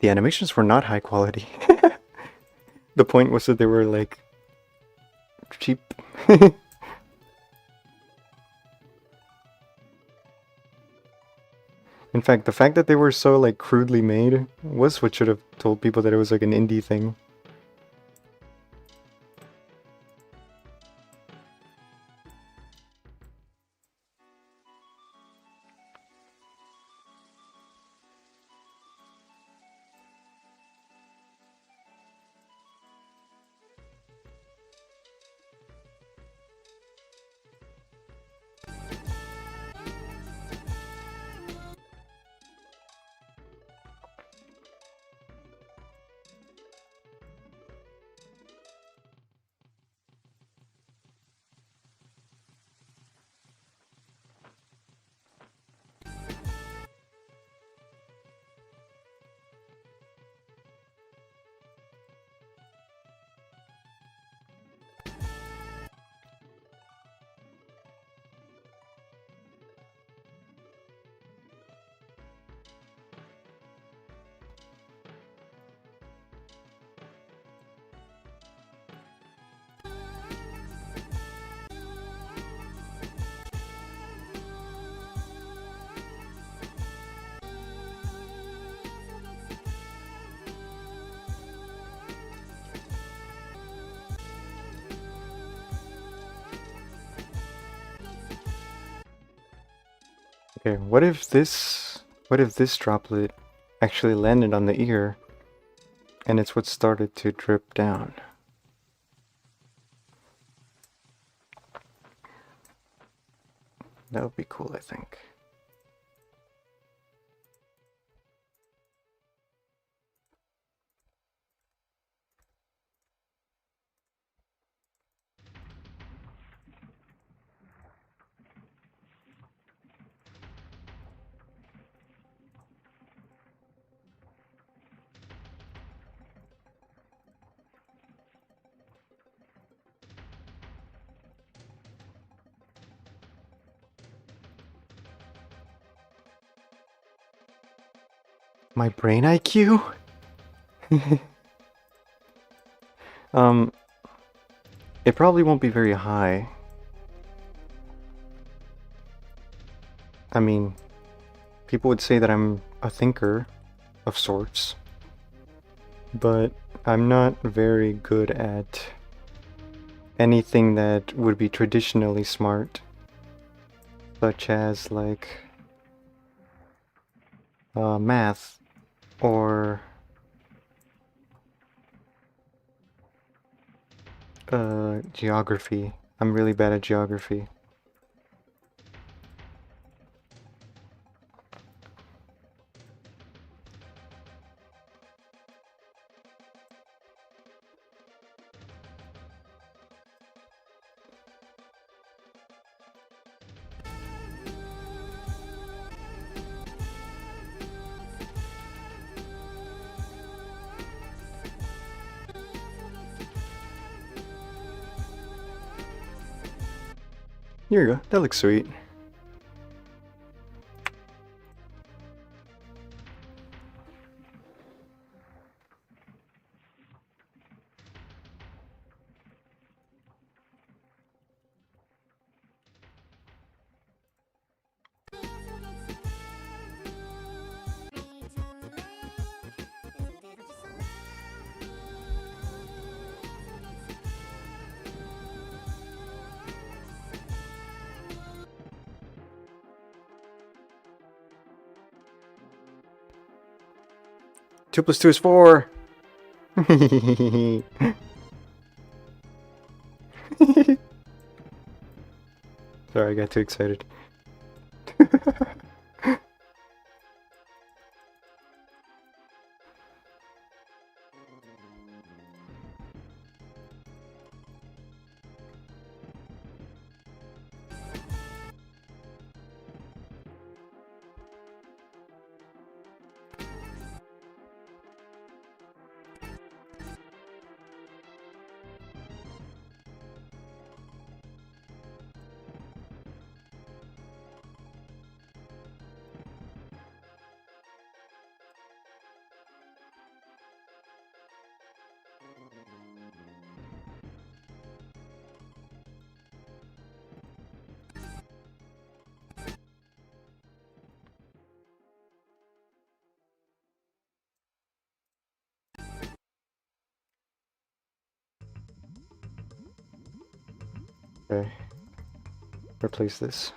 The animations were not high quality. The point was that they were like cheap. In fact, the fact that they were so like crudely made was what should have told people that it was like an indie thing. Okay, what if this droplet actually landed on the ear and it's what started to drip down? That would be cool, I think. My brain IQ? It probably won't be very high. I mean, people would say that I'm a thinker of sorts, but I'm not very good at anything that would be traditionally smart, such as like math or geography. I'm really bad at geography. Here you go. That looks sweet. Two plus two is 4. Sorry, I got too excited. Okay. Replace this.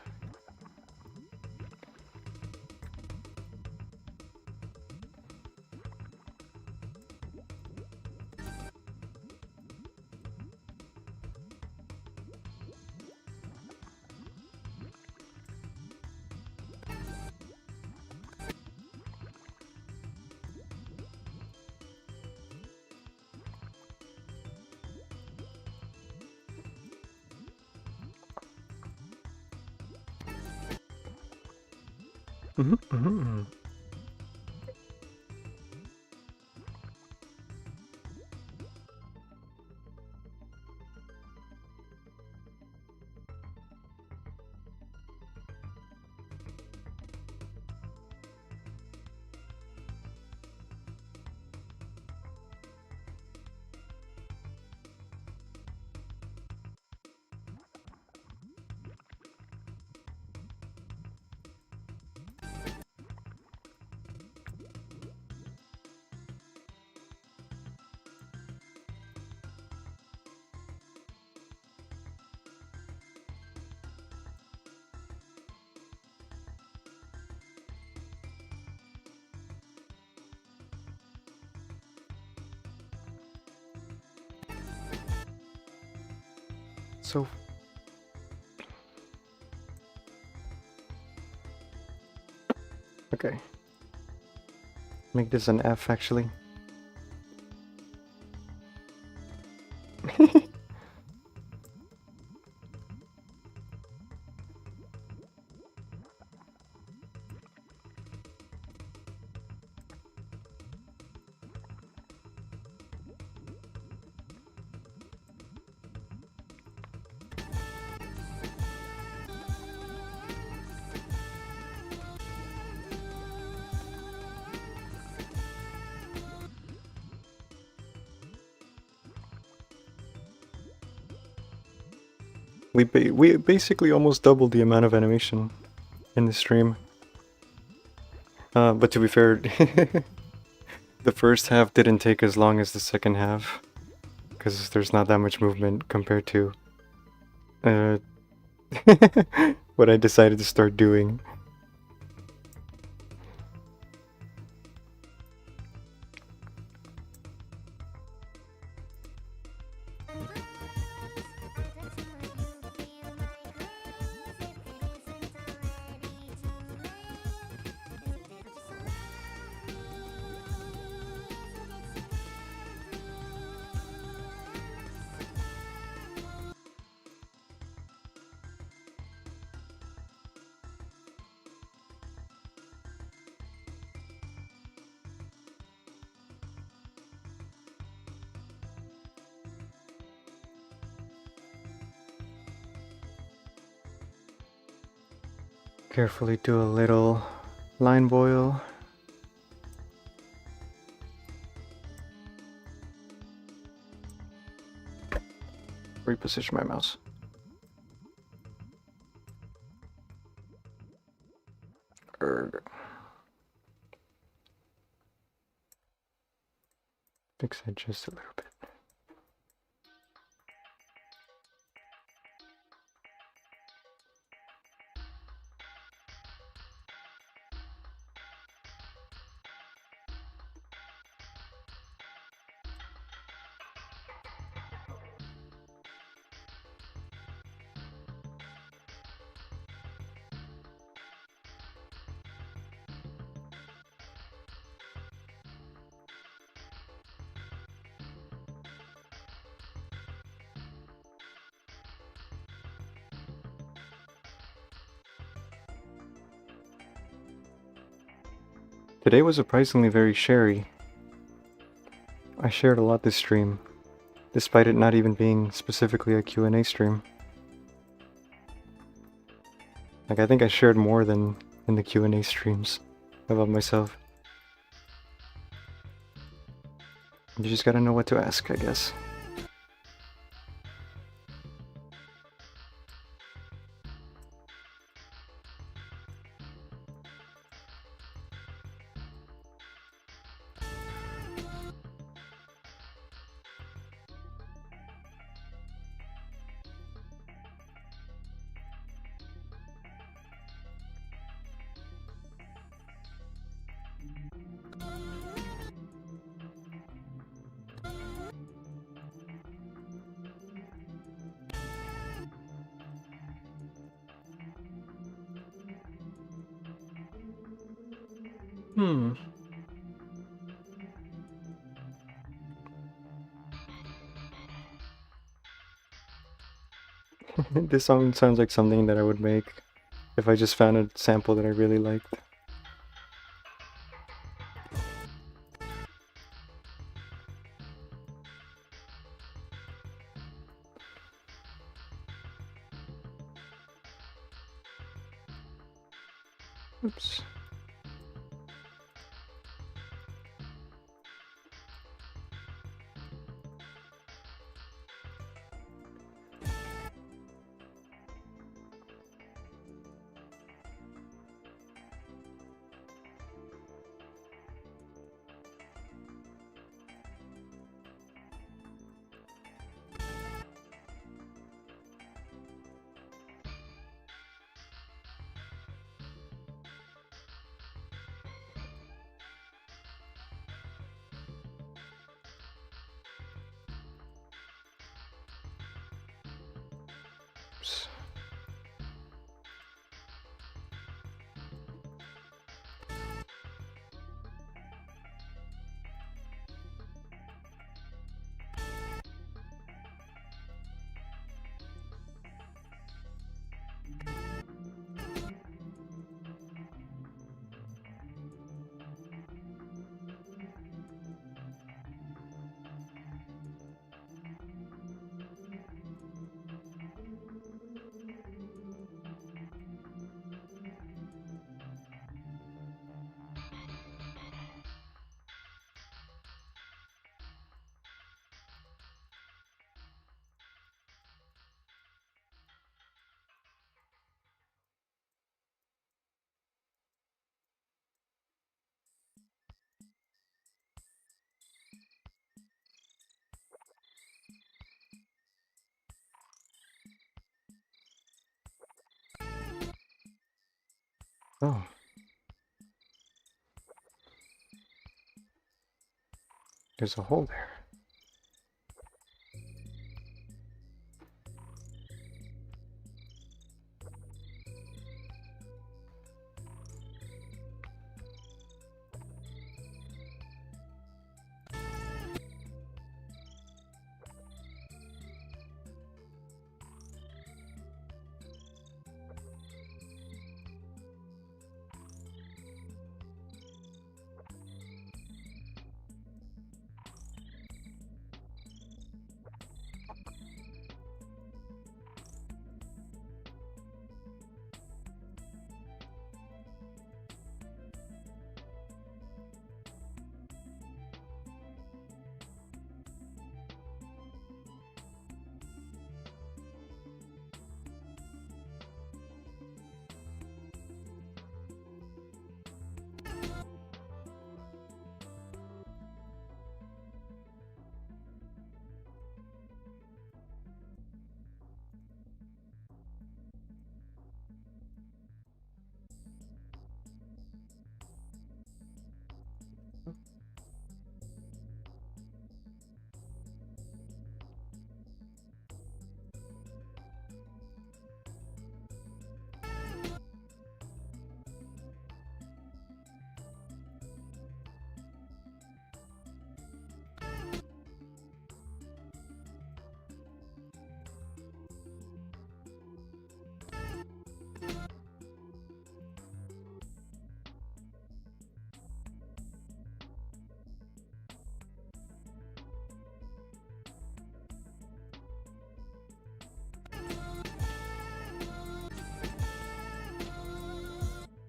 So okay. Make this an F actually. We basically almost doubled the amount of animation in the stream. But to be fair, the first half didn't take as long as the second half, because there's not that much movement compared to what I decided to start doing. Carefully do a little line boil. Reposition my mouse. Fix it just a little bit. Today was surprisingly very sharey. I shared a lot this stream, despite it not even being specifically a Q&A stream. Like, I think I shared more than in the Q&A streams about myself. You just gotta know what to ask, I guess. This song sounds like something that I would make if I just found a sample that I really liked. Oops. Oops. Oh. There's a hole there.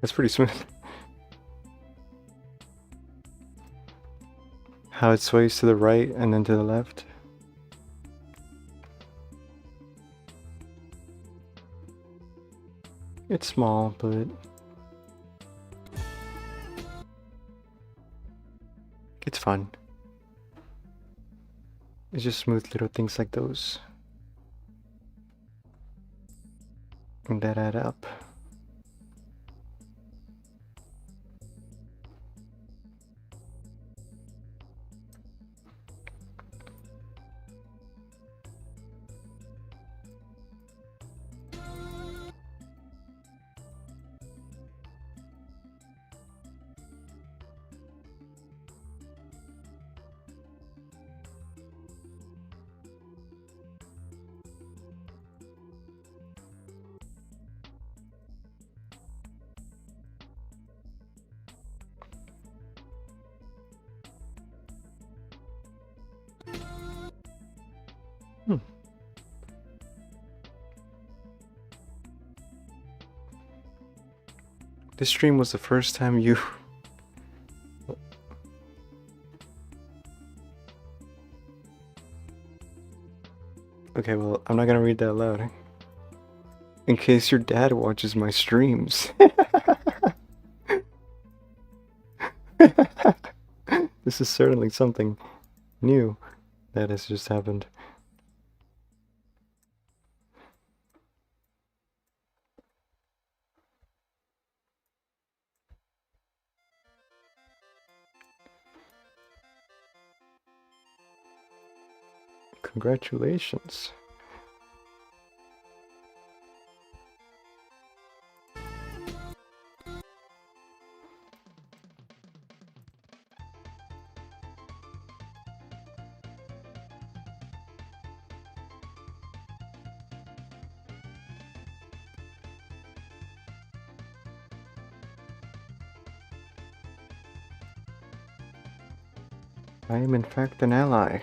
That's pretty smooth. How it sways to the right and then to the left. It's small, but it's fun. It's just smooth little things like those. And that add up. This stream was the first time you... Okay, well, I'm not gonna read that loud. In case your dad watches my streams. This is certainly something new that has just happened. Congratulations. I am in fact an ally.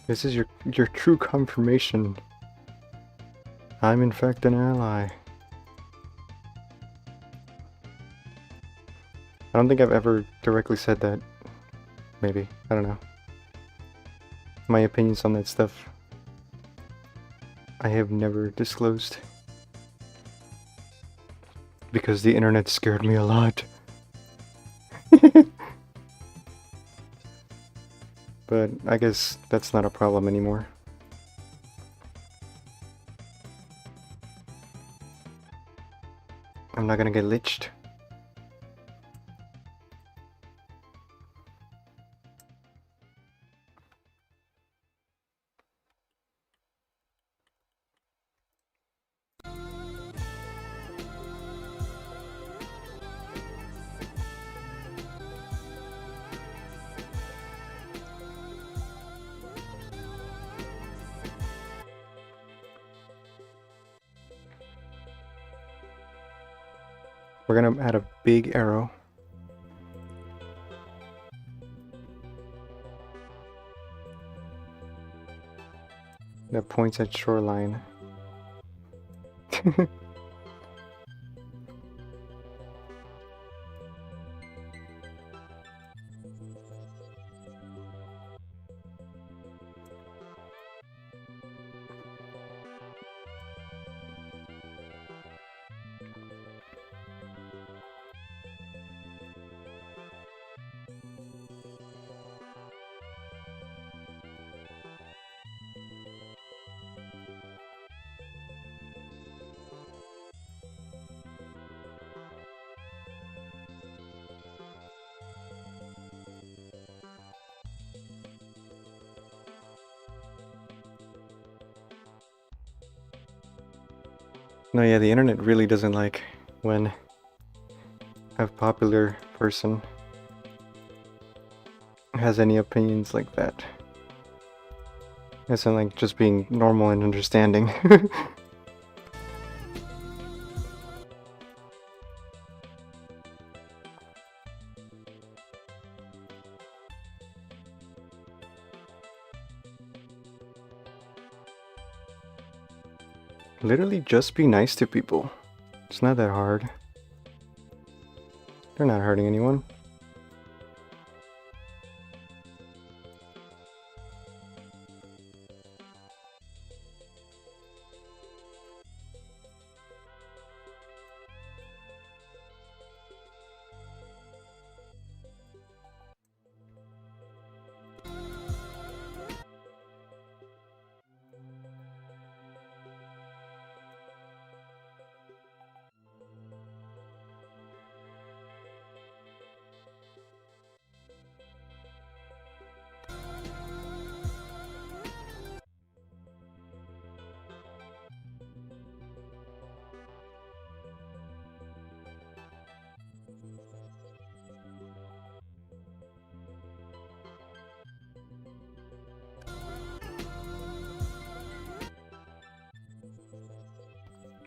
This is your true confirmation. I'm in fact an ally. I don't think I've ever directly said that. Maybe. I don't know. My opinions on that stuff, I have never disclosed. Because the internet scared me a lot. But I guess that's not a problem anymore. I'm not gonna get lynched. We're gonna add a big arrow. That points at Shoreline. No, yeah, the internet really doesn't like when a popular person has any opinions like that. Isn't like just being normal and understanding. Literally just be nice to people. It's not that hard. They're not hurting anyone.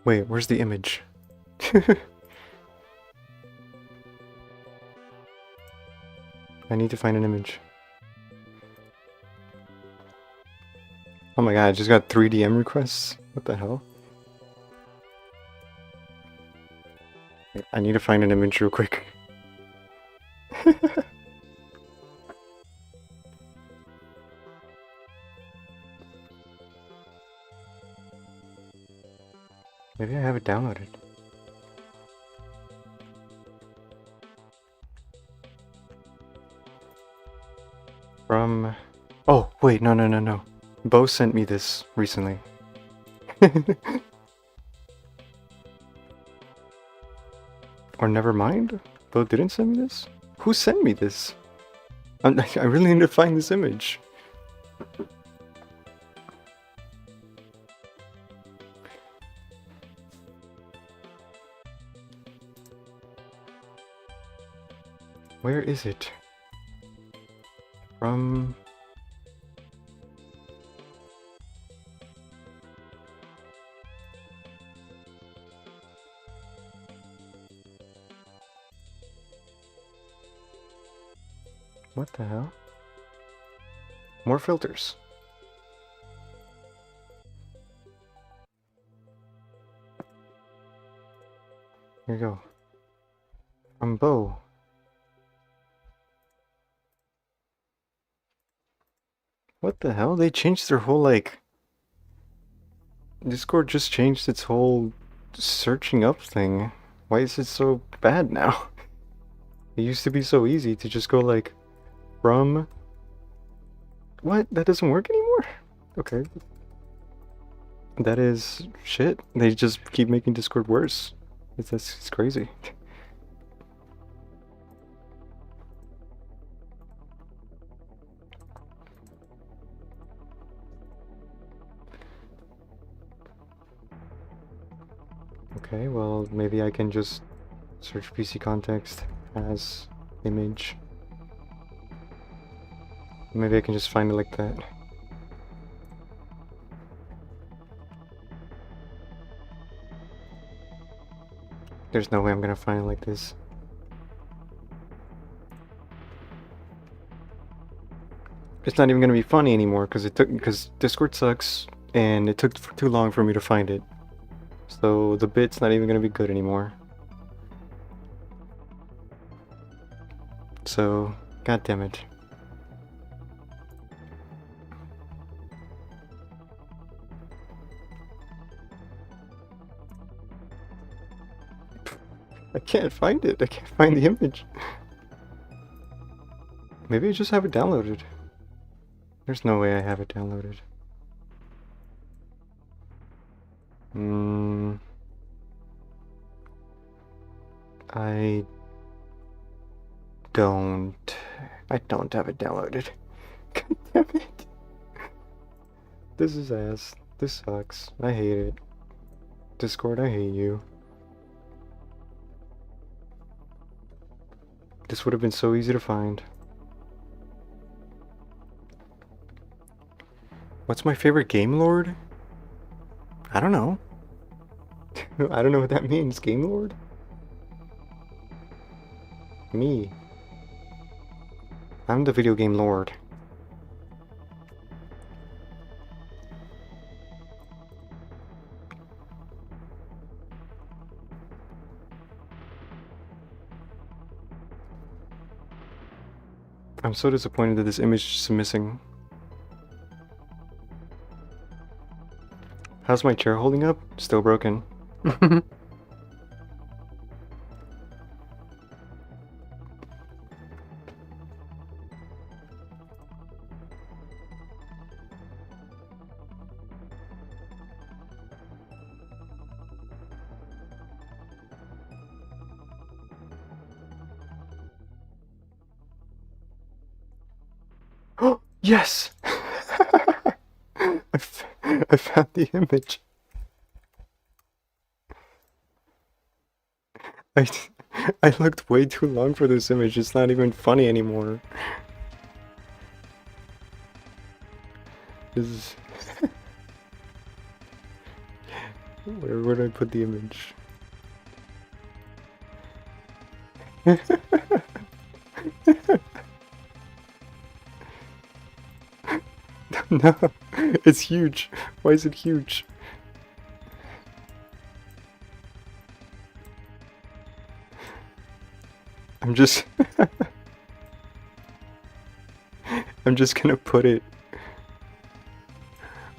Wait, where's the image? I need to find an image. Oh my god, I just got 3 DM requests? What the hell? I need to find an image real quick. Maybe I have it downloaded. From... Oh, wait, no. Bo sent me this recently. Or never mind? Bo didn't send me this? Who sent me this? I really need to find this image. Where is it? From... What the hell? More filters. Here you go. From bow. What the hell? They changed their whole, like... Discord just changed its whole searching up thing. Why is it so bad now? It used to be so easy to just go like, from... What? That doesn't work anymore? Okay. That is shit. They just keep making Discord worse. It's crazy. Okay, well, maybe I can just search PC context as image. Maybe I can just find it like that. There's no way I'm gonna find it like this. It's not even gonna be funny anymore because Discord sucks and it took too long for me to find it. So the bit's not even gonna be good anymore. So, god damn it. I can't find it. I can't find the image. Maybe I just have it downloaded. There's no way I have it downloaded. I don't have it downloaded. God damn it. This is ass. This sucks. I hate it. Discord, I hate you. This would have been so easy to find. What's my favorite game lord? I don't know. I don't know what that means. Game lord? Me. I'm the video game lord. I'm so disappointed that this image is missing. How's my chair holding up? Still broken. Yes! I found the image. I looked way too long for this image. It's not even funny anymore. This is... Where did I put the image? No, it's huge. Why is it huge? I'm just... I'm just gonna put it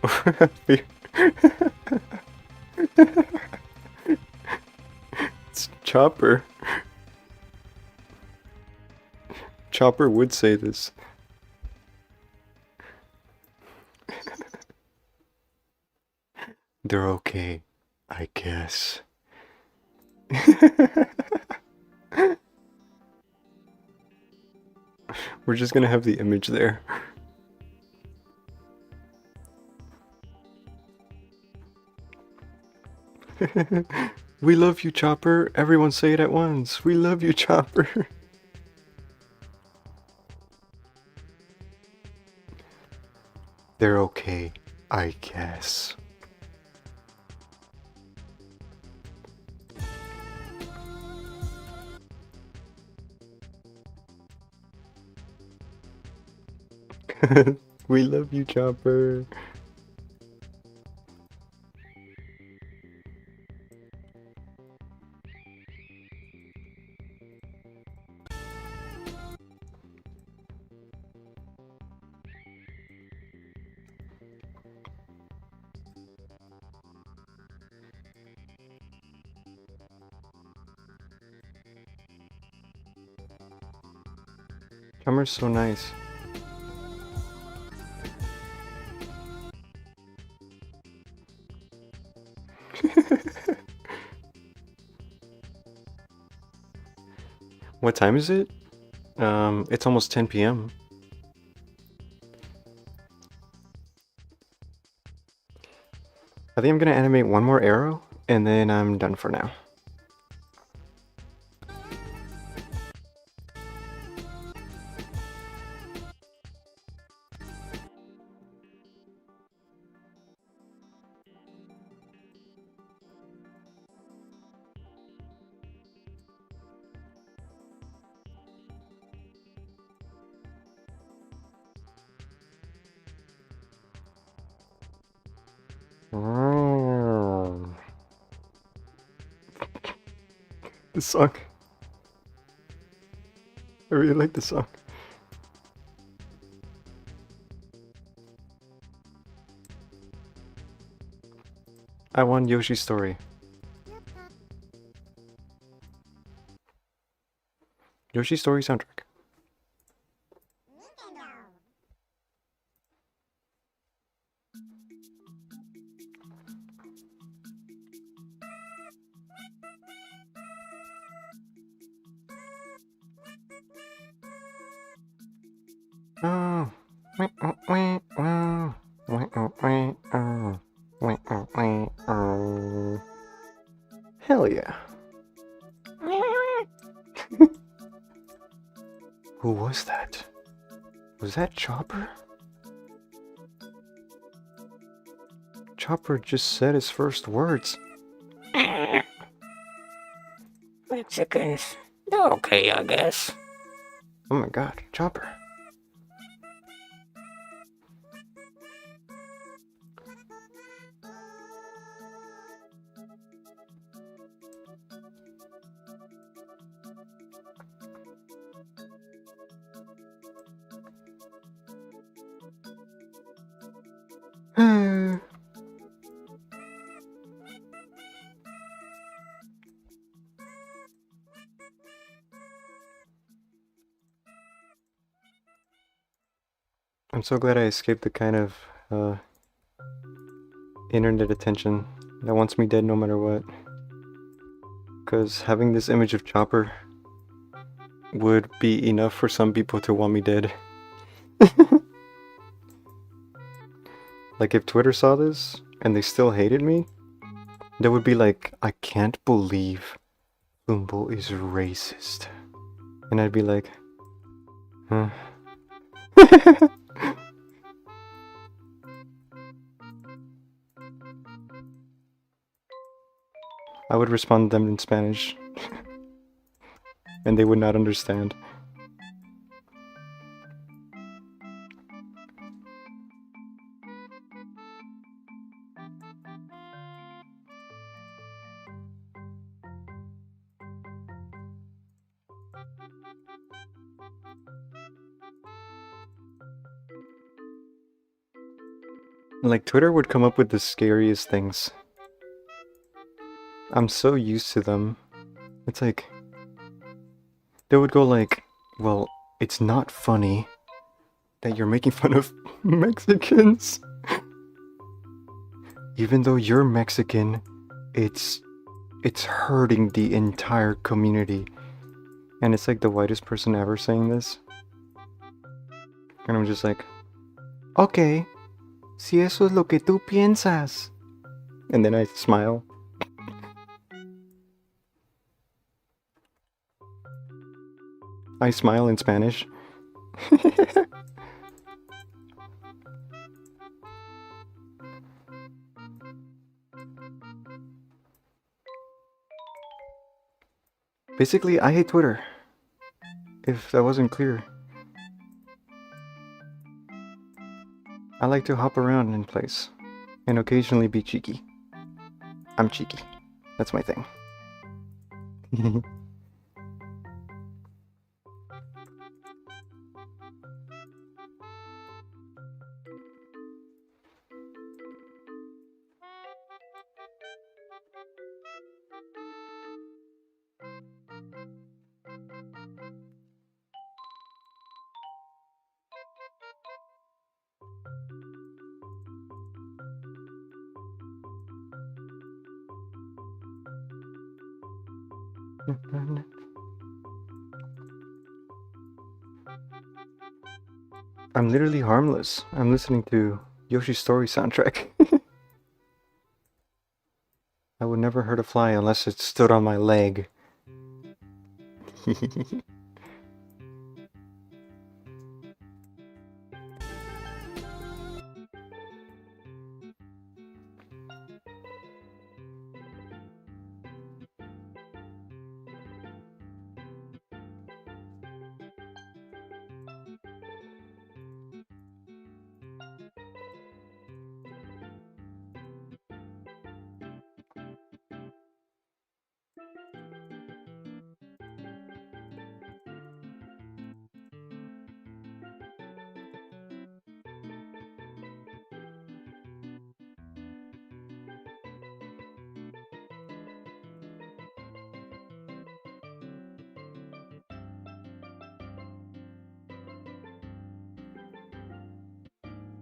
over here. It's Chopper. Chopper would say this. They're okay, I guess. We're just gonna have the image there. We love you, Chopper. Everyone say it at once. We love you, Chopper. they're okay, I guess. We love you, Chopper. Chopper's so nice. What time is it? It's almost 10 p.m. I think I'm gonna animate one more arrow, and then I'm done for now. The song. I really like the song. I want Yoshi's Story. Yoshi's Story soundtrack. Oh. Hell yeah. Who was that? Was that Chopper? Chopper just said his first words. Mexicans, they're okay, I guess. Oh my god, Chopper. I'm so glad I escaped the kind of internet attention that wants me dead no matter what. Because having this image of Chopper would be enough for some people to want me dead. Like if Twitter saw this and they still hated me, they would be like, I can't believe Umbo is racist. And I'd be like, huh. I would respond to them in Spanish. And they would not understand. Like, Twitter would come up with the scariest things. I'm so used to them. It's like, they would go like, well, it's not funny that you're making fun of Mexicans. Even though you're Mexican, it's hurting the entire community. And it's like the whitest person ever saying this. And I'm just like, okay, si eso es lo que tú piensas. And then I smile. I smile in Spanish. Basically, I hate Twitter. If that wasn't clear. I like to hop around in place and occasionally be cheeky. I'm cheeky. That's my thing. I'm literally harmless. I'm listening to Yoshi's Story soundtrack. I would never hurt a fly unless it stood on my leg.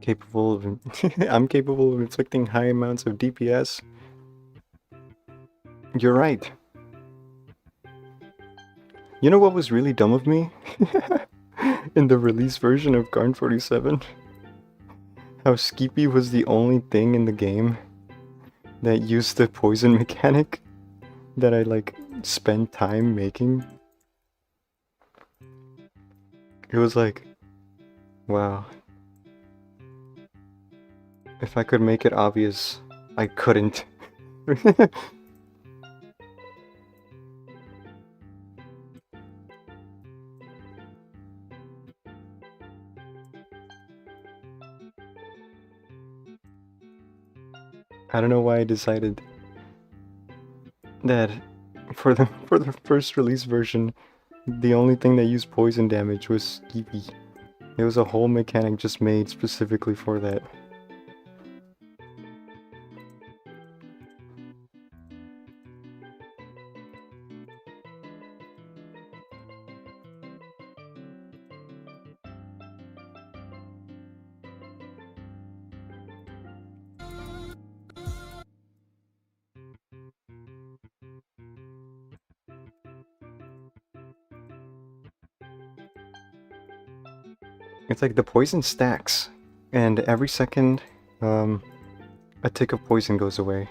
Capable of I'm capable of inflicting high amounts of DPS. You're right. You know what was really dumb of me? In the release version of Garn47? How Skeepy was the only thing in the game that used the poison mechanic that I like spent time making. It was like, wow. If I could make it obvious, I couldn't. I don't know why I decided that for the first release version, the only thing that used poison damage was Skeepy. It was a whole mechanic just made specifically for that. It's like the poison stacks, and every second, a tick of poison goes away.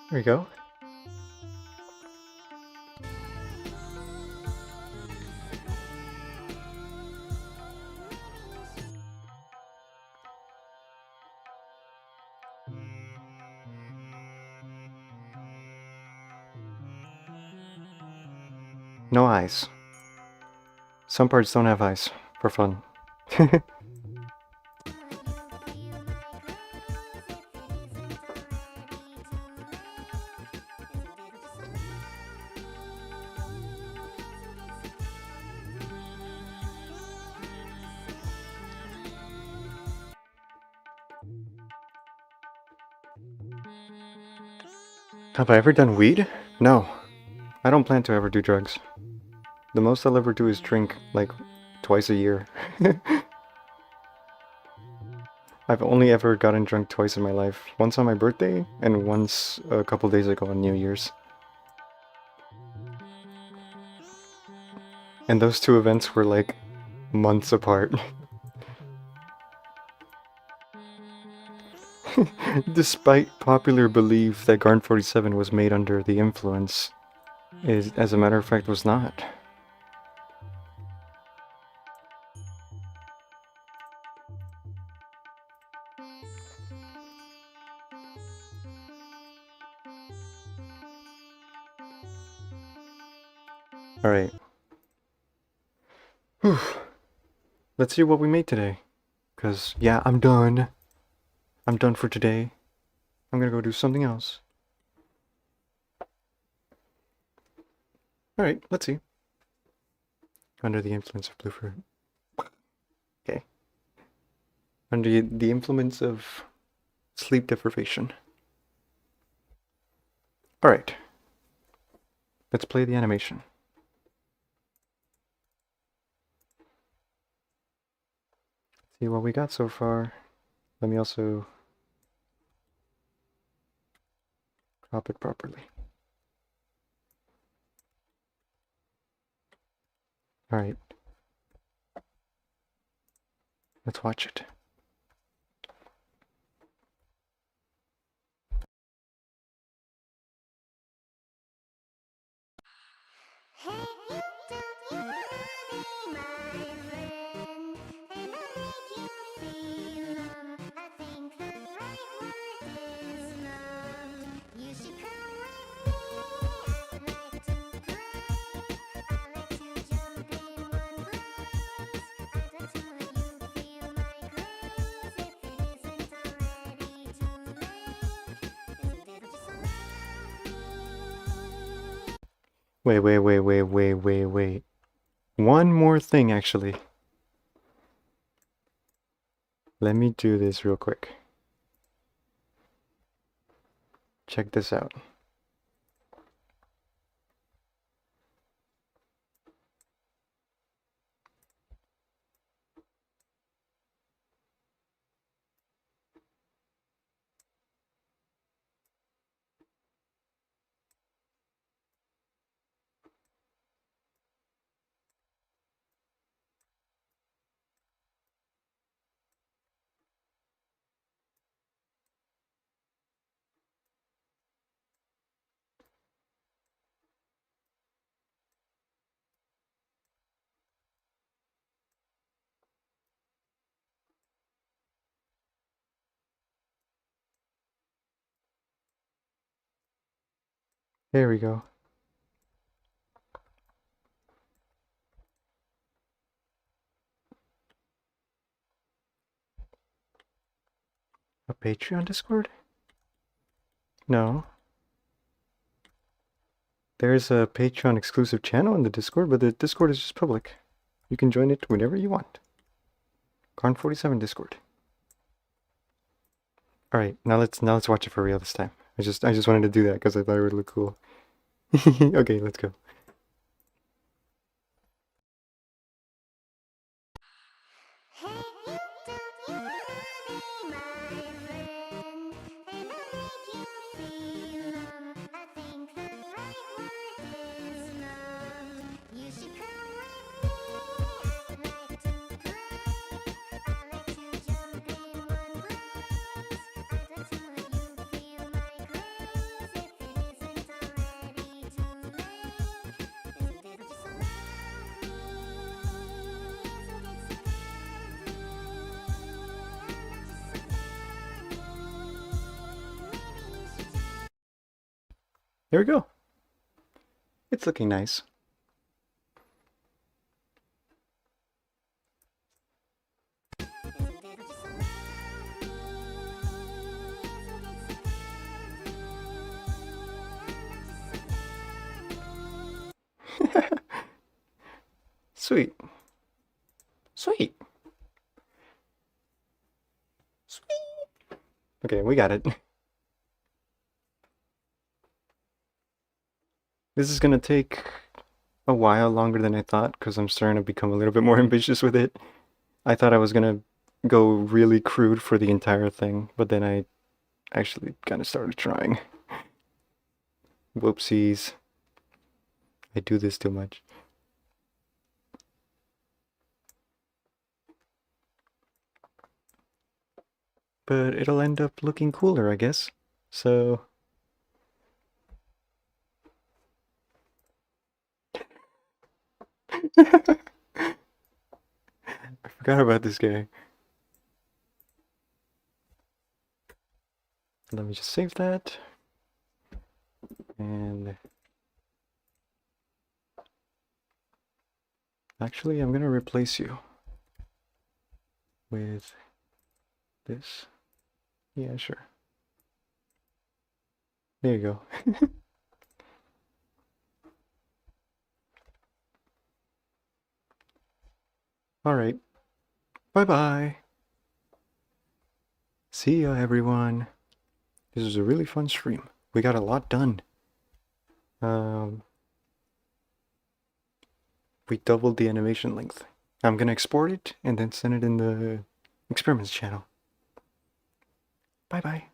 There we go. No eyes. Some parts don't have eyes, for fun. Have I ever done weed? No. I don't plan to ever do drugs. The most I'll ever do is drink, like, twice a year. I've only ever gotten drunk twice in my life. Once on my birthday, and once a couple days ago on New Year's. And those two events were, like, months apart. Despite popular belief that Garn47 was made under the influence, it, as a matter of fact, was not. Alright. Whew. Let's see what we made today. Because, yeah, I'm done. I'm done for today. I'm gonna go do something else. Alright, let's see. Under the influence of blue fruit. Okay. Under the influence of sleep deprivation. Alright. Let's play the animation. See what we got so far. Let me also crop it properly. Alright. Let's watch it. Wait. One more thing, actually. Let me do this real quick. Check this out. There we go. A Patreon Discord? No. There's a Patreon exclusive channel in the Discord, but the Discord is just public. You can join it whenever you want. Garn47 Discord. Alright, now let's watch it for real this time. I just wanted to do that because I thought it would look cool. Okay, let's go. There we go. It's looking nice. Sweet. Sweet. Sweet. Okay, we got it. This is gonna take a while longer than I thought because I'm starting to become a little bit more ambitious with it. I thought I was gonna go really crude for the entire thing, but then I actually kind of started trying. Whoopsies. I do this too much. But it'll end up looking cooler, I guess. So... I forgot about this guy. Let me just save that. And... actually, I'm gonna replace you with this. Yeah, sure. There you go. Alright. Bye-bye. See ya, everyone. This was a really fun stream. We got a lot done. We doubled the animation length. I'm gonna export it and then send it in the experiments channel. Bye-bye.